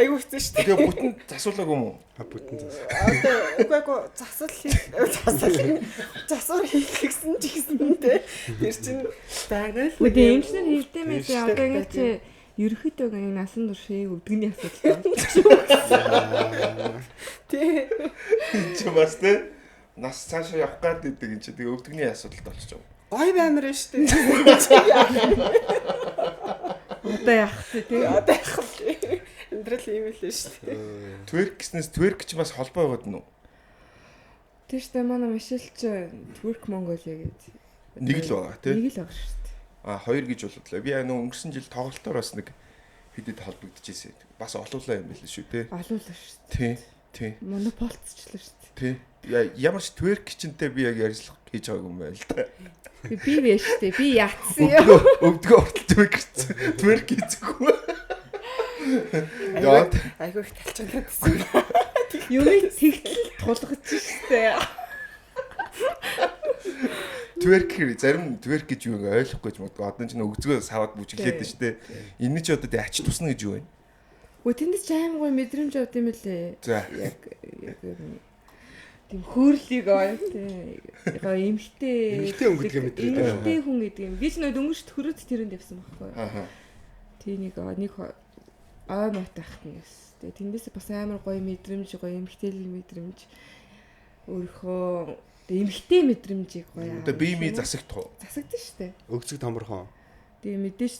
Айгуу хэцүү шүү дээ.
Тэгээ бүтэн засуулаагүй юм уу?
Бүтэн засал.
Одоо үгүй засвар хийх гэсэн ч гэсэн те. Тэр чинь байгаа л.
Үгүй эмчнэр хийдэг мэт одоо ингэ чи ерөөхдөө энэ насан туршийг өвдгөний асуудал байна.
Тий.
Чи бас те нас цаашаа явах гад гэдэг юм чи тэгээ өвдгөний асуудалд болчих жоо.
Гой баймар шүү дээ.
Одоо яах вэ тий?
Одоо яах вэ? Амьдрал ийм л шүү дээ.
Twerk гэснээс twerk ч бас холбоо яваад нь уу?
Тэр штэ манай Мишель ч Twerk Mongolia гэдэг.
Нэг л байгаа тий.
Нэг л байгаа шүү дээ.
А хоёр гэж боллоо. Би нөө өнгөрсөн жил тоглолтоор бас нэг хэдэд холбогдчихсэн. Бас олуулаа юм байл шүү тий.
Олуулаа шүү дээ.
Тий. Тий.
Монополцчлаа шүү дээ.
Тий. Ямар ч twerk чинтэй би яг ярьцлах хийж байгааг юм байл та.
Би вэ шүү дээ. Би яатсан юм.
Өвдгөө хүртэл twerk хийчихгүй. Яа.
Айгүй их талчгаанаад гэсэн.
Юмыг тэгтэл тулгаж шүү дээ.
Twerk зарим twerk гэж юу ингээ ойлгохгүй ч магадгүй. Одоо ч нэг өгзгөө саваад бүжиглээд нь штэ. Энэ ч одоо ач тусна гэж юу вэ?
Өө тэндээс ч аим гой мэдрэмж авд юм лээ.
За.
Яг тийм хөөрлийг ой тий. Яг эмхтэй
хүн гэдэг юм мэдрээд байна.
Эмхтэй хүн гэдэг юм. Би ч нөө дөнгөж төрөөд тэрэнд явсан байхгүй.
Ааха.
Тий нэг ой мот ахт нэгс. Тэгээ тэндээс бас амар гоё мэдрэмж, гоё эмхтэйлийн мэдрэмж өөрийнхөө эмхтэй мэдрэмжийг гоё.
Одоо биемий засагтах уу?
Засагдсан шүү дээ.
Өгцөг томорхон.
Тэгээ мэдээж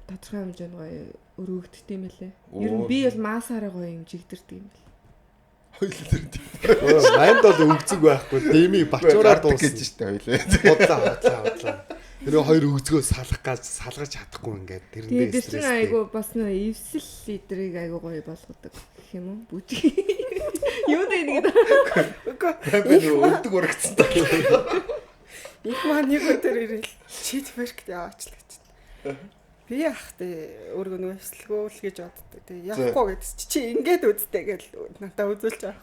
тодорхой хэмжээнд гоё өргөгддөг юм лээ. Ер нь би бол маасаараа гоё юм жигдэрдэг юм бэл.
Хоёул тэр тийм.
Манд бол өгцөг байхгүй. Дими бачуураар
гэж
дуусна.
штэ хоёул.
Удлаа. Тэр хоёр өгцгөө салгаж чадахгүй ингээд
Тэгээ
тэрэндээ
тэр чинь айгу бас нөө эвсэл лидерийг айгу гоё болгодог гэх юм уу? Бүжиг. Юу дээ нэг
Би өвдөг урагцсан та.
Их маа нэг өдөр ирэл чи twerk яваачлаа гэж. Би яахтай өөрөө нөгөө эвслэгөөл гэж боддог. Тэгээ явахгүй гэдс чи ингээд үздэй гэж надаа үзүүлж байгаа.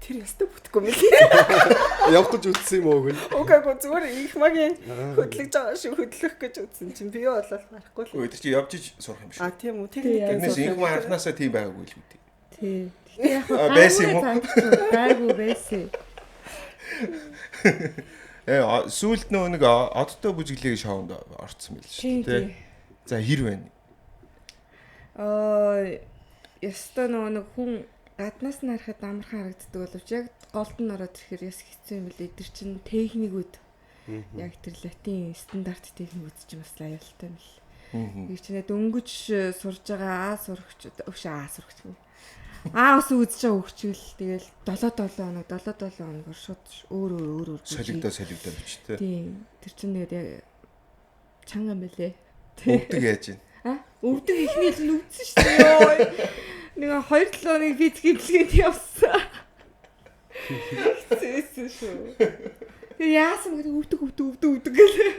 Тэр ястаа бүтэхгүй юм лээ.
явах гэж үтсэн юм уу гэн.
Угаагүй зүгээр их магийн хөдлөж байгаа шүү хөдлөх гэж үзсэн чинь би бол гарахгүй л.
Өө тэр чи явж иж сурах юм шиг.
А тийм үү техник
Тэрнээс их маа анханасаа тийм байгаагүй л үү.
тий. Яг
байсан юм уу?
Байгуу байсан.
Сүүлд нэг одтой бүжиглэгийн шоунд орцсон байл шүү дээ. За хэр байна?
Яста нэг хүн гаднаас нь харахад амархан харагддаг боловч яг голд нь ороод ирэхээр яс хэцүү юм лээ. Тэр чинь техникүүд. Яг тэр латин стандарт техникүүд чинь бас аюултай юм л. Би чинь дөнгөж сурж байгаа сурагч юм. Ус үзэж байгаа хөгчгөл тэгэл 7 хоног шууд өөр
солигдоо бичтэй.
Тийм. Тэр чинь тэгээд чанга юм бэлээ.
Өвдөг яаж байна?
Өвдөг ихний л нүдсэн шүү дээ. Нэг 2-7 хоног физик хэмжээнд явсан. Хэцээсэн шүү. Тэгээ яасан гэдэг өвдөг гэлээ.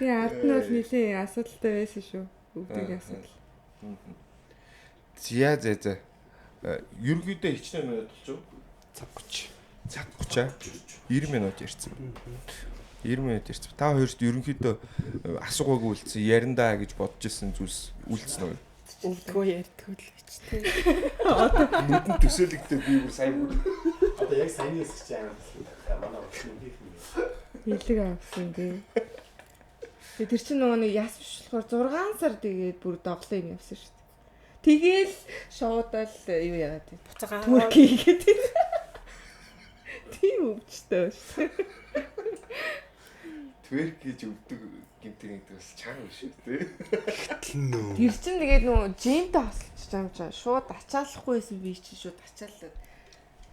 Тэгээ ард нь бол нэлээ асуудалтай байсан шүү. Өвдөгийн асуудал.
За. Ерөнхийдөө хичнээн минут болчих. Цаг 30. 90 минут ярьсан. 90 минут ярьсан. Та хоёрт ерөнхийдөө асуугаагүй үлдсэн яриндаа гэж бодож исэн зүйлс үлдсэн үү?
Өвдгөө ярьдгүй л гэж тийм.
Нүдэн төсөөлөгдөв би бүр сайн бүр.
Одоо яг саяны хэсэг чи амар манай өчнөдийнх нь.
Хилэг авсан гээ. Тэр чинь нөгөө нэг яс биш болохоор 6 сар тэгээд бүр доглоо юм явсан шүү дээ. Тэгээл шоудаал юу яагаад вэ?
Буцагаа
Twerk хийгээд. Тийм өвчтэй шүү.
Twerk гэж өвдөг гэмтэн гэдэг бас чанга биш үү те.
Тэр чинь тэгээд нөгөө жимтэй хослож байгаа юм чаа. Шууд ачаалахгүйсэн би чинь шууд ачаалаад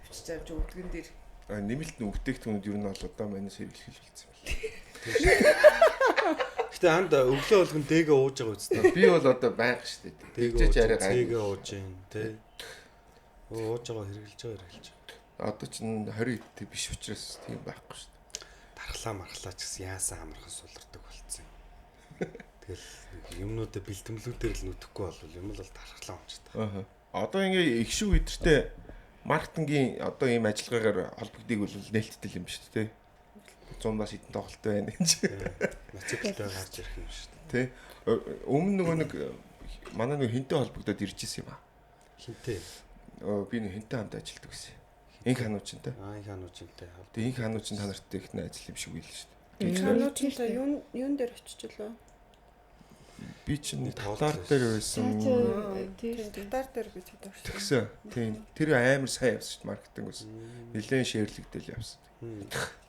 авчиж авч өвдгөн дээр.
Нэмэлт нүгтэйгтүүнд ер нь бол одоо манайс хэрэглэл болсон юм байна.
Гэтэ анд өглөө болгон дэгээ ууж байгаа үстэй.
Би бол одоо байнга штэ.
Дэгээ арай дэгээ ууж юм те. Ууж байгаа хэрэглэж.
Одоо ч 20 эд биш учраас тийм байхгүй штэ.
Мархлаа ч гэсэн яасан амархан сулардаг болцсон. Тэгэл юмнуудаа бэлтгэлүүдээр л нүдэхгүй болвол юм л дархлаа унцдаг.
Одоо ингээ их шүү өдөртөө маркетингийн одоо ийм ажиллагаагаар холбогдгийг бол нээлттэй юм шүү дээ. 100-аас хэдэн тоглолт байна гэж.
Нациктэй гарч ирэх юм шүү дээ.
Тэ. Өмнө нөгөө нэг манай нэг хинтэй холбогдоод ирж исэн юм аа.
Хинтэй.
Би нэг хинтэй хамт ажилладаг гэсэн. Инх хануучинтай.
Инх хануучинтай.
Тэгээ инх хануучин та нарт ихнэ ажил юм шиг байл шүү
дээ. Хануучинтай юун дээр очичлаа?
Би чинь татар дээр байсан.
Тийм татар дээр би татар.
Тэгсэн. Тийм. Тэр амар сайн явсан шүү маркетинг ус. Нилээн шеэрлэгдэл явсан.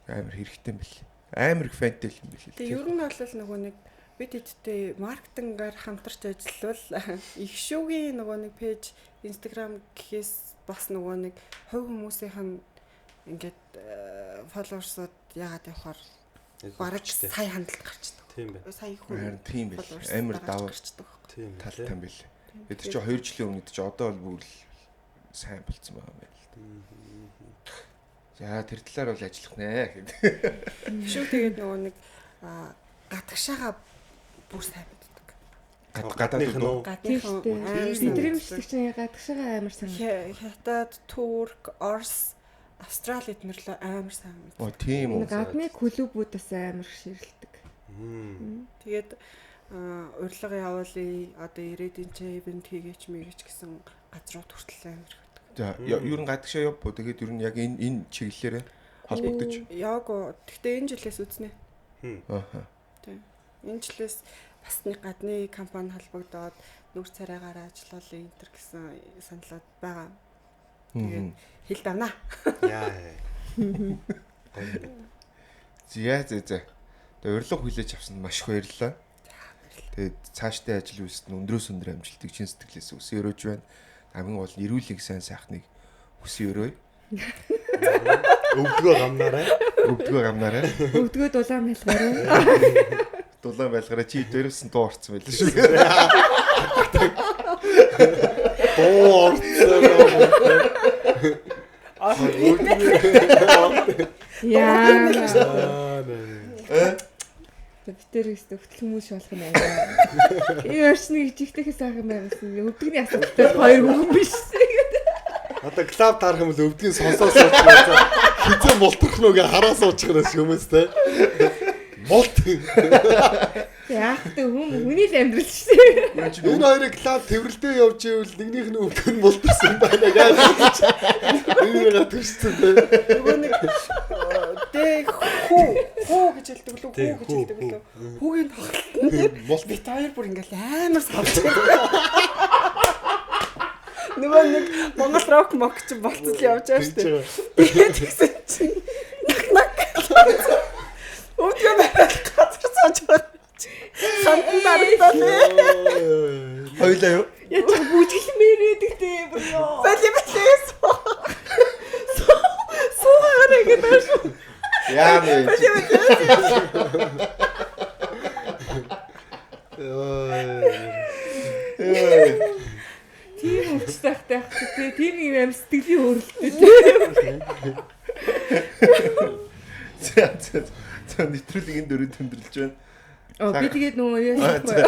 Амар хэрэгтэй юм бэл. Амар их фэнтэй юм бэл.
Тэгээ ер нь бол нөгөө нэг бид эдтэй маркетингээр хамтарч ажиллавал их шүүгийн нөгөө нэг пэйж Instagram гэхээс бас нөгөө нэг хувь хүмүүсийнх нь ингээд фолловерсууд яагаад явахаар бараг сая хандлт гарчдаг.
Тийм бай.
Сая хүн.
Харин тийм байл. Амар даваа
Тийм
тал тань байл. Бид чи 2 жилийн өмнө чи одоо бол бүр сайн болцсон байгаа юм байна л. За тэр талаар бол ажиллах нэ гэдэг.
Шүү тэгээд нөгөө нэг гадагшаага бүр сайн мэддэг.
Гадаадын уу?
Гадныхан
Бидний бичлэг чинь гадагшаага амар сайн.
Хятад, Турк, Орос, Австрали эднэрлөө амар сайн мэддэг.
Оо тийм үү.
Гадны клубүүд бас амар ширэлдэг.
Тэгээд урилга явуулъя. Одоо ирээдүйн ч ивент хийгээч мэгээч гэсэн газрууд хүртэл амар хөтг.
За ер нь гадагшаа явбуу. Тэгээд ер нь яг энэ чиглэлээрээ холбогдож.
Яаго. Гэхдээ энэ жилээс үзнэ.
Ааха.
Тийм. Энэ жилээс бас нэг гадны компани холбогдоод нүүр царайгаараа ажиллуулъя энэ гэсэн саналууд байгаа. Тэгээд хэл давнаа.
Яа.
За. Тэгээ урилга хүлээж авсанд маш их баярлалаа. Тэгээд цаашдаа ажил үйлсэд өндрөөс өндөр амжилтыг чин сэтгэлээс хүсэн өрөөж байна. Хамгийн гол нь эрүүлэг сайн сайхныг хүсэн өрөөе.
Өвдгөө гамнаарай.
Өвдгөө дулаан байлгаарай.
Дулаан байлгаараа чи дээрсэн дуу орцсон байл шүү.
Дуу орцсон.
Яа. Битэр өстө хөтөл хүмүүс шолох юм аа. Энэ орчныг жигтэйхээс авах юм байсан. Өвдөгний асуудалтай хоёр хүн биш.
Одоо клуб таарах юм бол өвдгийн сонсоо сууж байгаа. Хизээ мултрах нүгэ хараа суучих юм хүмүүс те. Мулт.
Яах вэ хүний л амьдрал шүү.
Энэ хоёрыг клуб тэрвэрлдээ явж ивэл нэгнийх нь өвдгөн мултарсан байна гэж. Энийг төссөн те.
Нөгөө нэг дэ хуу гэж хэлдэг лөө. Хүүгийн тоглолт бит хоёр бүр ингээл амар савч. Нөгөө нэг Монгол рок мок ч болцол явж байгаа шүү дээ. Тэгээд тэгсэн чинь нак. Өвдгөө газар сууж байгаа. Хантан дарагдал.
Хоёлаа юу?
Яа чи бүжгэлмээр байдаг те бүр ёо.
Балимлээс.
Суугаараа гэдэг шүү.
Яа нэ.
Тийм уцтайхтай те тийм юм сэтгэлийн өөрлөлттэй.
За нэвтрүүлгийн дөрөв тэмдэрлэж байна.
Би тэгээд нөгөө юу яахгүй.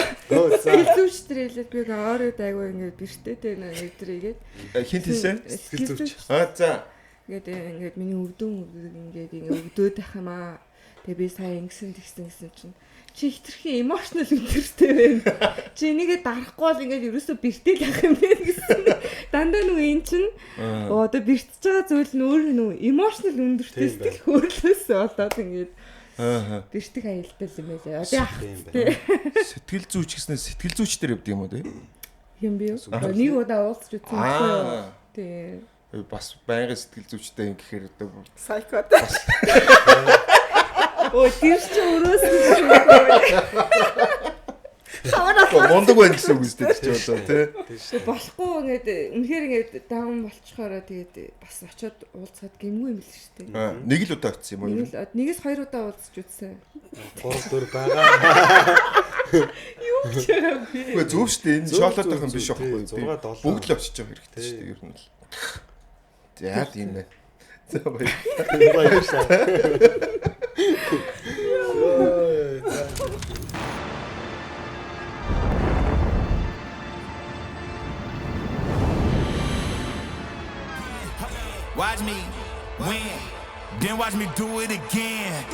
Сэтгэлзүйчдэр хэлээд би өөрөө дайгуу ингээд бэртэй те нэтрийгээд.
Хинт хийсэн?
Сэтгэлзүйч.
За.
Ингээд миний ингээд өвдөөд байх юм аа. Тэгээ би сая ингэсэн гэсэн чинь чи хитрхийн эмоционал өндөртэй байна. Чи нэгээ дарахгүй бол ингээд ерөөсөө бэртэй л ах юм байна гэсэн. Дандаа нүг эн чинь одоо бэртэж байгаа зүйл нь өөр нүг эмоционал өндөртэй сэтгэл хөдлөлөөс болоод ингээд бэртэг аялдал юм байлаа. Одоо ах тий.
Сэтгэл зүйч гэснээр сэтгэл зүйчдэр явдаг юм уу тий?
Юм би юу? Нэг удаа уулзч үзсэн байхгүй юу? Тий.
Бас байнгын сэтгэл зүйчтэй юм гэхээр одоо
Сайкот.
Оо тийш ч өрөөс
мондог байна гэсэн үг үстэй ч одоо тий.
болохгүй ингээд үнэхээр ингээд даун болчихороо тэгээд бас очиод уулзахад гэмгүй юм л шүү дээ.
Нэг л удаа очсон юм уу?
Нэгээс хоёр удаа уулзч үзсэн.
3-4 байгаа.
Юу ч юм бэ?
Үгүй зөв шүү дээ. Энэ шоолоодох юм биш байхгүй.
6-7
Бүгд л очиж байгаа хэрэгтэй шүү дээ ер нь л. За тийм байна. За баярлалаа.
Watch me win, then watch me do it again.